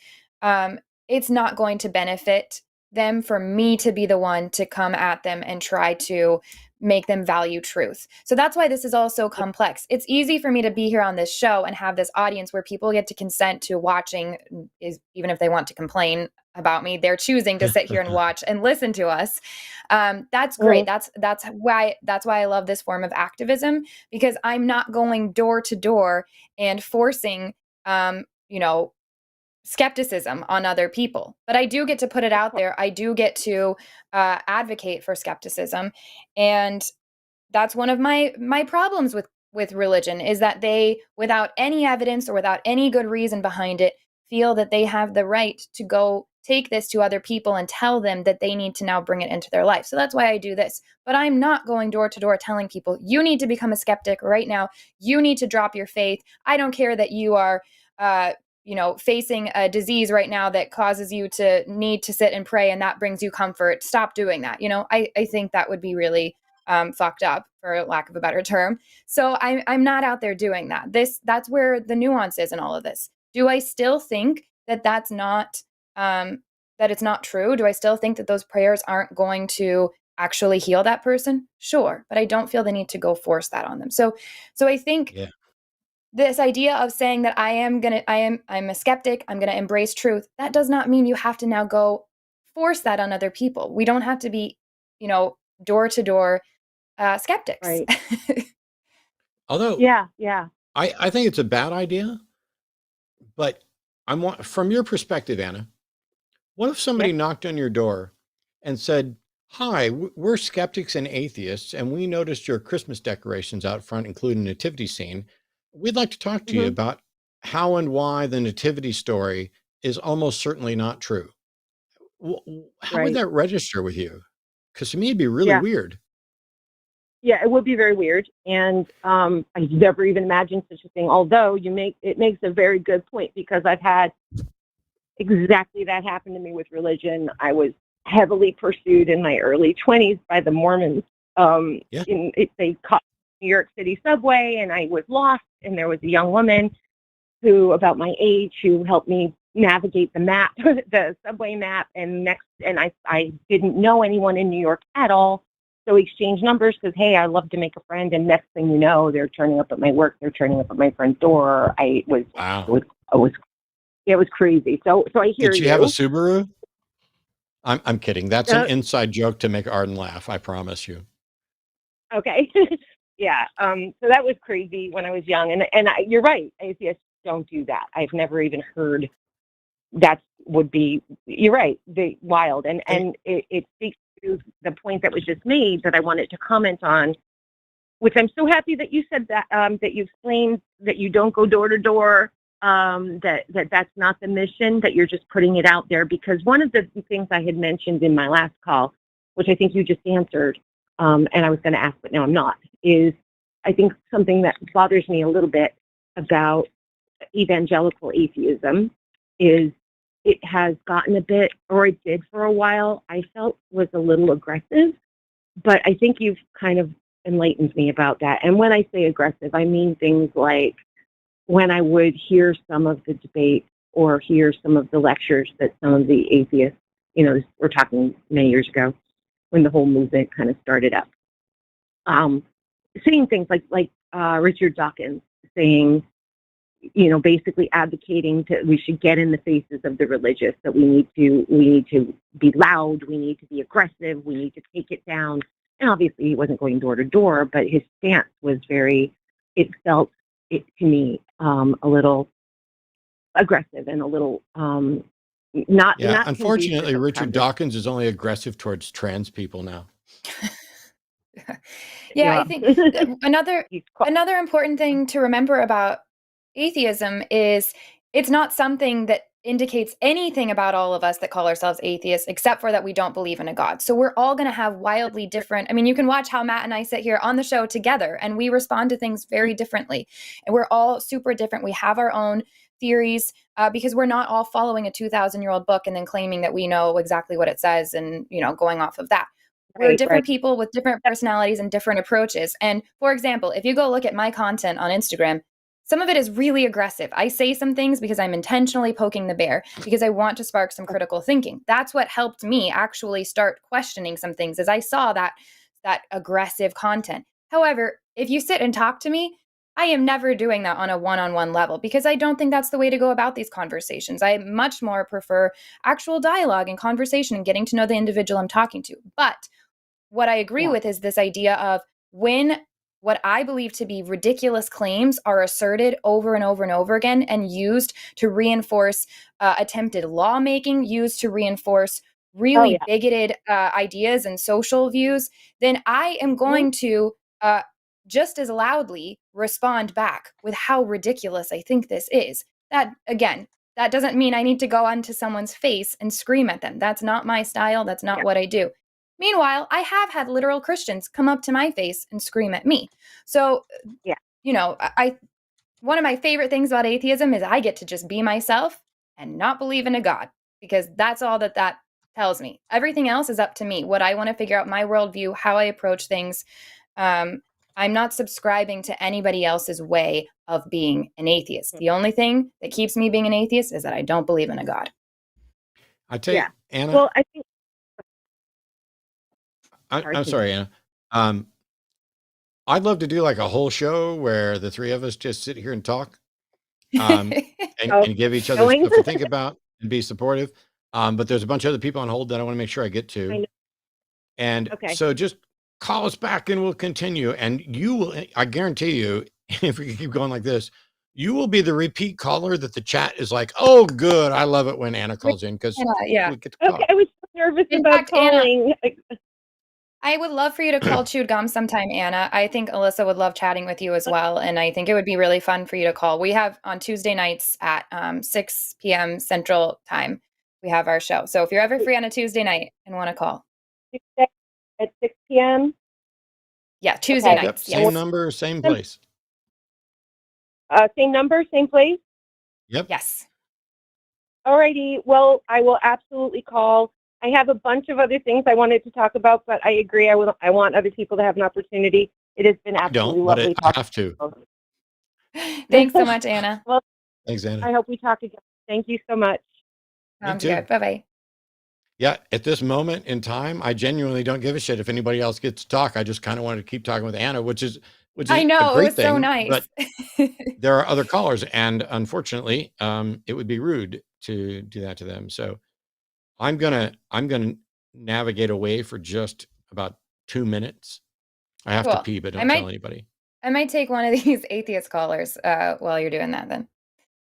it's not going to benefit them for me to be the one to come at them and try to make them value truth. So that's why this is all so complex. It's easy for me to be here on this show and have this audience where people get to consent to watching, is even if they want to complain about me, they're choosing to sit here and watch and listen to us. That's great. That's why I love this form of activism, because I'm not going door to door and forcing, skepticism on other people, but I do get to put it out there. I do get to advocate for skepticism, and that's one of my problems with religion, is that they, without any evidence or without any good reason behind it, feel that they have the right to go take this to other people and tell them that they need to now bring it into their life. So that's why I do this. But I'm not going door to door telling people, you need to become a skeptic right now. You need to drop your faith. I don't care that you are facing a disease right now that causes you to need to sit and pray, and that brings you comfort. Stop doing that. I think that would be really fucked up, for lack of a better term. So I'm not out there doing that. That's where the nuance is in all of this. Do I still think that that's not, that it's not true? Do I still think that those prayers aren't going to actually heal that person? Sure. But I don't feel the need to go force that on them. So I think this idea of saying that I'm a skeptic, I'm going to embrace truth, that does not mean you have to now go force that on other people. We don't have to be, door to door skeptics. Right. Although, Yeah. I think it's a bad idea, but from your perspective, Anna, what if somebody knocked on your door and said, "Hi, we're skeptics and atheists, and we noticed your Christmas decorations out front, including a nativity scene. We'd like to talk to you about how and why the nativity story is almost certainly not true." How would that register with you? Because to me, it'd be really weird. Yeah, it would be very weird, and I never even imagined such a thing. Although it makes a very good point, because I've had exactly that happen to me with religion. I was heavily pursued in my early 20s by the Mormons. They caught New York City subway, and I was lost. And there was a young woman who, about my age, who helped me navigate the map, the subway map. And I didn't know anyone in New York at all. So we exchanged numbers because, hey, I love to make a friend. And next thing you know, they're turning up at my work. They're turning up at my front door. It was crazy. So I hear you. Did she have a Subaru? I'm kidding. That's an inside joke to make Arden laugh. I promise you. Okay. Yeah. So that was crazy when I was young. And you're right. Atheists don't do that. I've never even heard that would be, you're right, wild. And it speaks to the point that was just made that I wanted to comment on, which I'm so happy that you said that, that you explained that you don't go door to door, that's not the mission, that you're just putting it out there. Because one of the things I had mentioned in my last call, which I think you just answered, and I was going to ask, but now I'm not, is I think something that bothers me a little bit about evangelical atheism is it has gotten a bit, or it did for a while, I felt was a little aggressive, but I think you've kind of enlightened me about that. And when I say aggressive, I mean things like when I would hear some of the debate or hear some of the lectures that some of the atheists, we're talking many years ago, when the whole movement kind of started up, saying things like Richard Dawkins saying, basically advocating we should get in the faces of the religious, that we need to be loud, we need to be aggressive, we need to take it down. And obviously he wasn't going door to door, but his stance was it felt to me a little aggressive and a little not. Unfortunately, Richard Dawkins is only aggressive towards trans people now. Yeah, I think another important thing to remember about atheism is it's not something that indicates anything about all of us that call ourselves atheists, except for that we don't believe in a God. So we're all going to have wildly different. I mean, you can watch how Matt and I sit here on the show together and we respond to things very differently. And we're all super different. We have our own theories because we're not all following a 2,000-year-old book and then claiming that we know exactly what it says and, going off of that. We're different people with different personalities and different approaches. And for example, if you go look at my content on Instagram, some of it is really aggressive. I say some things because I'm intentionally poking the bear because I want to spark some critical thinking. That's what helped me actually start questioning some things as I saw that aggressive content. However, if you sit and talk to me, I am never doing that on a one-on-one level because I don't think that's the way to go about these conversations. I much more prefer actual dialogue and conversation and getting to know the individual I'm talking to. But what I agree with is this idea of when what I believe to be ridiculous claims are asserted over and over and over again and used to reinforce attempted lawmaking, used to reinforce really bigoted ideas and social views, then I am going to just as loudly respond back with how ridiculous I think this is. That, again, that doesn't mean I need to go onto someone's face and scream at them. That's not my style. That's not what I do. Meanwhile, I have had literal Christians come up to my face and scream at me. So, one of my favorite things about atheism is I get to just be myself and not believe in a God because that's all that tells me. Everything else is up to me. What I want to figure out, my worldview, how I approach things. I'm not subscribing to anybody else's way of being an atheist. The only thing that keeps me being an atheist is that I don't believe in a God. I tell you, Anna. Well, I think. I'm sorry, Anna. I'd love to do like a whole show where the three of us just sit here and talk and give each other stuff to think about and be supportive. But there's a bunch of other people on hold that I want to make sure I get to. And so just call us back and we'll continue. And you will, I guarantee you, if we keep going like this, you will be the repeat caller that the chat is like, oh, good. I love it when Anna calls in because we get to call. Okay, I was so nervous about calling. Anna, I would love for you to call Chewed Gum sometime, Anna. I think Alyssa would love chatting with you as well. And I think it would be really fun for you to call. We have on Tuesday nights at 6 p.m. Central Time, we have our show. So if you're ever free on a Tuesday night and want to call. Tuesday at 6 p.m.? Yeah, Tuesday nights. Yep, same number, same place. Same number, same place? Yep. Yes. Alrighty. Well, I will absolutely call. I have a bunch of other things I wanted to talk about, but I agree. I want other people to have an opportunity. It has been absolutely lovely. I have to. Thanks so much, Anna. Well, thanks, Anna. I hope we talk again. Thank you so much. Sounds good. Bye-bye. Yeah, at this moment in time, I genuinely don't give a shit if anybody else gets to talk. I just kind of wanted to keep talking with Anna, which is I know, a great it was thing, so nice. But there are other callers, and unfortunately, it would be rude to do that to them. So I'm gonna navigate away for just about 2 minutes. I have to pee, but don't tell anybody. I might take one of these atheist callers while you're doing that then.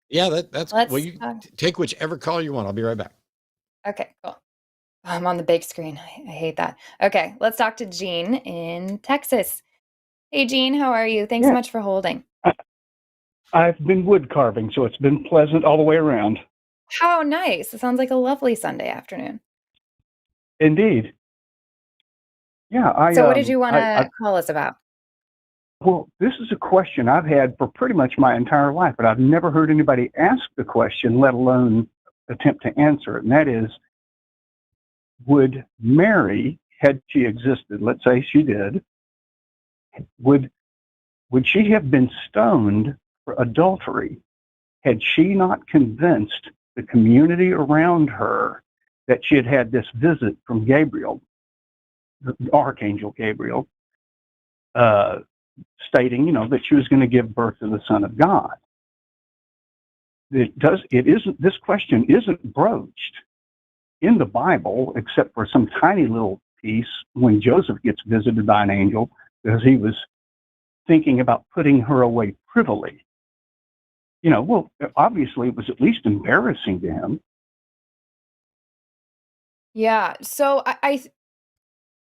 Yeah, that's well, you take whichever call you want. I'll be right back. Okay, cool. I'm on the big screen. I hate that. Okay, let's talk to Jean in Texas. Hey, Jean, how are you? Thanks so much for holding. I've been wood carving, so it's been pleasant all the way around. How nice. It sounds like a lovely Sunday afternoon. Indeed. Yeah. So what did you want to call us about? Well, this is a question I've had for pretty much my entire life, but I've never heard anybody ask the question, let alone attempt to answer it. And that is, would Mary, had she existed, let's say she did, would she have been stoned for adultery had she not convinced the community around her that she had had this visit from Gabriel, the Archangel Gabriel, stating, that she was going to give birth to the Son of God? This question isn't broached in the Bible, except for some tiny little piece when Joseph gets visited by an angel because he was thinking about putting her away privily. Well, obviously it was at least embarrassing to him. Yeah. So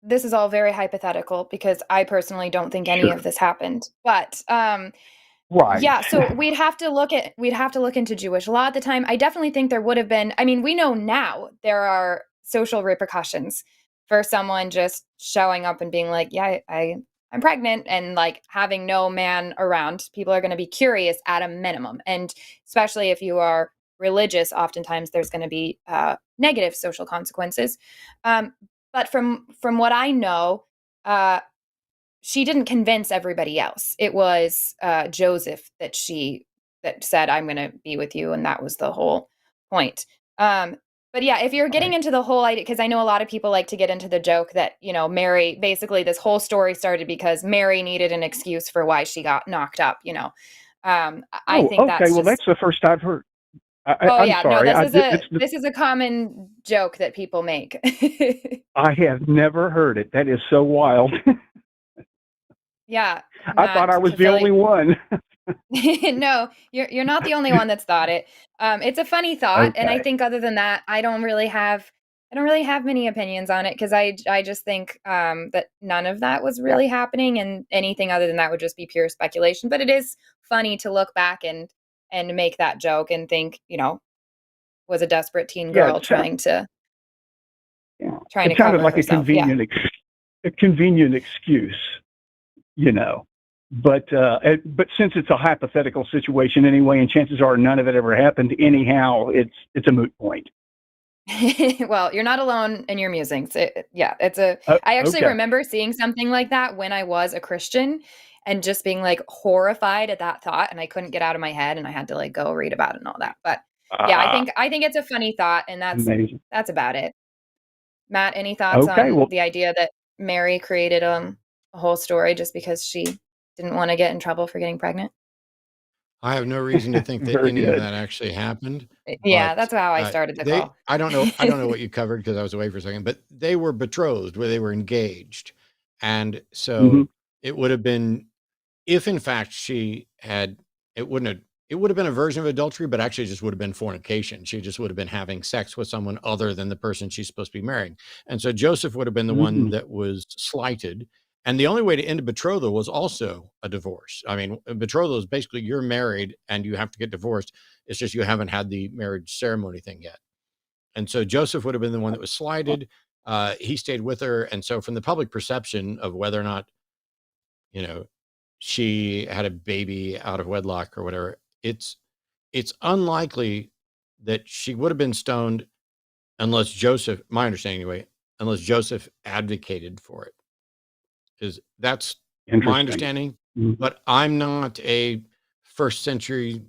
this is all very hypothetical because I personally don't think any of this happened. But Right. yeah, so we'd have to look into Jewish law at the time. I definitely think there would have been. I mean, we know now there are social repercussions for someone just showing up and being like, "Yeah, I'm pregnant," and like having no man around. People are going to be curious at a minimum, and especially if you are religious, oftentimes there's going to be negative social consequences. But from what I know, she didn't convince everybody else. It was Joseph that said, "I'm going to be with you," and that was the whole point. But yeah, if you're getting into the whole idea, because I know a lot of people like to get into the joke that, Mary, basically this whole story started because Mary needed an excuse for why she got knocked up, I think okay. that's Well, just, that's the first I've heard. oh I'm yeah, sorry. no, this is a common joke that people make. I have never heard it. That is so wild. Yeah, I thought I Matt, was to the fill only one. No, you're not the only one that's thought it. It's a funny thought, and I Okay. think other than that, I don't really have many opinions on it because I just think that none of that was Yeah. really happening, and anything other than that would just be pure speculation. But it is funny to look back and make that joke and think, was a desperate teen Yeah. girl trying to It sounded cover like herself. Yeah. a convenient excuse, But since it's a hypothetical situation anyway, and chances are none of it ever happened anyhow, it's a moot point. Well, you're not alone in your musings. I actually Okay. remember seeing something like that when I was a Christian and just being like horrified at that thought, and I couldn't get out of my head, and I had to like go read about it and all that. But yeah, I think it's a funny thought, and Amazing. that's about it. Matt, any thoughts Okay. on Well, the idea that Mary created a whole story just because she didn't want to get in trouble for getting pregnant? I have no reason to think that very any of good. that actually happened. Yeah, But that's how I started the call. I don't know what you covered because I was away for a second, but they were betrothed, where they were engaged. And so Mhm. it would have been, if in fact she had, it would have been a version of adultery, but actually just would have been fornication. She just would have been having sex with someone other than the person she's supposed to be marrying. And so Joseph would have been the one that was slighted. And the only way to end a betrothal was also a divorce. I mean, a betrothal is basically you're married and you have to get divorced. It's just you haven't had the marriage ceremony thing yet. And so Joseph would have been the one that was slighted. He stayed with her. And so from the public perception of whether or not, she had a baby out of wedlock or whatever, it's unlikely that she would have been stoned unless Joseph, my understanding anyway, unless Joseph advocated for it. Because that's my Interesting. understanding. Mhm. But I'm not a first century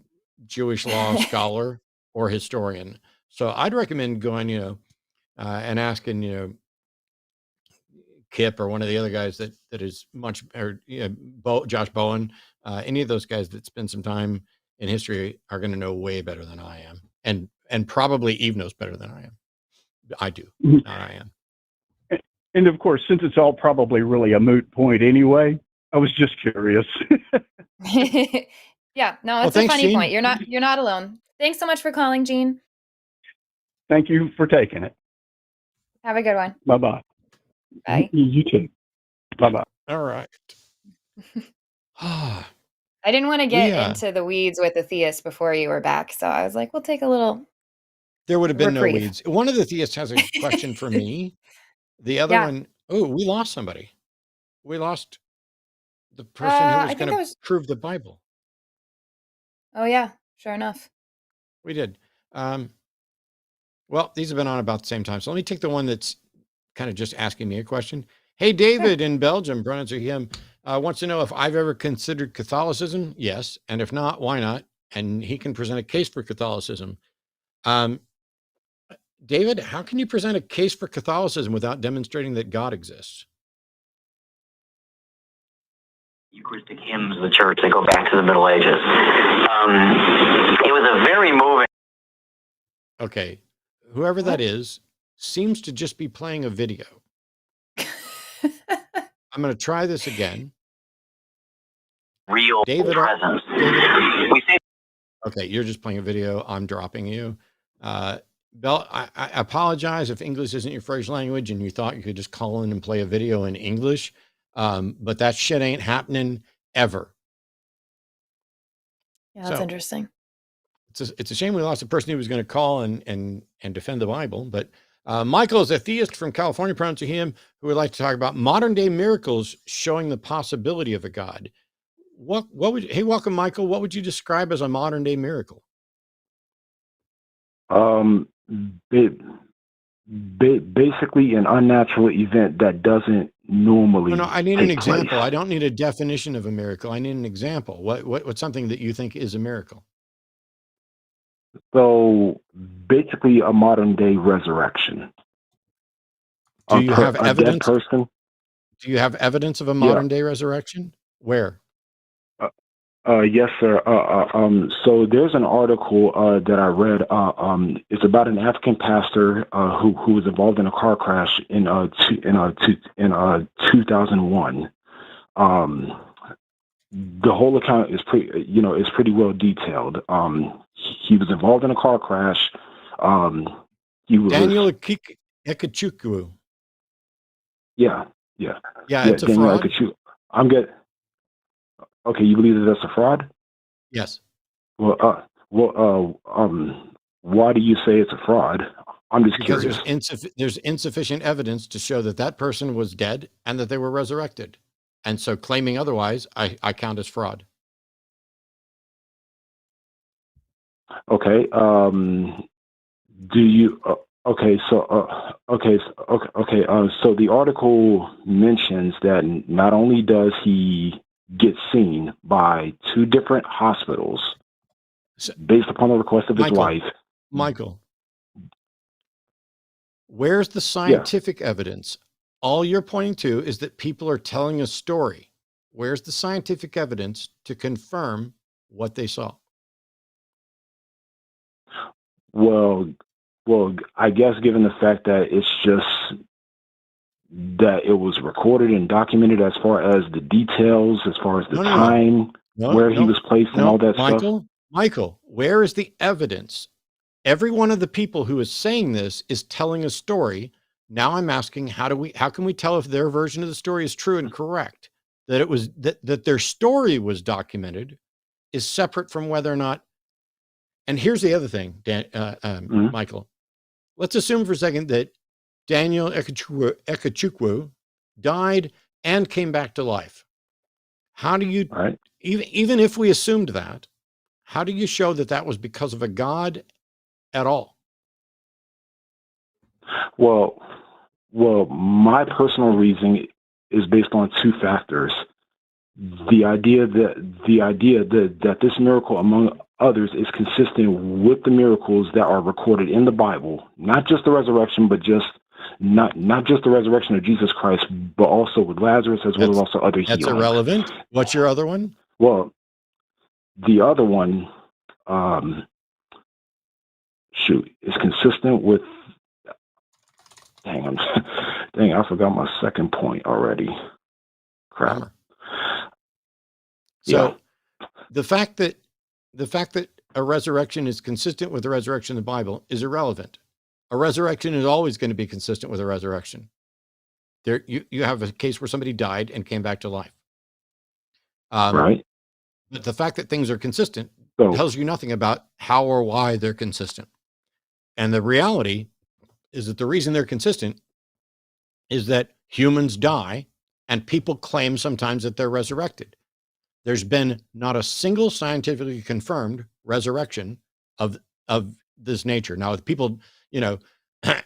Jewish law scholar or historian. So I'd recommend going, and asking, Kip or one of the other guys that is much, or Josh Bowen, any of those guys that spend some time in history are going to know way better than I am, and probably Eve knows better than I am. I do, Mhm. not I am. And of course, since it's all probably really a moot point anyway, I was just curious. Yeah, no, Well, it's a thanks, funny Gene. point. You're not alone. Thanks so much for calling, Gene. Thank you for taking it. Have a good one. Bye-bye. Bye. You too. Bye-bye. All right. I didn't want to get into the weeds with the theist before you were back, so I was like, we'll take a little There would have been reprieve. no weeds. One of the theists has a question for me. The other one, we lost somebody. We lost the person who was I going think to prove the Bible. Oh yeah, sure enough. We did. Well, these have been on about the same time. So let me take the one that's kind of just asking me a question. Hey, David in Belgium, pronouns are him, wants to know if I've ever considered Catholicism. Yes. And if not, why not? And he can present a case for Catholicism. David, how can you present a case for Catholicism without demonstrating that God exists? Eucharistic hymns of the church that go back to the Middle Ages. It was a very moving. Okay. Whoever that is seems to just be playing a video. I'm going to try this again. Real David, presence. David, We say. Okay, you're just playing a video. I'm dropping you. Bell, I apologize if English isn't your first language and you thought you could just call in and play a video in English, but that shit ain't happening ever. Yeah, that's interesting. It's a shame we lost a person who was going to call and defend the Bible. But Michael is a theist from California, pronoun to him, who would like to talk about modern day miracles showing the possibility of a God. What would hey, welcome, Michael. What would you describe as a modern day miracle? Basically an unnatural event that doesn't normally. No, I need an example. I don't need a definition of a miracle. I need an example. What's something that you think is a miracle? So basically a modern day resurrection. Do you have a evidence? Dead person? Do you have evidence of a modern day resurrection? Where? Yes, sir. So there's an article that I read. It's about an African pastor who was involved in a car crash in 2001. The whole account is pretty well detailed. He was involved in a car crash. He was Daniel Ekachukwu. Yeah. It's a Daniel fraud. Okay, you believe that that's a fraud? Yes. Well, why do you say it's a fraud? I'm just curious. Because there's insufficient evidence to show that that person was dead and that they were resurrected. And so claiming otherwise, I count as fraud. Okay. Do you? So the article mentions that not only does he get seen by two different hospitals based upon the request of his wife. Michael, where's the scientific evidence? All you're pointing to is that people are telling a story. Where's the scientific evidence to confirm what they saw? Well, I guess given the fact that it's just that it was recorded and documented as far as the details, as far as the time, where he was placed and all that stuff. Michael, where is the evidence? Every one of the people who is saying this is telling a story. Now I'm asking, how can we tell if their version of the story is true and correct? That it was that their story was documented is separate from whether or not. And here's the other thing, Michael. Let's assume for a second that Daniel Ekachukwu died and came back to life. How do you, even if we assumed that, how do you show that that was because of a God at all? Well, my personal reasoning is based on two factors. The idea that this miracle, among others, is consistent with the miracles that are recorded in the Bible, not just the resurrection, but not just the resurrection of Jesus Christ, but also with Lazarus as well as also other healings. That's irrelevant. What's your other one? Well, the other one, is consistent with. Dang, I forgot my second point already. Crap. So, the fact that a resurrection is consistent with the resurrection in the Bible is irrelevant. A resurrection is always going to be consistent with a resurrection. There, you have a case where somebody died and came back to life. Right. But the fact that things are consistent tells you nothing about how or why they're consistent. And the reality is that the reason they're consistent is that humans die and people claim sometimes that they're resurrected. There's been not a single scientifically confirmed resurrection of this nature. Now, if people,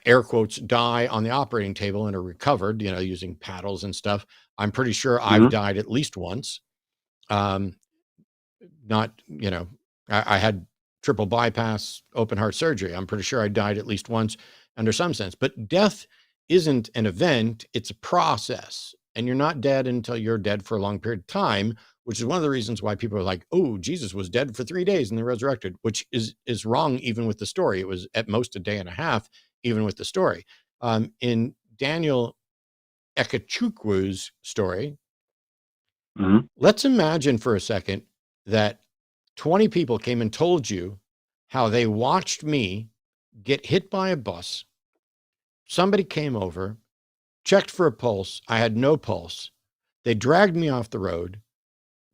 air quotes, die on the operating table and are recovered, using paddles and stuff, I'm pretty sure I've died at least once. I had triple bypass open heart surgery. I'm pretty sure I died at least once under some sense. But death isn't an event, it's a process. And you're not dead until you're dead for a long period of time, which is one of the reasons why people are like, oh, Jesus was dead for 3 days and then resurrected, which is wrong even with the story. It was at most a day and a half, even with the story. In Daniel Ekachukwu's story, let's imagine for a second that 20 people came and told you how they watched me get hit by a bus. Somebody came over, checked for a pulse. I had no pulse. They dragged me off the road.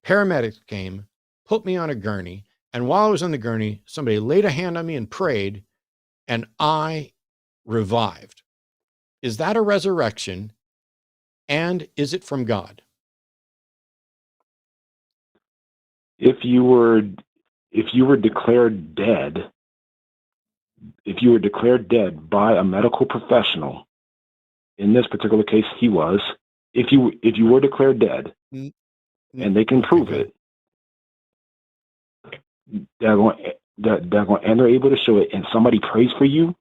Paramedics came, put me on a gurney. And while I was on the gurney, somebody laid a hand on me and prayed, and I revived. Is that a resurrection? And is it from God? If you were declared dead, by a medical professional, in this particular case, he was. If you were declared dead, and they can prove it, they're going and they're able to show it, and somebody prays for you,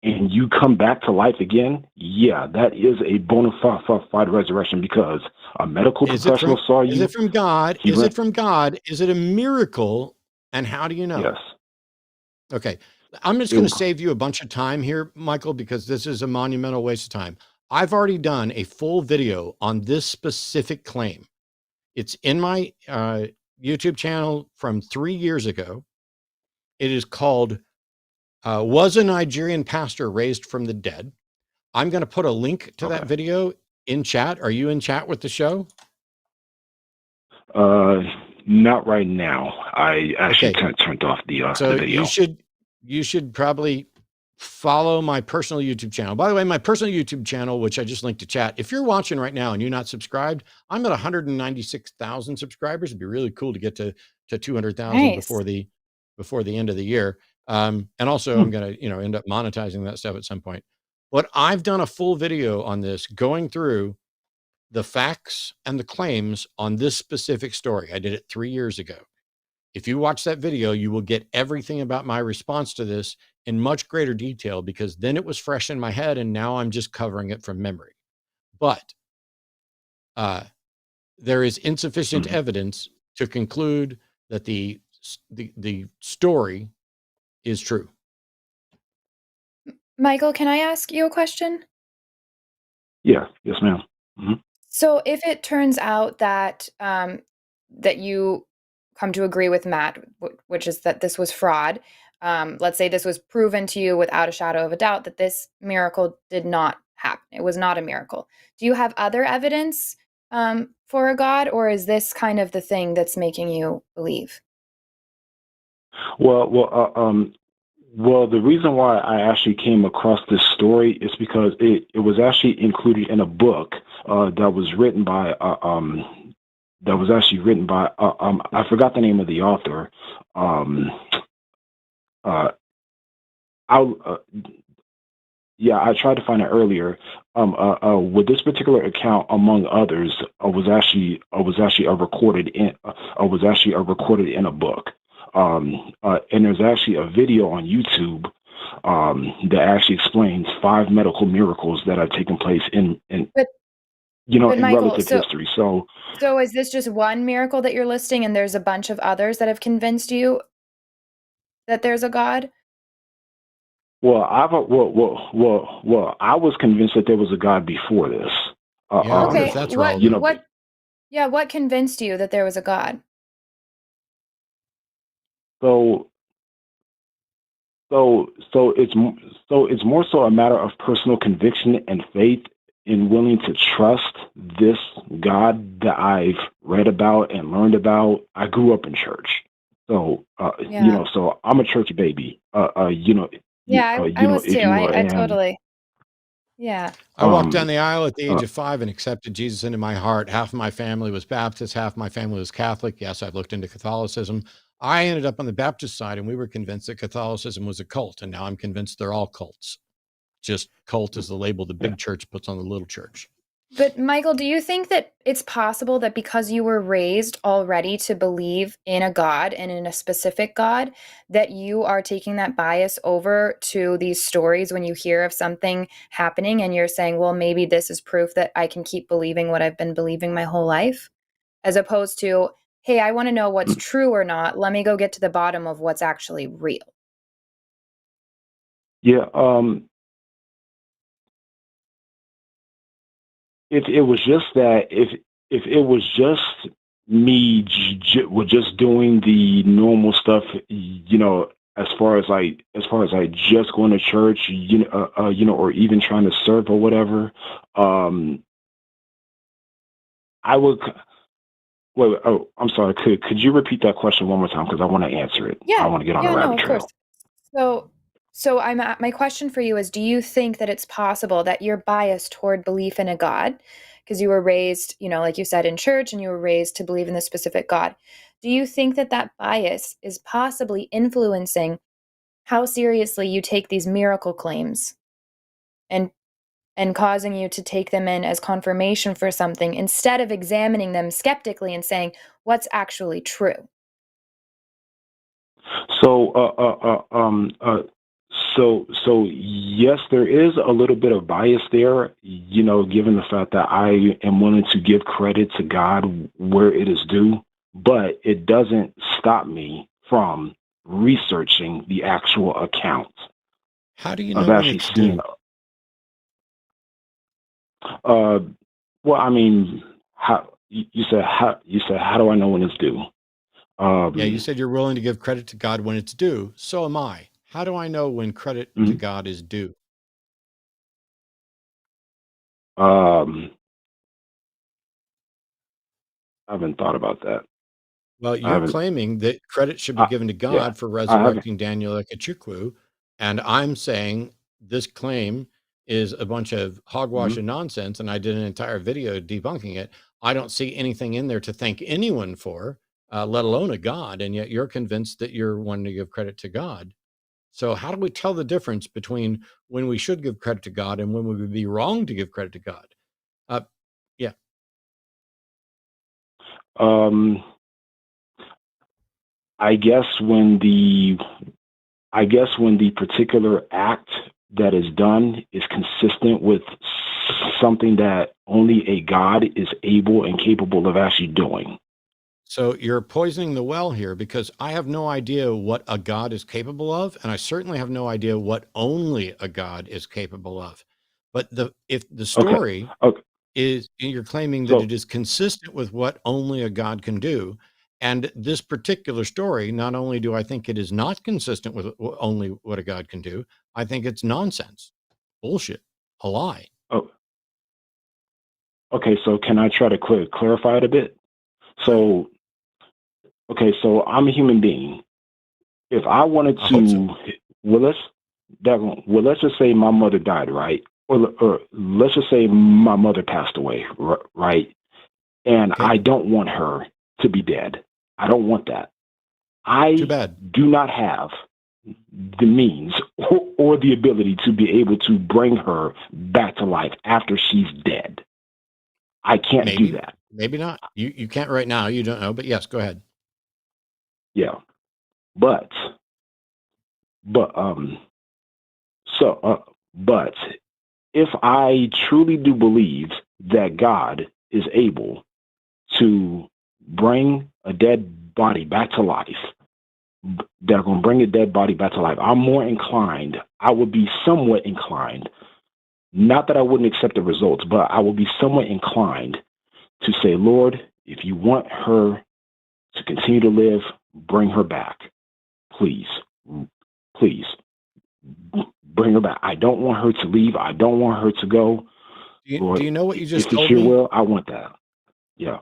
and you come back to life again. Yeah, that is a bona fide resurrection, because a medical professional saw you. Is it from God? Is it from God? Is it a miracle? And how do you know? Yes. Okay. I'm just going to save you a bunch of time here, Michael, because this is a monumental waste of time. I've already done a full video on this specific claim. It's in my YouTube channel from 3 years ago. It is called Was a Nigerian Pastor Raised from the Dead? I'm going to put a link to that video in chat. Are you in chat with the show? Not right now. I actually turned off the video. You should probably follow my personal YouTube channel. By the way, my personal YouTube channel, which I just linked to chat, if you're watching right now and you're not subscribed, I'm at 196,000 subscribers. It'd be really cool to get to 200,000 before the end of the year. And also I'm going to, end up monetizing that stuff at some point. But I've done a full video on this, going through the facts and the claims on this specific story. I did it 3 years ago. If you watch that video, you will get everything about my response to this in much greater detail, because then it was fresh in my head and now I'm just covering it from memory. But there is insufficient evidence to conclude that the story is true. Michael, can I ask you a question? Yeah. Yes, ma'am. Mm-hmm. So if it turns out that that you come to agree with Matt, which is that this was fraud, let's say this was proven to you without a shadow of a doubt that this miracle did not happen. It was not a miracle. Do you have other evidence for a God, or is this kind of the thing that's making you believe? Well, the reason why I actually came across this story is because it was actually included in a book that was written by I forgot the name of the author. I tried to find it earlier. With this particular account, among others, was actually recorded in a book. And there's actually a video on YouTube that actually explains 5 medical miracles that have taken place in Michael, relative history. So is this just one miracle that you're listing, and there's a bunch of others that have convinced you that there's a God? Well, I was convinced that there was a God before this. Okay. What convinced you that there was a God? So it's more so a matter of personal conviction and faith in willing to trust this God that I've read about and learned about. I grew up in church, so so I'm a church baby. I was too. I totally. Yeah. I walked down the aisle at the age of 5 and accepted Jesus into my heart. Half of my family was Baptist, half my family was Catholic. Yes, I've looked into Catholicism. I ended up on the Baptist side, and we were convinced that Catholicism was a cult, and now I'm convinced they're all cults. Just cult is the label the big church puts on the little church. But Michael, do you think that it's possible that because you were raised already to believe in a God and in a specific God, that you are taking that bias over to these stories when you hear of something happening and you're saying, well, maybe this is proof that I can keep believing what I've been believing my whole life, as opposed to, hey, I want to know what's true or not. Let me go get to the bottom of what's actually real. Yeah. It was just that if it was just me just doing the normal stuff, as far as like just going to church, or even trying to serve or whatever, I would. Wait, oh, I'm sorry. Could you repeat that question one more time? Because I want to answer it. I Yeah, want to get on a yeah, no, rabbit of trail. course. So my question for you is, do you think that it's possible that you're biased toward belief in a God because you were raised, like you said, in church, and you were raised to believe in this specific God? Do you think that that bias is possibly influencing how seriously you take these miracle claims and causing you to take them in as confirmation for something instead of examining them skeptically and saying what's actually true? So yes, there is a little bit of bias there, given the fact that I am willing to give credit to God where it is due, but it doesn't stop me from researching the actual account How do you of know when actually it's seeing. due? Well, I mean, how you said how do I know when it's due? Yeah, you said you're willing to give credit to God when it's due. So am I. How do I know when credit to Mhm. God is due? I haven't thought about that. Well, I you're haven't. claiming that credit should be given to Yeah, God for I haven't. resurrecting Daniel Ekechukwu, and I'm saying this claim is a bunch of hogwash Mhm. and nonsense, and I did an entire video debunking it. I don't see anything in there to thank anyone for, let alone a God, and yet you're convinced that you're wanting to give credit to God. So how do we tell the difference between when we should give credit to God and when we would be wrong to give credit to God? Uh, yeah. Um, I guess when the particular act that is done is consistent with something that only a God is able and capable of actually doing. So you're poisoning the well here because I have no idea what a God is capable of, and I certainly have no idea what only a God is capable of. But if the Okay. story Okay. is you're claiming that So it is consistent with what only a God can do, and this particular story, not only do I think it is not consistent with only what a God can do, I think it's nonsense, bullshit, a lie. oh, okay. So can I try to clarify it a bit? So okay. So I'm a human being. If I wanted I hope so. to, let's just say my mother died, right? Or let's just say my mother passed away, right? And Okay. I don't want her to be dead. I don't want that. Too I bad. do not have the means or the ability to be able to bring her back to life after she's dead. I can't do Maybe, that. maybe not. You can't right now. You don't know, but yes, go ahead. Yeah. But but but if I truly do believe that God is able to bring a dead body back to life, they're going to bring a dead body back to life, I'm more inclined, I would be somewhat inclined, not that I wouldn't accept the results, but I would be somewhat inclined to say, Lord, if you want her to continue to live, bring her back. Please, please, bring her back. I don't want her to leave. I don't want her to go. Do you know what you just if it's told your me? will, I want that. Yeah.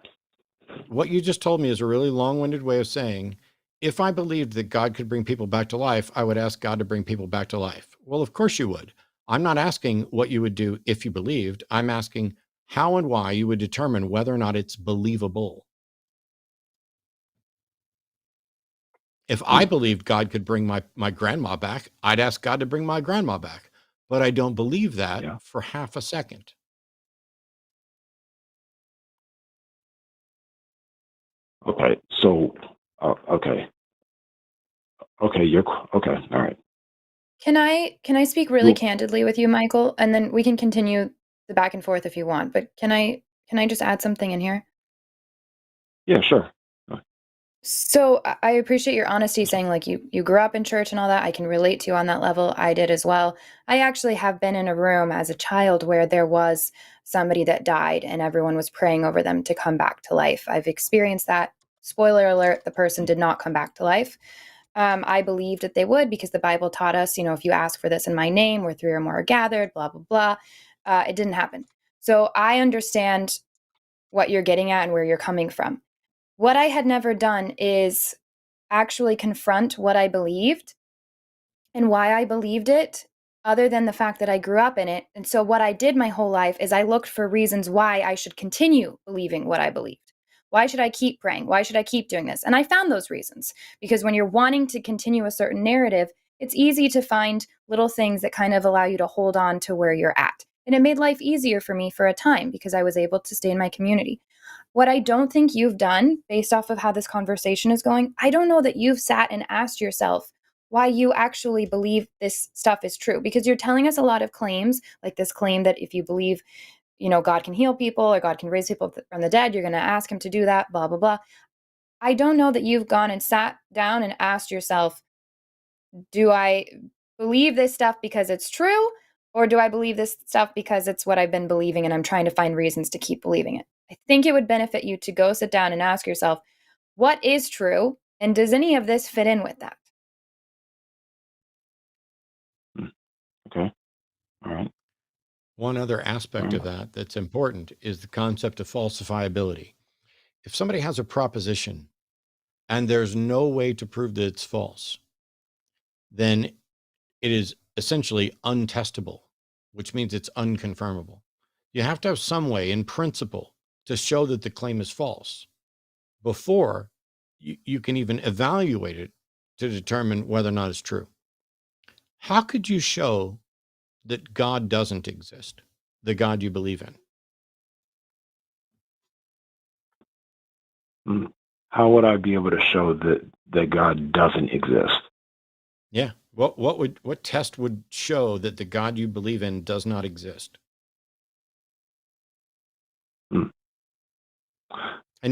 What you just told me is a really long-winded way of saying, if I believed that God could bring people back to life, I would ask God to bring people back to life. Well, of course you would. I'm not asking what you would do if you believed. I'm asking how and why you would determine whether or not it's believable. If I believed God could bring my grandma back, I'd ask God to bring my grandma back. But I don't believe that Yeah. for half a second. Okay. So, okay. Okay. Okay. All right. Can I speak really Well, candidly with you, Michael? And then we can continue the back and forth if you want. But can I just add something in here? yeah, sure. So I appreciate your honesty saying like you grew up in church and all that. I can relate to you on that level. I did as well. I actually have been in a room as a child where there was somebody that died and everyone was praying over them to come back to life. I've experienced that. Spoiler alert, the person did not come back to life. I believed that they would because the Bible taught us, if you ask for this in my name, where 3 or more are gathered, blah, blah, blah. It didn't happen. So I understand what you're getting at and where you're coming from. What I had never done is actually confront what I believed and why I believed it, other than the fact that I grew up in it. And so what I did my whole life is I looked for reasons why I should continue believing what I believed. Why should I keep praying? Why should I keep doing this? And I found those reasons, because when you're wanting to continue a certain narrative, it's easy to find little things that kind of allow you to hold on to where you're at. And it made life easier for me for a time because I was able to stay in my community. What I don't think you've done, based off of how this conversation is going, I don't know that you've sat and asked yourself why you actually believe this stuff is true, because you're telling us a lot of claims, like this claim that if you believe, God can heal people or God can raise people from the dead, you're going to ask him to do that, blah, blah, blah. I don't know that you've gone and sat down and asked yourself, do I believe this stuff because it's true, or do I believe this stuff because it's what I've been believing and I'm trying to find reasons to keep believing it? I think it would benefit you to go sit down and ask yourself, what is true, and does any of this fit in with that? Okay. All right. One other aspect of that that's important is the concept of falsifiability. If somebody has a proposition and there's no way to prove that it's false, then it is essentially untestable, which means it's unconfirmable. You have to have some way in principle to show that the claim is false before you can even evaluate it to determine whether or not it's true. How could you show that God doesn't exist, the God you believe in? How would I be able to show that God doesn't exist? Yeah. What test would show that the God you believe in does not exist? And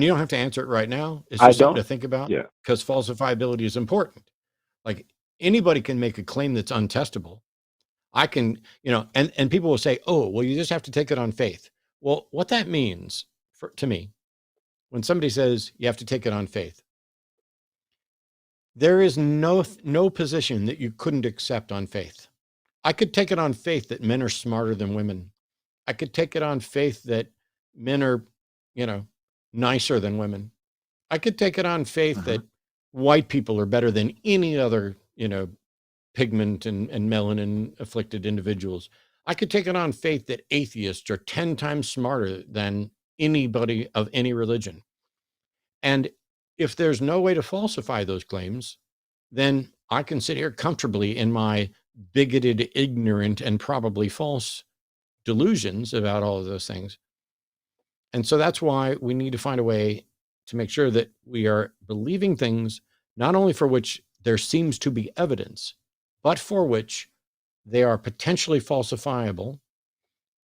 you don't have to answer it right now. It's just something to think about. Yeah. Because falsifiability is important. Like, anybody can make a claim that's untestable. I can, and people will say, oh, well, you just have to take it on faith. Well, what that means to me, when somebody says you have to take it on faith, there is no position that you couldn't accept on faith. I could take it on faith that men are smarter than women. I could take it on faith that men are, nicer than women. I could take it on faith that white people are better than any other, pigment and melanin afflicted individuals. I could take it on faith that atheists are 10 times smarter than anybody of any religion. And if there's no way to falsify those claims, then I can sit here comfortably in my bigoted, ignorant, and probably false delusions about all of those things. And so that's why we need to find a way to make sure that we are believing things not only for which there seems to be evidence, but for which they are potentially falsifiable,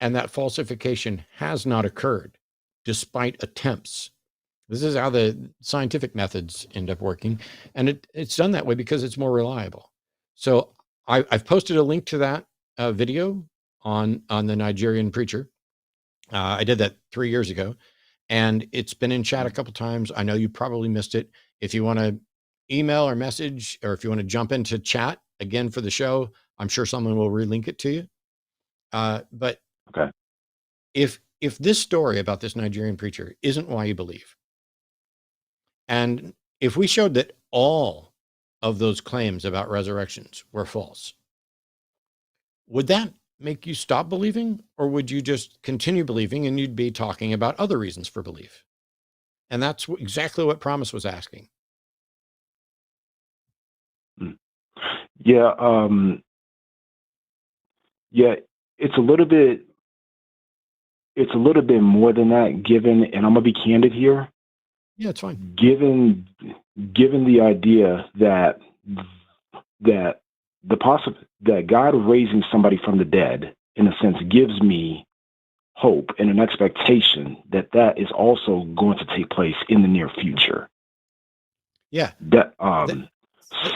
and that falsification has not occurred despite attempts. This is how the scientific methods end up working. And it's done that way because it's more reliable. So I've posted a link to that video on the Nigerian preacher. I did that 3 years ago, and it's been in chat a couple times. I know you probably missed it. If you want to email or message, or if you want to jump into chat again for the show, I'm sure someone will relink it to you. But okay, if this story about this Nigerian preacher isn't why you believe, and if we showed that all of those claims about resurrections were false, would that make you stop believing, or would you just continue believing and you'd be talking about other reasons for belief? And that's exactly what Promise was asking. Yeah. Yeah, it's a little bit more than that, given, and I'm gonna be candid here. Yeah, it's fine. Given the idea that that God raising somebody from the dead, in a sense, gives me hope and an expectation that is also going to take place in the near future. Yeah. So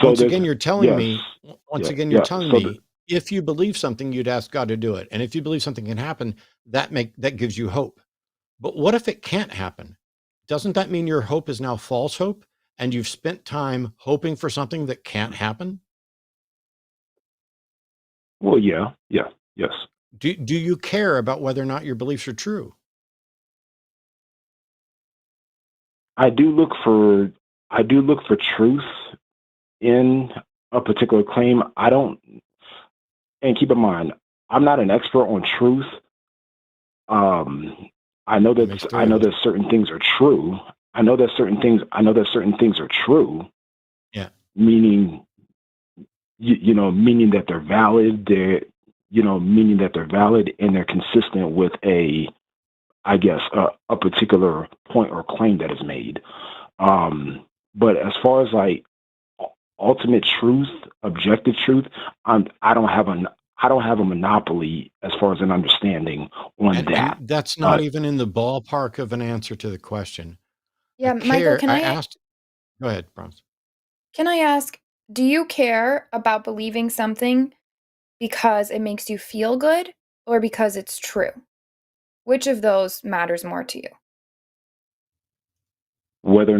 once again, you're telling me. You're telling so me if you believe something, you'd ask God to do it, and if you believe something can happen, that gives you hope. But what if it can't happen? Doesn't that mean your hope is now false hope? and you've spent time hoping for something that can't happen? Well, yes. Do you care about whether or not your beliefs are true? I do look for truth in a particular claim. I don't, and keep in mind, I'm not an expert on truth. I know that certain things are true. I know that certain things are true. Yeah. Meaning, meaning that they're valid. Meaning that they're valid and they're consistent with a particular point or claim that is made. But as far as like ultimate truth, objective truth, I don't have a monopoly as far as an understanding on that. And that's not even in the ballpark of an answer to the question. Yeah, Michael, I asked. Go ahead, Bronze. Can I ask, do you care about believing something because it makes you feel good or because it's true? Which of those matters more to you? Whether or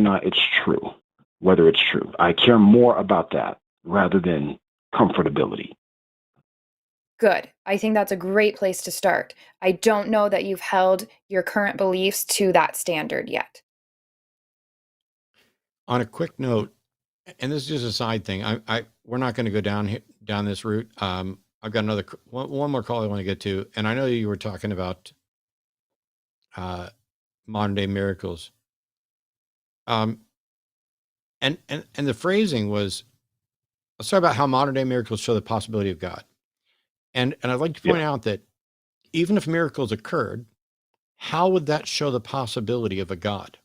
not it's true. Whether it's true. I care more about that rather than comfortability. Good. I think that's a great place to start. I don't know that you've held your current beliefs to that standard yet. On a quick note, and this is just a side thing, we're not going to go down this route. I've got one more call I want to get to, and I know you were talking about modern day miracles. And the phrasing was, let's talk about how modern day miracles show the possibility of God. And I'd like to point out that even if miracles occurred, how would that show the possibility of a God?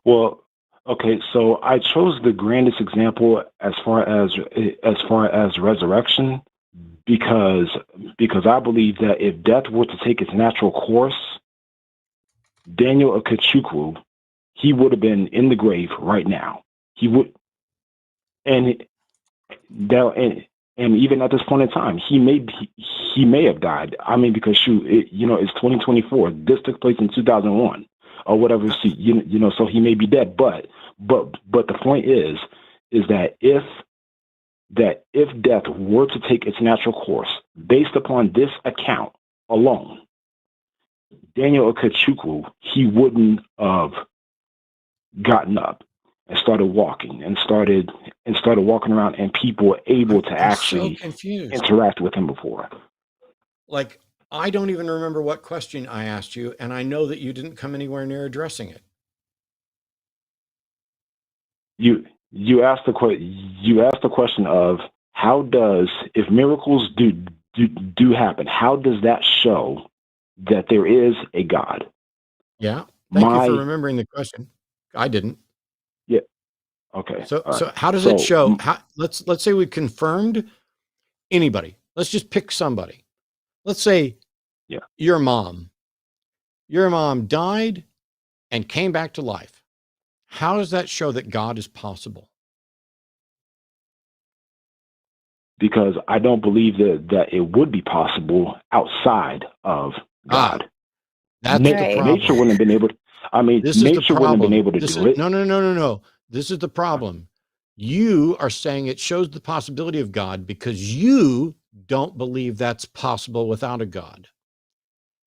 Well, okay, so I chose the grandest example as far as resurrection because I believe that if death were to take its natural course, Daniel Okechukwu, he would have been in the grave right now. He would, and even at this point in time, he may have died. I mean, because it's 2024. This took place in 2001 or whatever. So, so he may be dead. But the point is that if death were to take its natural course based upon this account alone, Daniel Okechukwu, he wouldn't have gotten up and started walking and started walking around, and people were able to actually interact with him before. Like, I don't even remember what question I asked you, and I know that you didn't come anywhere near addressing it. You asked the question of how does, if miracles do happen, how does that show that there is a God? Yeah. Thank you for remembering the question. I didn't. Yeah. Okay. So how does it show? Let's say we confirmed anybody. Let's just pick somebody. Let's say your mom. Your mom died and came back to life. How does that show that God is possible? Because I don't believe that it would be possible outside of God. That's the problem. Nature wouldn't have been able to. I mean, nature wouldn't have been able to do it. No. This is the problem. You are saying it shows the possibility of God because you don't believe that's possible without a God.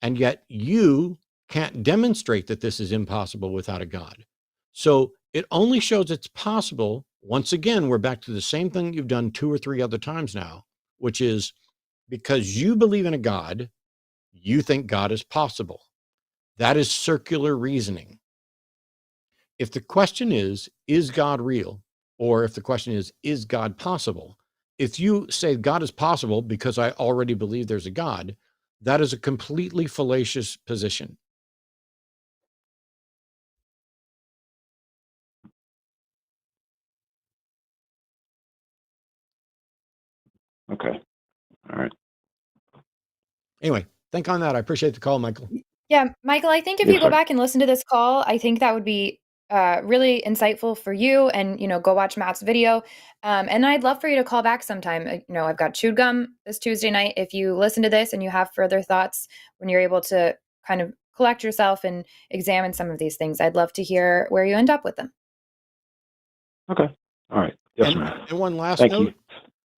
And yet you can't demonstrate that this is impossible without a God. So it only shows it's possible. Once again, we're back to the same thing you've done 2 or 3 other times now, which is because you believe in a God, you think God is possible. That is circular reasoning. If the question is God real? Or if the question is God possible? If you say God is possible because I already believe there's a God, that is a completely fallacious position. Okay. All right. Anyway, think on that. I appreciate the call, Michael. Yeah, Michael, I think if you go back and listen to this call, I think that would be really insightful for you, and go watch Matt's video. And I'd love for you to call back sometime. I've got Chewed Gum this Tuesday night. If you listen to this and you have further thoughts when you're able to kind of collect yourself and examine some of these things. I'd love to hear where you end up with them. Okay. All right. Yes, And, ma'am. and one last Thank note. you.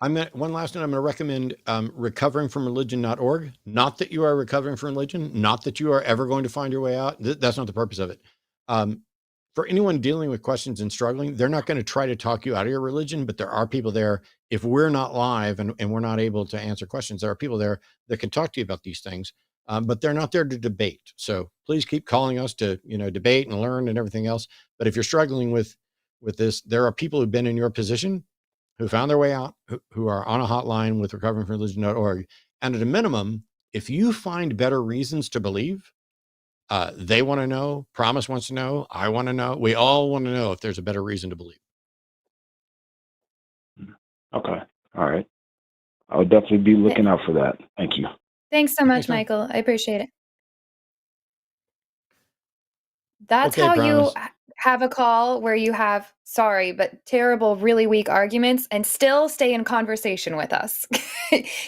I'm going to recommend recoveringfromreligion.org. Not that you are recovering from religion, not that you are ever going to find your way out. That's not the purpose of it. For anyone dealing with questions and struggling, they're not going to try to talk you out of your religion, but there are people there. If we're not live and we're not able to answer questions, there are people there that can talk to you about these things, but they're not there to debate. So please keep calling us to, debate and learn and everything else. But if you're struggling with this, there are people who've been in your position who found their way out, who are on a hotline with recoveringfromreligion.org. And at a minimum, if you find better reasons to believe, they want to know, Promise wants to know, I want to know, we all want to know if there's a better reason to believe. Okay. All right. I'll definitely be looking out for that. Thank you. Thanks so much, Thanks, man. Michael. I appreciate it. That's Okay, how Promise. you have a call where you have, sorry, but terrible, really weak arguments and still stay in conversation with us.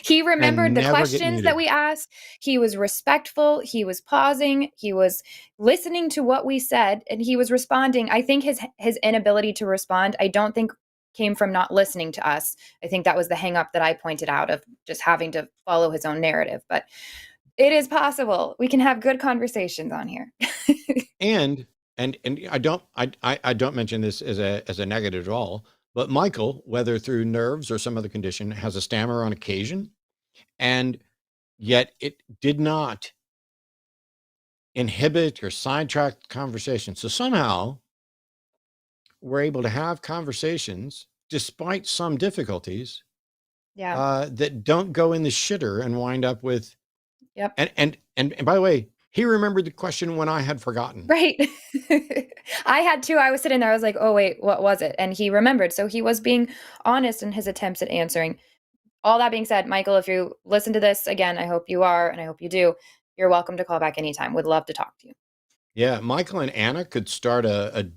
He remembered the never get questions that muted. we asked. He was respectful. He was pausing. He was listening to what we said, and he was responding. I think his inability to respond, I don't think came from not listening to us. I think that was the hang up that I pointed out of just having to follow his own narrative. But it is possible. We can have good conversations on here. And I don't mention this as a negative at all, but Michael, whether through nerves or some other condition, has a stammer on occasion, and yet it did not inhibit or sidetrack the conversation. So somehow we're able to have conversations despite some difficulties that don't go in the shitter and wind up with. Yep. And by the way, he remembered the question when I had forgotten. Right. I had too. I was sitting there. I was like, oh, wait, what was it? And he remembered. So he was being honest in his attempts at answering. All that being said, Michael, if you listen to this again, I hope you are, and I hope you do. You're welcome to call back anytime. Would love to talk to you. Yeah, Michael and Anna could start a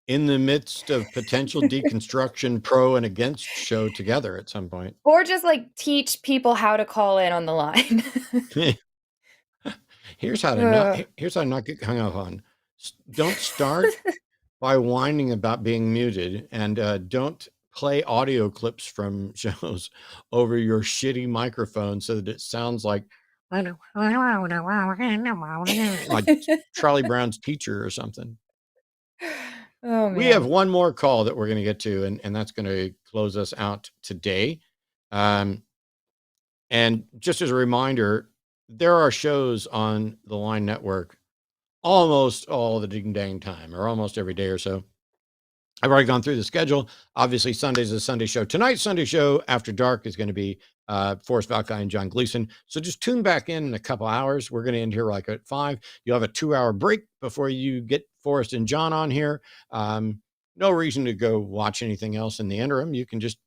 in the midst of potential deconstruction pro and against show together at some point. Or just like teach people how to call in on the line. Here's how to not get hung up on. Don't start by whining about being muted, and don't play audio clips from shows over your shitty microphone so that it sounds like Charlie Brown's teacher or something. Oh, man. We have one more call that we're going to get to, and that's going to close us out today. And just as a reminder, there are shows on the Line Network almost all the ding-dang time, or almost every day or so. I've already gone through the schedule. Obviously, Sunday's a Sunday show. Tonight's Sunday show after dark is going to be Forrest Valkai and John Gleason. So just tune back in a couple hours. We're going to end here like at 5. You'll have a 2-hour break before you get Forrest and John on here. No reason to go watch anything else in the interim. You can just,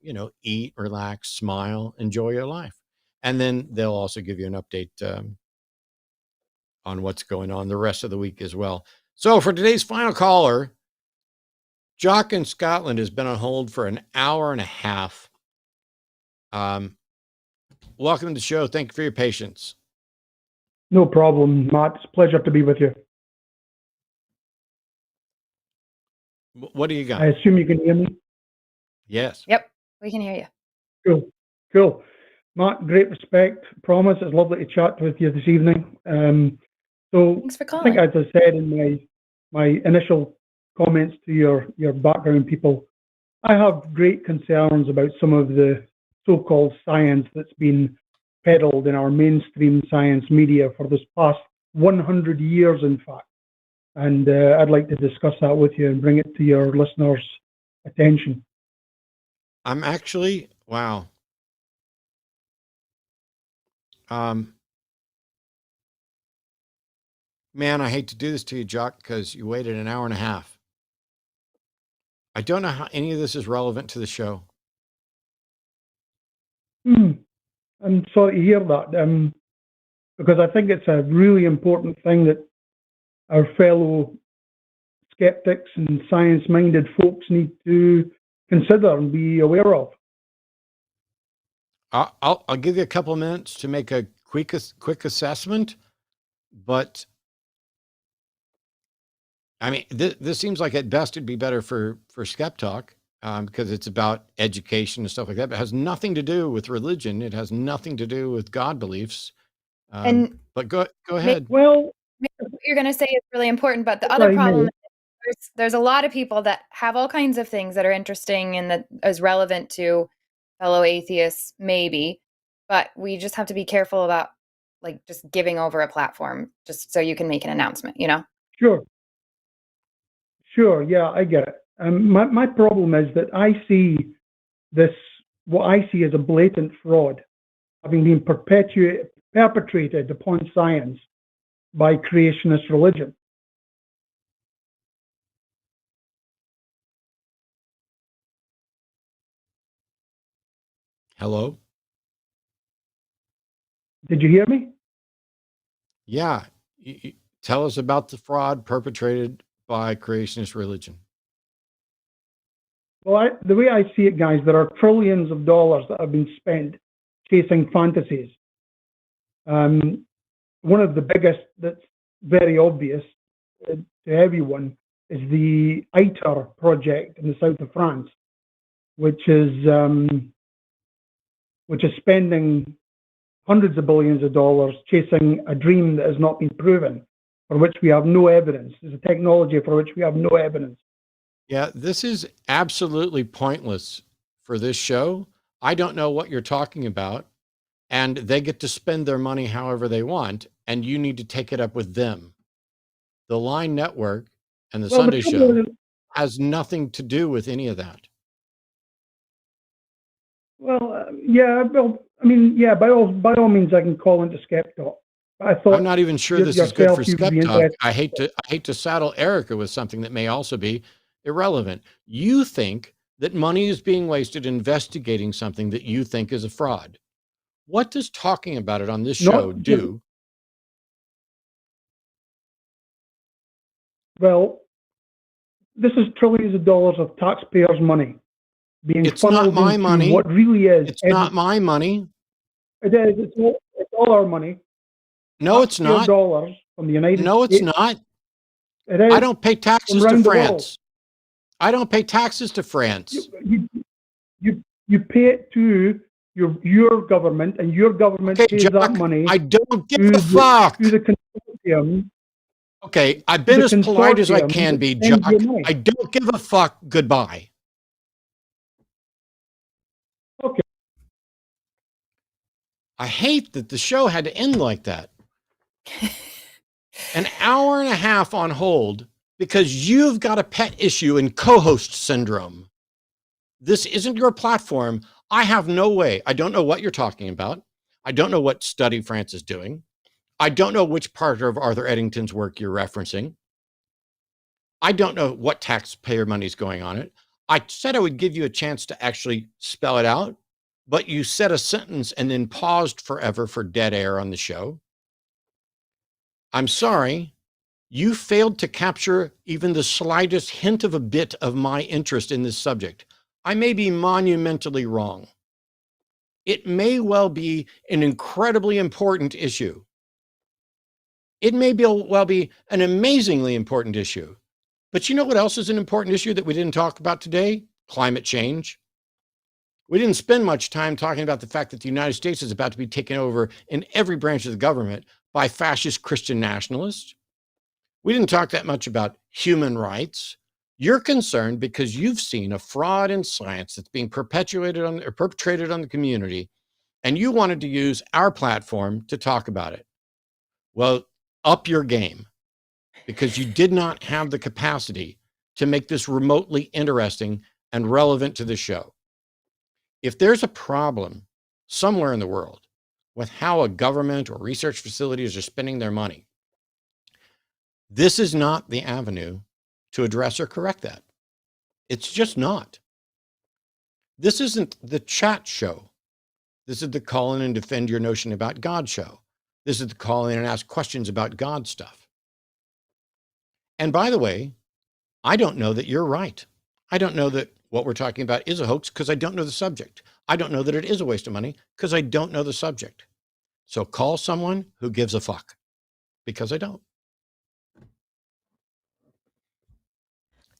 eat, relax, smile, enjoy your life. And then they'll also give you an update on what's going on the rest of the week as well. So for today's final caller, Jock in Scotland has been on hold for an hour and a half. Welcome to the show. Thank you for your patience. No problem, Matt. It's a pleasure to be with you. What do you got? I assume you can hear me? Yes. Yep, we can hear you. Cool. Matt, great respect. Promise, it's lovely to chat with you this evening. Thanks for calling. I think, as I said in my initial comments to your background people, I have great concerns about some of the so-called science that's been peddled in our mainstream science media for this past 100 years, in fact. And I'd like to discuss that with you and bring it to your listeners' attention. I'm actually, wow. Man, I hate to do this to you, Jock, because you waited an hour and a half. I don't know how any of this is relevant to the show. I'm sorry to hear that, because I think it's a really important thing that our fellow skeptics and science-minded folks need to consider and be aware of. I'll give you a couple of minutes to make a quick assessment, but I mean, this seems like at best it'd be better for Skeptalk because it's about education and stuff like that, but it has nothing to do with religion. It has nothing to do with God beliefs. And But go ahead. Well, maybe what you're going to say is really important, but the if other I problem may, is there's a lot of people that have all kinds of things that are interesting and that is relevant to fellow atheists, maybe, but we just have to be careful about like just giving over a platform just so you can make an announcement, you know? Sure, yeah, I get it. My problem is that I see this, what I see as a blatant fraud, having been perpetrated upon science by creationist religion. Hello? Did you hear me? Yeah. Tell us about the fraud perpetrated by creationist religion. Well, the way I see it, guys, there are trillions of dollars that have been spent chasing fantasies. One of the biggest that's very obvious to everyone is the ITER project in the south of France, which is spending hundreds of billions of dollars chasing a dream that has not been proven, for which we have no evidence. It's a technology for which we have no evidence. Yeah, this is absolutely pointless for this show. I don't know what you're talking about, and they get to spend their money however they want, and you need to take it up with them. The Line Network and the Sunday Show has nothing to do with any of that. Well, yeah, well, I mean, yeah, by all means, I can call into Skeptalk. I'm not even sure this is good for Skeptalk. I hate to saddle Erika with something that may also be irrelevant. You think that money is being wasted investigating something that you think is a fraud. What does talking about it on this show do? Well, this is trillions of dollars of taxpayers' money being funneled not my into money. what really is. It's not my money. It is. It's all our money. No, it's not. Dollars from the United States. No, it's not. It is. I don't pay taxes to France. I don't pay taxes to France. You pay it to your government, and your government pays Jack, that money. I don't give a fuck. To the consortium. Okay, I've been as polite as I can be, Jack. I don't give a fuck. Goodbye. Okay. I hate that the show had to end like that. An hour and a half on hold because you've got a pet issue in co-host syndrome. This isn't your platform. I have no way. I don't know what you're talking about. I don't know what study France is doing. I don't know which part of Arthur Eddington's work you're referencing. I don't know what taxpayer money is going on it. I said I would give you a chance to actually spell it out, but you said a sentence and then paused forever for dead air on the show. I'm sorry. You failed to capture even the slightest hint of a bit of my interest in this subject. I may be monumentally wrong. It may well be an incredibly important issue. It may well be an amazingly important issue. But you know what else is an important issue that we didn't talk about today? Climate change. We didn't spend much time talking about the fact that the United States is about to be taken over in every branch of the government by fascist Christian nationalists. We didn't talk that much about human rights. You're concerned because you've seen a fraud in science that's being perpetrated on the community, and you wanted to use our platform to talk about it. Well, up your game, because you did not have the capacity to make this remotely interesting and relevant to the show. If there's a problem somewhere in the world with how a government or research facilities are spending their money, this is not the avenue to address or correct that. It's just not. This isn't the chat show. This is the call in and defend your notion about God show. This is the call in and ask questions about God stuff. And by the way, I don't know that you're right. I don't know that what we're talking about is a hoax because I don't know the subject. I don't know that it is a waste of money because I don't know the subject. So call someone who gives a fuck, because I don't.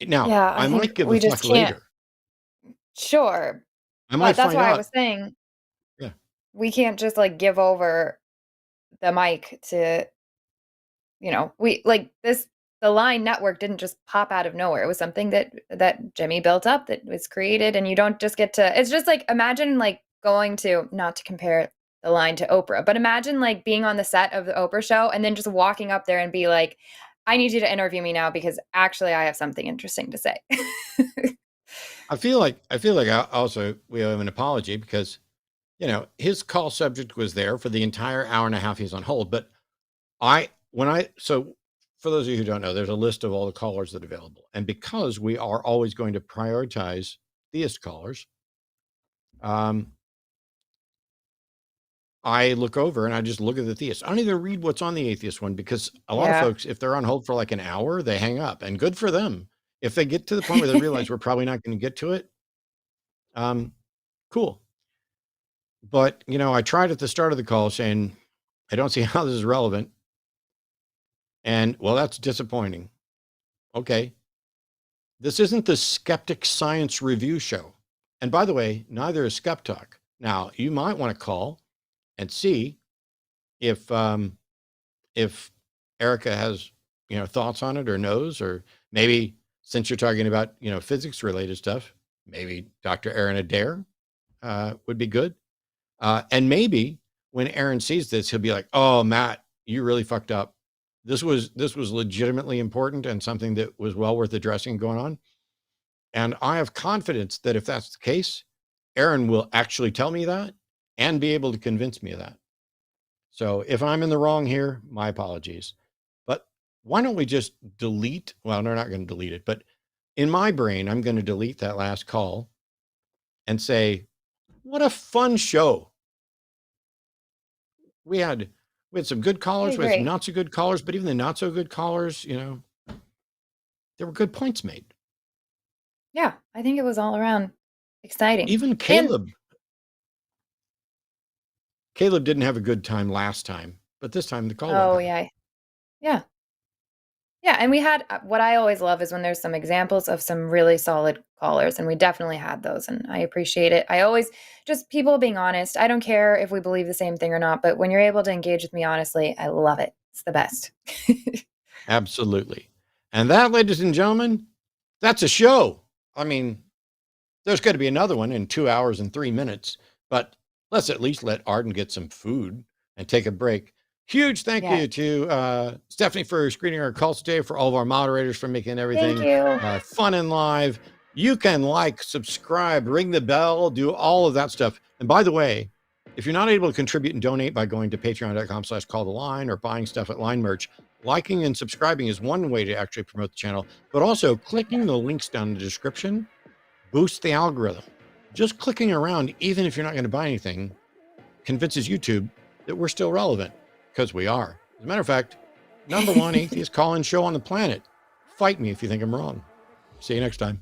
Now, Yeah, I I might think give we a just fuck can't. later. Sure, I but might that's find why I out. was saying Yeah. we can't just like give over the mic to, we like this. The Line network didn't just pop out of nowhere. It was something that Jimmy built up, that was created, and you don't just get to. It's just like, imagine like going to, not to compare the Line to Oprah, but imagine like being on the set of the Oprah show and then just walking up there and be like, I need you to interview me now because actually I have something interesting to say. I feel like also we owe him an apology because, his call subject was there for the entire hour and a half he's on hold. But so for those of you who don't know, there's a list of all the callers that are available. And because we are always going to prioritize theist callers, I look over and I just look at the theist. I don't even read what's on the atheist one because a lot of Yeah. folks, if they're on hold for like an hour, they hang up, and good for them. If they get to the point where they realize we're probably not going to get to it, cool. But, I tried at the start of the call saying, I don't see how this is relevant. And well, that's disappointing. Okay. This isn't the Skeptic Science Review Show. And by the way, neither is Skeptalk. Now, you might want to call and see if Erika has, thoughts on it or knows, or maybe since you're talking about, physics related stuff, maybe Dr. Aron Adair would be good. And maybe when Aron sees this, he'll be like, oh, Matt, you really fucked up. This was legitimately important and something that was well worth addressing going on. And I have confidence that if that's the case, Aron will actually tell me that and be able to convince me of that. So if I'm in the wrong here, my apologies. But why don't we just delete? Well, they're not going to delete it, but in my brain, I'm going to delete that last call and say, what a fun show. We had some good callers, we had some not so good callers, but even the not so good callers, there were good points made. Yeah, I think it was all around exciting. Even Caleb. Caleb didn't have a good time last time, but this time the call went well. Yeah. Yeah. Yeah, and we had, what I always love is when there's some examples of some really solid callers, and we definitely had those, and I appreciate it. I always, just people being honest. I don't care if we believe the same thing or not, but when you're able to engage with me honestly, I love it. It's the best. Absolutely. And that, ladies and gentlemen, that's a show. I mean, there's going to be another one in 2 hours and 3 minutes, but let's at least let Arden get some food and take a break. Huge thank you to Stephanie for screening our calls today, for all of our moderators for making everything fun and live. You can like, subscribe, ring the bell, do all of that stuff. And by the way, if you're not able to contribute and donate by going to patreon.com/calltheline or buying stuff at Line Merch, liking and subscribing is one way to actually promote the channel, but also clicking the links down in the description boosts the algorithm. Just clicking around, even if you're not going to buy anything, convinces YouTube that we're still relevant, because we are. As a matter of fact, #1 atheist call-in show on the planet. Fight me if you think I'm wrong. See you next time.